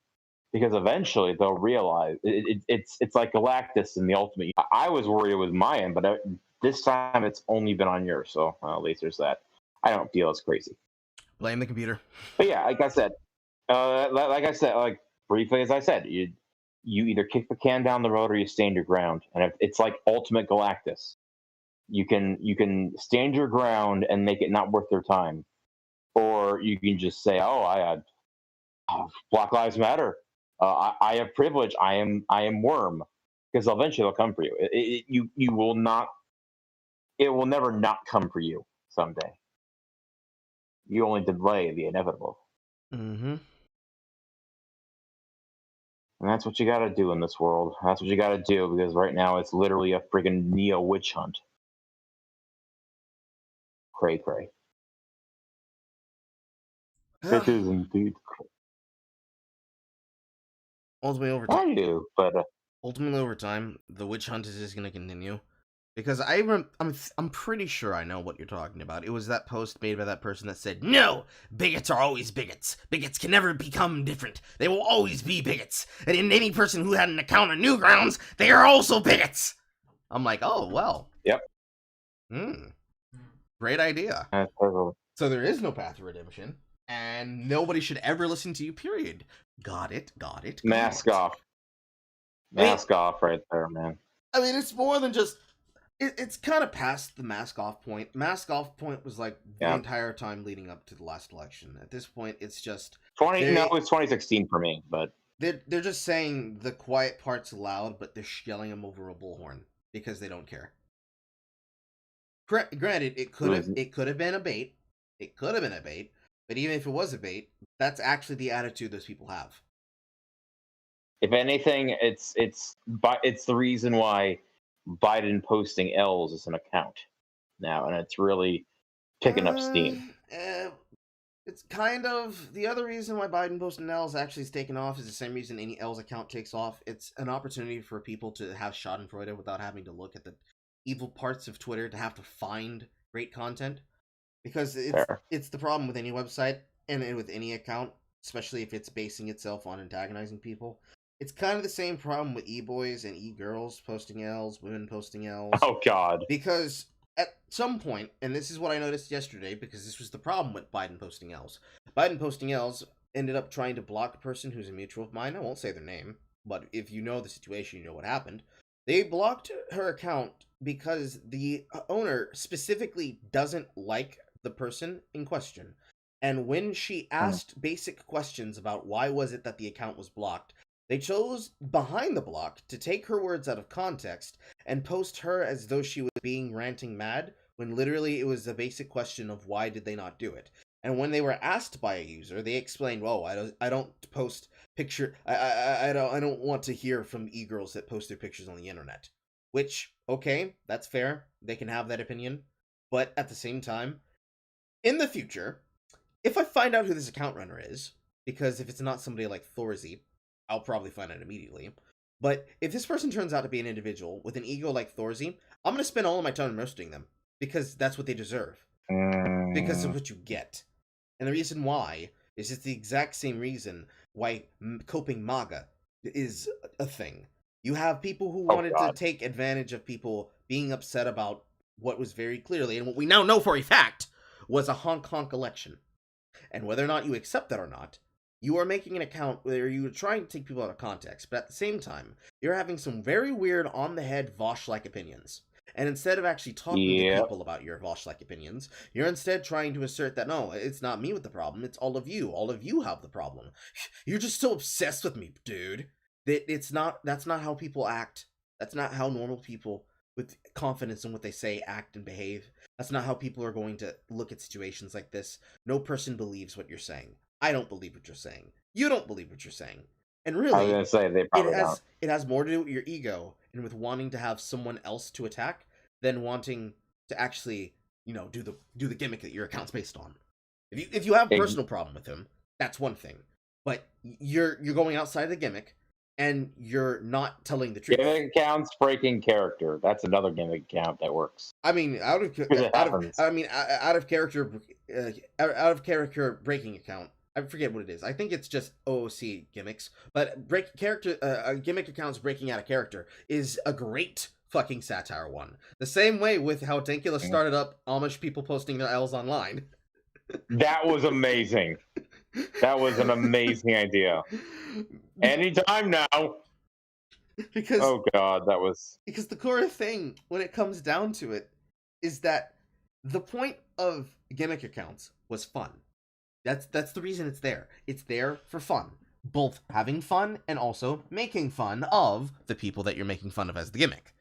because eventually they'll realize it's like Galactus in the Ultimate. I was worried it was my end, but this time it's only been on yours, so at least there's that. I don't feel as crazy.
Blame the computer.
But yeah, like I said, like briefly as I said, you either kick the can down the road or you stand your ground, and it's like Ultimate Galactus. You can stand your ground and make it not worth their time, or you can just say, "Oh, Black Lives Matter. I have privilege. I am worm," because eventually they'll come for you. You will not. It will never not come for you someday. You only delay the inevitable,
Mm-hmm.
and that's what you got to do in this world. That's what you got to do, because right now it's literally a friggin' neo witch hunt. Cray. It is indeed.
Ultimately over time.
I do, but
Ultimately over time, the witch hunt is just gonna continue. Because I'm pretty sure I know what you're talking about. It was that post made by that person that said, "No, bigots are always bigots. Bigots can never become different. They will always be bigots. And in any person who had an account on Newgrounds, they are also bigots." I'm like, oh well.
Yep.
Great idea.
That's totally.
So there is no path to redemption, and nobody should ever listen to you. Period. Got it.
Mask off. Mask off right there, man.
I mean, it's more than just. It's kind of past the mask off point. Mask off point was like the entire time leading up to the last election. At this point, it's just
it's 2016 for me, but
they're just saying the quiet parts loud, but they're yelling them over a bullhorn because they don't care. Granted, it could have been a bait. It could have been a bait, but even if it was a bait, that's actually the attitude those people have.
If anything, it's the reason why Biden posting L's is an account now, and it's really picking up steam.
It's kind of the other reason why Biden posting L's actually is taken off is the same reason any L's account takes off. It's an opportunity for people to have Schadenfreude without having to look at the evil parts of Twitter to have to find great content, because it's the problem with any website and with any account, especially if it's basing itself on antagonizing people. It's kind of the same problem with e-boys and e-girls posting L's, women posting L's.
Oh, God.
Because at some point, and this is what I noticed yesterday, because this was the problem with Biden posting L's. Biden posting L's ended up trying to block a person who's a mutual of mine. I won't say their name, but if you know the situation, you know what happened. They blocked her account because the owner specifically doesn't like the person in question. And when she asked basic questions about why was it that the account was blocked, they chose behind the block to take her words out of context and post her as though she was being ranting mad, when literally it was a basic question of why did they not do it. And when they were asked by a user, they explained, "Oh, I don't post picture. I don't want to hear from e-girls that post their pictures on the internet." Which, okay, that's fair. They can have that opinion. But at the same time, in the future, if I find out who this account runner is, because if it's not somebody like Thorzy, I'll probably find out immediately. But if this person turns out to be an individual with an ego like Thorzy, I'm going to spend all of my time roasting them, because that's what they deserve. Because of what you get. And the reason why is it's the exact same reason why coping MAGA is a thing. You have people who wanted to take advantage of people being upset about what was very clearly, and what we now know for a fact, was a honk-honk election. And whether or not you accept that or not, you are making an account where you are trying to take people out of context, but at the same time, you're having some very weird, on-the-head, Vosh-like opinions. And instead of actually talking to people about your Vosh-like opinions, you're instead trying to assert that, no, it's not me with the problem, it's all of you. All of you have the problem. You're just so obsessed with me, dude. That's not how people act. That's not how normal people with confidence in what they say act and behave. That's not how people are going to look at situations like this. No person believes what you're saying. I don't believe what you're saying. You don't believe what you're saying. And really,
I was gonna say they probably don't.
It has more to do with your ego and with wanting to have someone else to attack than wanting to actually, do the gimmick that your account's based on. If you have a personal problem with him, that's one thing. But you're going outside the gimmick, and you're not telling the truth.
Gimmick accounts breaking character. That's another gimmick account that works.
I mean, out of character breaking account. I forget what it is. I think it's just OOC gimmicks. But gimmick accounts breaking out of character is a great fucking satire one. The same way with how Dankula started up Amish people posting their L's online.
That was amazing. That was an amazing idea. Anytime now.
Because because the core thing when it comes down to it is that the point of gimmick accounts was fun. That's the reason it's there. It's there for fun. Both having fun and also making fun of the people that you're making fun of as the gimmick.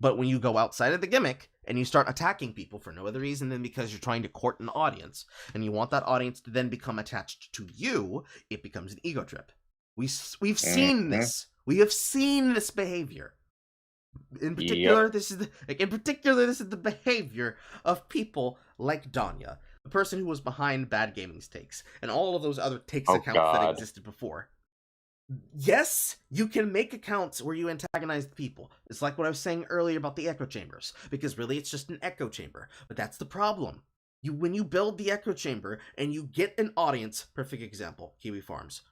But when you go outside of the gimmick and you start attacking people for no other reason than because you're trying to court an audience, and you want that audience to then become attached to you, it becomes an ego trip. We've seen this. We have seen this behavior. In particular, this is the behavior of people like Danya, the person who was behind Bad Gaming's takes, and all of those other takes accounts that existed before. Yes, you can make accounts where you antagonize the people. It's like what I was saying earlier about the echo chambers, because really it's just an echo chamber. But that's the problem. When you build the echo chamber and you get an audience, perfect example, Kiwi Farms.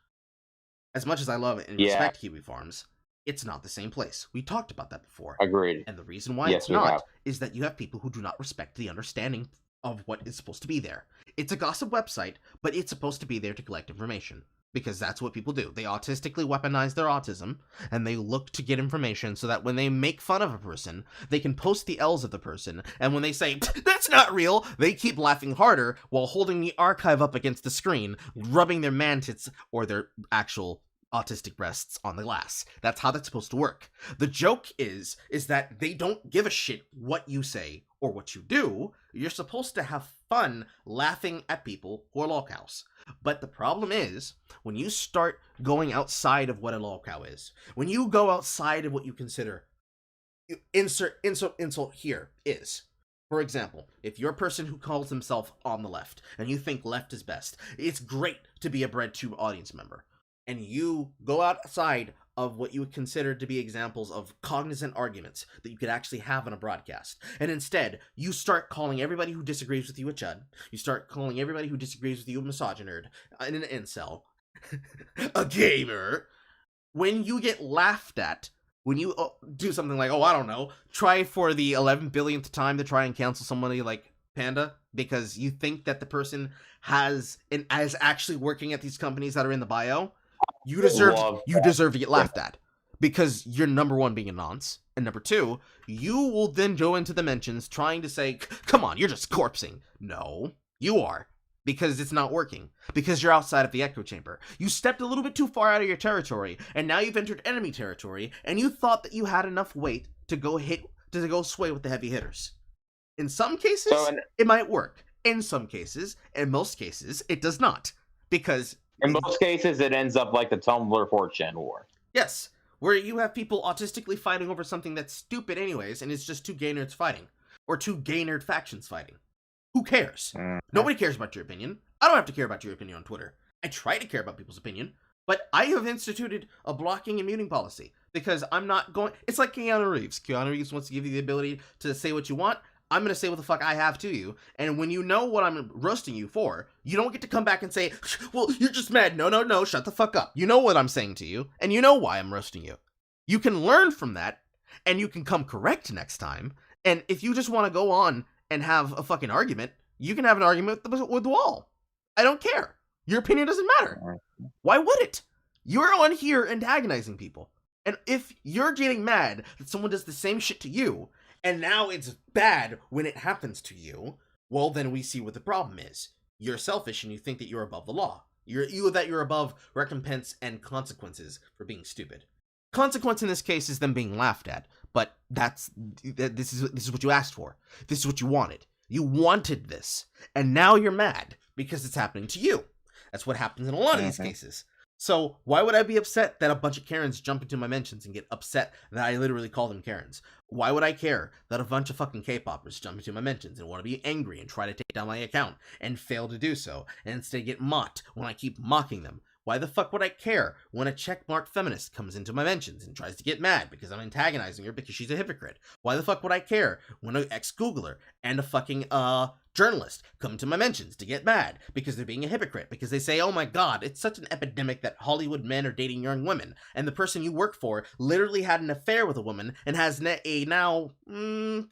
As much as I love it and respect Kiwi Farms, it's not the same place. We talked about that before.
Agreed.
And the reason why
Yes,
it's
we
not
have.
is that you have people who do not respect the understanding of what is supposed to be there. It's a gossip website, but it's supposed to be there to collect information. Because that's what people do. They autistically weaponize their autism, and they look to get information so that when they make fun of a person, they can post the L's of the person, and when they say, that's not real, they keep laughing harder while holding the archive up against the screen, rubbing their man-tits or their actual autistic breasts on the glass. That's how that's supposed to work. The joke is that they don't give a shit what you say or what you do. You're supposed to have fun laughing at people who are lolcows. But the problem is, when you start going outside of what a lolcow is, when you go outside of what you consider, insult here is, for example, if you're a person who calls himself on the left, and you think left is best, it's great to be a BreadTube audience member, and you go outside of what you would consider to be examples of cognizant arguments that you could actually have in a broadcast. And instead, you start calling everybody who disagrees with you a chud. You start calling everybody who disagrees with you a misogynist, an incel, a gamer. When you get laughed at, when you do something like, I don't know, try for the 11 billionth time to try and cancel somebody like Panda, because you think that the person is actually working at these companies that are in the bio, you deserve to get laughed at, because you're, number one, being a nonce, and number two, you will then go into the mentions trying to say, come on, you're just corpsing. No, you are, because it's not working, because you're outside of the echo chamber. You stepped a little bit too far out of your territory, and now you've entered enemy territory, and you thought that you had enough weight to go sway with the heavy hitters. In some cases, it might work. In some cases, in most cases, it does not, because
in most cases, it ends up like the Tumblr 4chan war.
Yes, where you have people autistically fighting over something that's stupid anyways, and it's just two gay nerds fighting. Or two gay nerd factions fighting. Who cares? Nobody cares about your opinion. I don't have to care about your opinion on Twitter. I try to care about people's opinion, but I have instituted a blocking and muting policy, because I'm not going... It's like Keanu Reeves. Keanu Reeves wants to give you the ability to say what you want. I'm going to say what the fuck I have to you, and when you know what I'm roasting you for, you don't get to come back and say, well, you're just mad. No, shut the fuck up. You know what I'm saying to you, and you know why I'm roasting you. You can learn from that, and you can come correct next time, and if you just want to go on and have a fucking argument, you can have an argument with the wall. I don't care. Your opinion doesn't matter. Why would it? You're on here antagonizing people, and if you're getting mad that someone does the same shit to you, and now it's bad when it happens to you, well, then we see what the problem is. You're selfish and you think that you're above the law. You're above recompense and consequences for being stupid. Consequence in this case is them being laughed at, but this is what you asked for. This is what you wanted. You wanted this, and now you're mad because it's happening to you. That's what happens in a lot of these cases. So why would I be upset that a bunch of Karens jump into my mentions and get upset that I literally call them Karens? Why would I care that a bunch of fucking K-poppers jump into my mentions and want to be angry and try to take down my account and fail to do so, and instead get mocked when I keep mocking them? Why the fuck would I care when a checkmarked feminist comes into my mentions and tries to get mad because I'm antagonizing her because she's a hypocrite? Why the fuck would I care when an ex-Googler and a fucking, journalist come to my mentions to get mad because they're being a hypocrite, because they say, oh my god, it's such an epidemic that Hollywood men are dating young women, and the person you work for literally had an affair with a woman and has a now 13,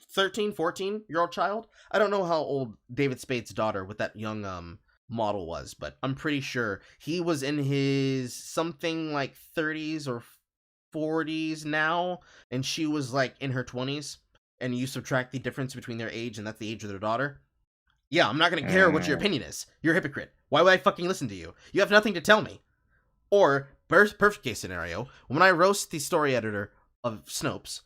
14-year-old child? I don't know how old David Spade's daughter with that young model was, but I'm pretty sure he was in his something like 30s or 40s now, and she was like in her 20s, and you subtract the difference between their age, and that's the age of their daughter. Yeah, I'm not gonna care what your opinion is. You're a hypocrite. Why would I fucking listen to you? You have nothing to tell me. Or, perfect case scenario, when I roast the story editor of Snopes,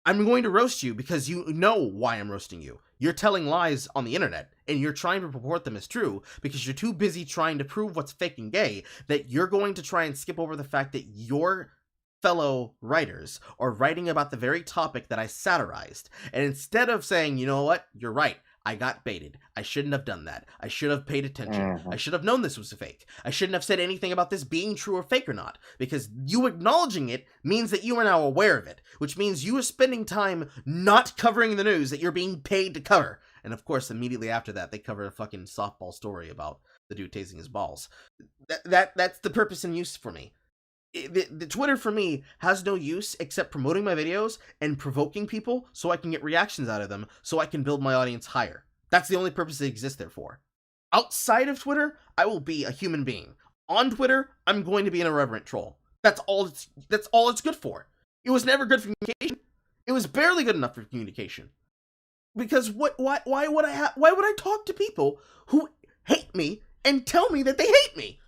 I'm going to roast you because you know why I'm roasting you. You're telling lies on the internet, and you're trying to purport them as true because you're too busy trying to prove what's fake and gay that you're going to try and skip over the fact that your fellow writers are writing about the very topic that I satirized. And instead of saying, you know what, you're right, I got baited. I shouldn't have done that. I should have paid attention.
Mhm.
I should have known this was a fake. I shouldn't have said anything about this being true or fake or not, because you acknowledging it means that you are now aware of it, which means you are spending time not covering the news that you're being paid to cover. And of course, immediately after that, they cover a fucking softball story about the dude tasting his balls. That's the purpose and use for me. The Twitter for me has no use except promoting my videos and provoking people so I can get reactions out of them so I can build my audience higher. That's the only purpose it exists there for. Outside of Twitter, I will be a human being. On Twitter, I'm going to be an irreverent troll. That's all it's good for. It was never good for communication. It was barely good enough for communication. Because why would I talk to people who hate me and tell me that they hate me?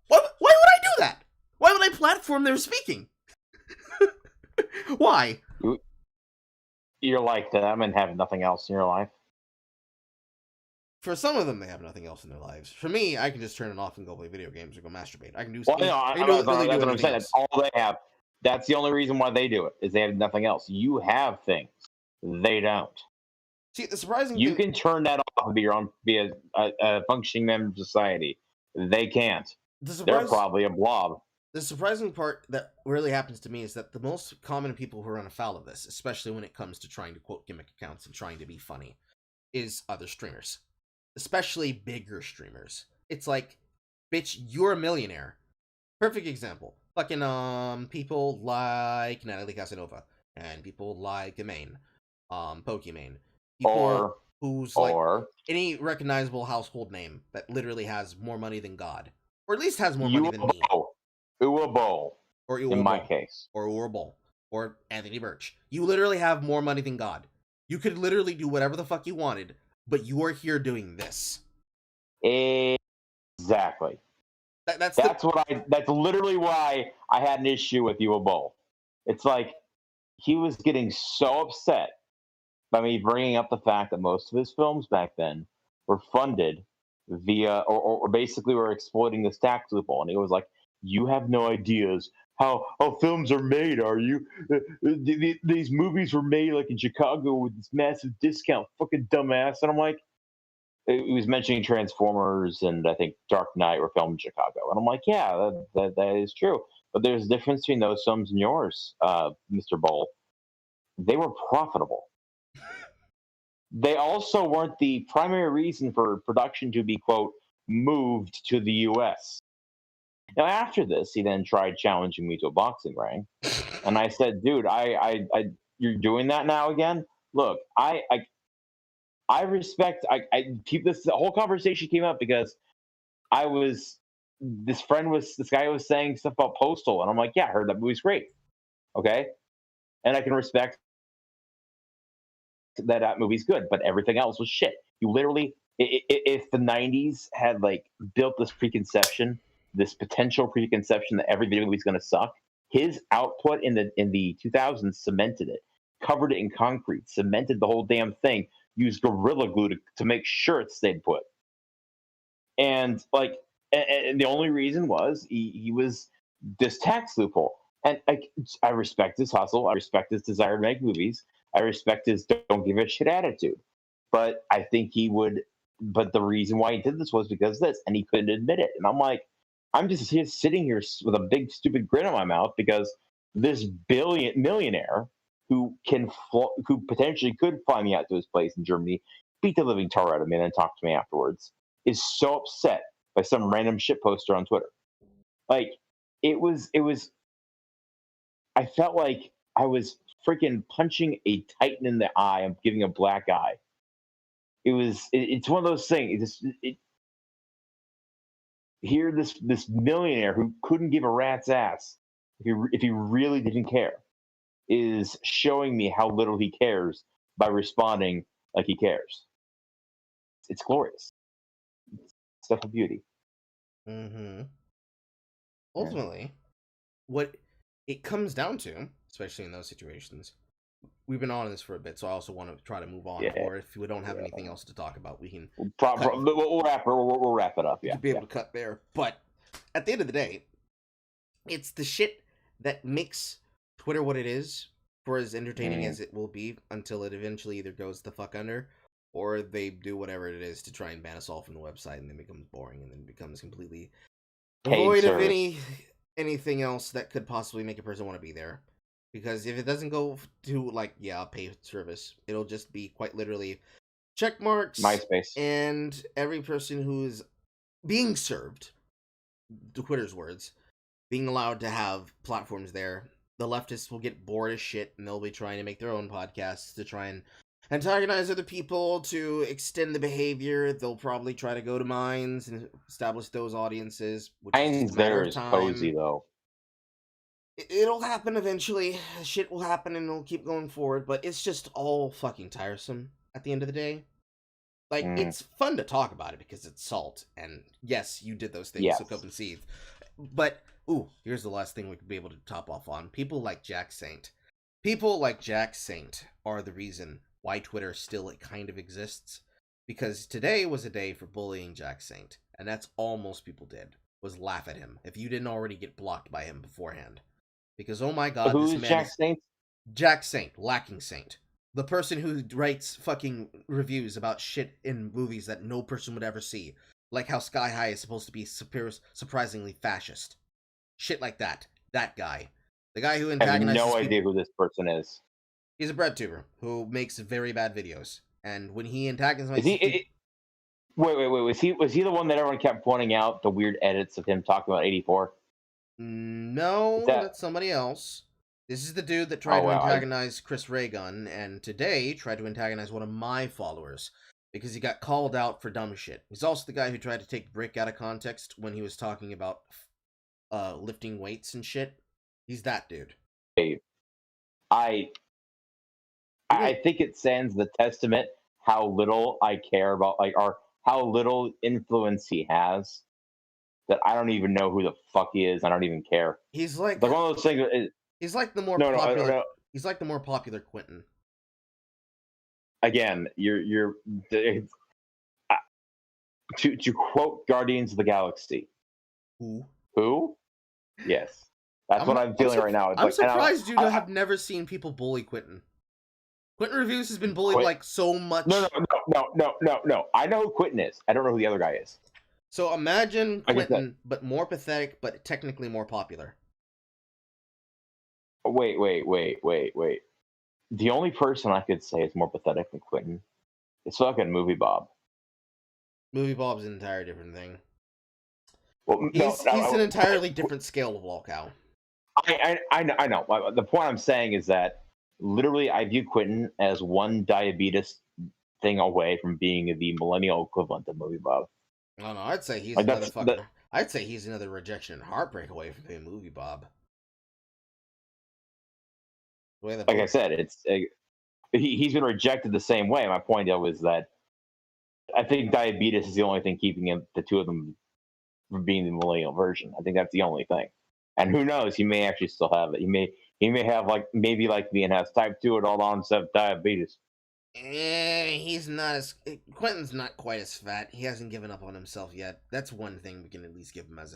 Why would I do that? Why would I platform their speaking? Why?
You're like them and have nothing else in your life.
For some of them, they have nothing else in their lives. For me, I can just turn it off and go play video games or go masturbate. I can do
Well,
something.
that's what I'm saying. That's all they have. That's the only reason why they do it, is they have nothing else. You have things. They don't.
See, the surprising
You
thing...
can turn that off and be a functioning member of society. They can't. They're probably a blob.
The surprising part that really happens to me is that the most common people who run afoul of this, especially when it comes to trying to quote gimmick accounts and trying to be funny, is other streamers. Especially bigger streamers. It's like, bitch, you're a millionaire. Perfect example. Fucking people like Natalie Casanova and people like Maine, Pokimane. People who's like any recognizable household name that literally has more money than God, or at least has more money than me.
Uwe
Or
in my case.
Or Uwe or Anthony Birch. You literally have more money than God. You could literally do whatever the fuck you wanted, but you are here doing this.
Exactly. That's literally why I had an issue with Uwe. It's like he was getting so upset by me bringing up the fact that most of his films back then were funded via, or basically were exploiting this tax loophole. And he was like, you have no ideas how films are made, are you? These movies were made like in Chicago with this massive discount, fucking dumbass. And I'm like, he was mentioning Transformers and I think Dark Knight were filmed in Chicago. And I'm like, yeah, that is true. But there's a difference between those films and yours, Mr. Bull. They were profitable. They also weren't the primary reason for production to be, quote, moved to the U.S. Now, after this, he then tried challenging me to a boxing ring. And I said, dude, you're doing that now again? Look, I respect, I keep this, the whole conversation came up because this guy was saying stuff about Postal. And I'm like, yeah, I heard that movie's great. Okay. And I can respect that movie's good, but everything else was shit. You literally, if the 90s had like built this potential preconception that every video movie's going to suck, his output in the 2000s cemented it, covered it in concrete, cemented the whole damn thing, used Gorilla Glue to make sure it stayed put. And like, and the only reason was he was this tax loophole. And I respect his hustle. I respect his desire to make movies. I respect his don't give a shit attitude. But I think but the reason why he did this was because of this, and he couldn't admit it. And I'm like, I'm just here sitting here with a big stupid grin on my mouth because this millionaire who potentially could fly me out to his place in Germany, beat the living tar out of me, and then talk to me afterwards, is so upset by some random shit poster on Twitter. Like, it was. I felt like I was freaking punching a titan in the eye and giving a black eye. It's one of those things. Here, this millionaire who couldn't give a rat's ass if he really didn't care is showing me how little he cares by responding like he cares. It's glorious. It's stuff of beauty.
Mm-hmm. Ultimately, what it comes down to, especially in those situations, we've been on this for a bit, so I also want to try to move on. Yeah. Or if we don't have anything else to talk about, we can.
We'll wrap it up. Yeah,
be able to cut there. But at the end of the day, it's the shit that makes Twitter what it is, for as entertaining as it will be, until it eventually either goes the fuck under, or they do whatever it is to try and ban us all from the website, and then it becomes boring, and then becomes completely devoid of anything else that could possibly make a person want to be there. Because if it doesn't go to a paid service, it'll just be quite literally check marks,
MySpace,
and every person who's being served, Twitter's words, being allowed to have platforms there. The leftists will get bored as shit, and they'll be trying to make their own podcasts to try and antagonize other people to extend the behavior. They'll probably try to go to mines and establish those audiences.
Mine's there is cozy though.
It'll happen eventually. Shit will happen, and it'll keep going forward. But it's just all fucking tiresome at the end of the day. It's fun to talk about it because it's salt, and yes, you did those things.
Yes.
So come and see. But here's the last thing we could be able to top off on. People like Jack Saint. People like Jack Saint are the reason why Twitter still kind of exists. Because today was a day for bullying Jack Saint, and that's all most people did, was laugh at him if you didn't already get blocked by him beforehand. Because oh my god,
who's
this man
Jack Saint?
Jack Saint, Lacking Saint. The person who writes fucking reviews about shit in movies that no person would ever see. Like how Sky High is supposed to be surprisingly fascist. Shit like that. That guy. The guy who antagonizes
I have no idea who this person is.
He's a breadtuber who makes very bad videos. And when he antagonizes...
Wait. Was he the one that everyone kept pointing out the weird edits of him talking about 84?
No, that's somebody else. This is the dude that tried to antagonize Chris Raygun, and today tried to antagonize one of my followers because he got called out for dumb shit. He's also the guy who tried to take Brick out of context when he was talking about lifting weights and shit. He's that dude.
I think it stands the testament how little I care about, or how little influence he has, that I don't even know who the fuck he is. I don't even care.
He's like
one of those things.
He's like the more popular. No. He's like the more popular Quentin.
Again, you're to quote Guardians of the Galaxy. Who? Yes, that's what I'm feeling right now.
I'm surprised you have never seen people bully Quentin. Quentin Reviews has been bullied so much.
No. I know who Quentin is. I don't know who the other guy is.
So imagine Quentin, but more pathetic, but technically more popular.
Wait. The only person I could say is more pathetic than Quentin is fucking Movie Bob.
Movie Bob's an entirely different thing.
Well,
he's an entirely different scale of lolcow.
I know. The point I'm saying is that literally I view Quentin as one diabetes thing away from being the millennial equivalent of Movie Bob.
No, I'd say he's I'd say he's another rejection and heartbreak away from being Movie Bob.
Like I said, he's been rejected the same way. My point though is that I think diabetes is the only thing keeping the two of them from being the millennial version. I think that's the only thing. And who knows? He may actually still have it. He may have maybe like me and has type 2 adult onset diabetes.
He's not as Quentin's not quite as fat. He hasn't given up on himself yet. That's one thing we can at least give him as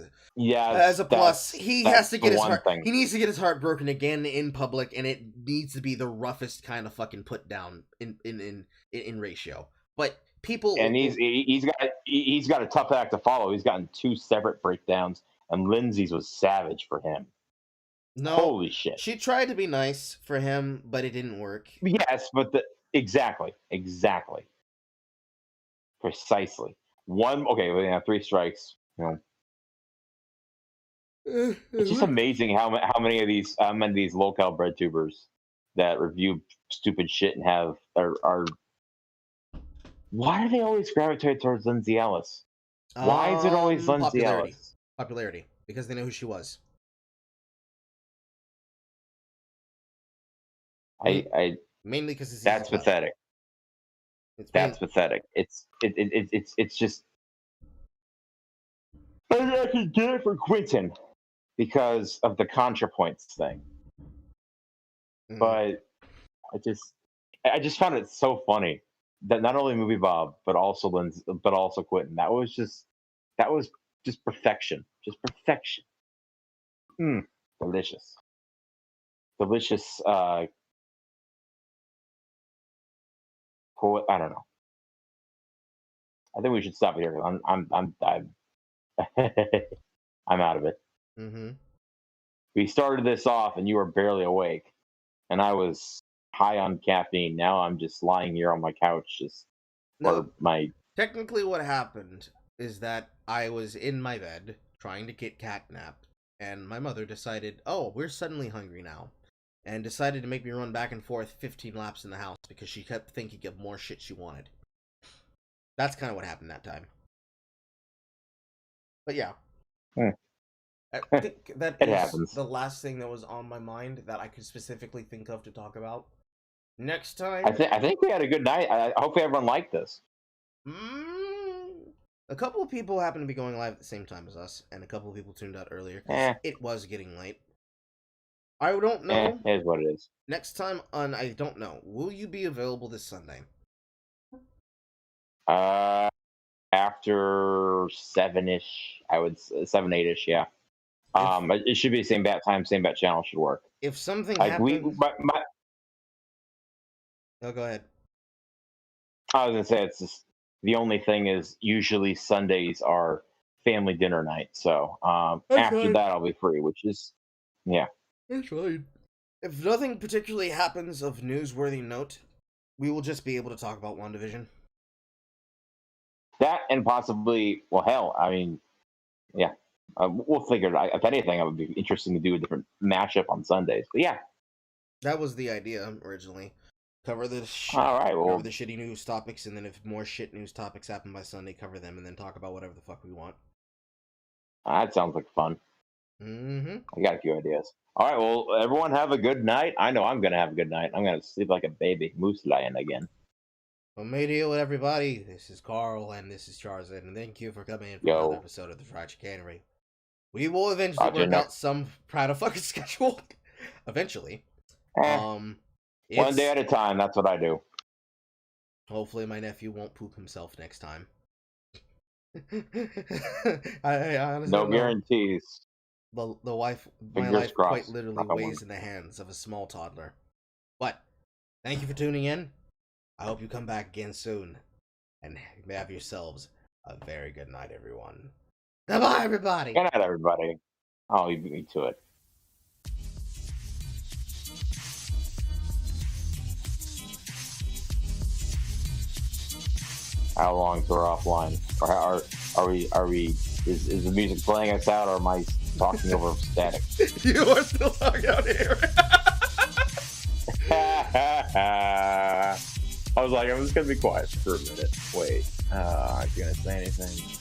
a plus. He has to get his heart. He needs to get his heart broken again in public, and it needs to be the roughest kind of fucking put down in ratio. But people,
and he's got a tough act to follow. He's gotten 2 separate breakdowns, and Lindsay's was savage for him.
No,
holy shit.
She tried to be nice for him, but it didn't work.
Yes, but Exactly. Precisely. We have 3 strikes. It's just amazing how many of these local bread tubers that review stupid shit and are. Why do they always gravitate towards Lindsay Ellis? Why is it always Lindsay Ellis?
Popularity, because they know who she was. Mainly because
that's pathetic. That's pathetic. It's just. I can get it for Quentin because of the ContraPoints thing, but I just found it so funny that not only Movie Bob but also Quentin. That was just perfection. Just perfection. Delicious. I don't know.
I think we should stop here. I'm out of it.
Mm-hmm.
We started this off, and you were barely awake, and I was high on caffeine. Now I'm just lying here on my couch,
No,
my.
technically what happened is that I was in my bed trying to get catnapped, and my mother decided, oh, we're suddenly hungry now, and decided to make me run back and forth 15 laps in the house because she kept thinking of more shit she wanted. That's kind of what happened that time. But yeah. I think that
It
is
happens.
the last thing that was on my mind that I could specifically think of to talk about. Next time...
I think we had a good night. I hope everyone liked this.
A couple of people happened to be going live at the same time as us, and a couple of people tuned out earlier because it was getting late. I don't know.
It is what it is.
Next time on I Don't Know, will you be available this Sunday?
After 7-ish, I would 7-8-ish, yeah. It should be the same bat time, same bat channel should work.
If something
Like
happens... Oh, go ahead.
I was gonna say it's just the only thing is usually Sundays are family dinner night, so after
fine.
that I'll be free, which is
That's fine. If nothing particularly happens of newsworthy note, we will just be able to talk about WandaVision.
that, and possibly, well, hell, I mean, yeah, we'll figure it out. If anything, it would be interesting to do a different mashup on Sundays. But yeah,
That was the idea originally. Cover the
all right. Well,
cover the shitty news topics, and then if more shit news topics happen by Sunday, cover them, and then talk about whatever the fuck we want.
that sounds like fun.
Mm-hmm.
I got a few ideas. All right. Well, everyone have a good night. I know I'm gonna have a good night. I'm gonna sleep like a baby, moose lion again.
Well, may deal with everybody. This is Carl, and this is Charza, and thank you for coming in for
Yo.
another episode of the Fried Chicanery. We will eventually
Roger,
work
no.
out some proud of fucking schedule. Eventually.
One
It's-
day at a time. That's what I do.
Hopefully my nephew won't poop himself next time. I honestly
No
don't know.
guarantees.
My
Fingers
life quite
crossed.
literally
Knock on wood.
weighs in the hands of a small toddler. But thank you for tuning in. I hope you come back again soon. And have yourselves a very good night, everyone. Goodbye, everybody.
Good night, everybody. Oh, you beat me to it. How long till we're offline? Or are we? Is the music playing us out, or am I talking over static?
You are still talking out here.
I was like, I'm just gonna be quiet for a minute. Wait, are you gonna say anything?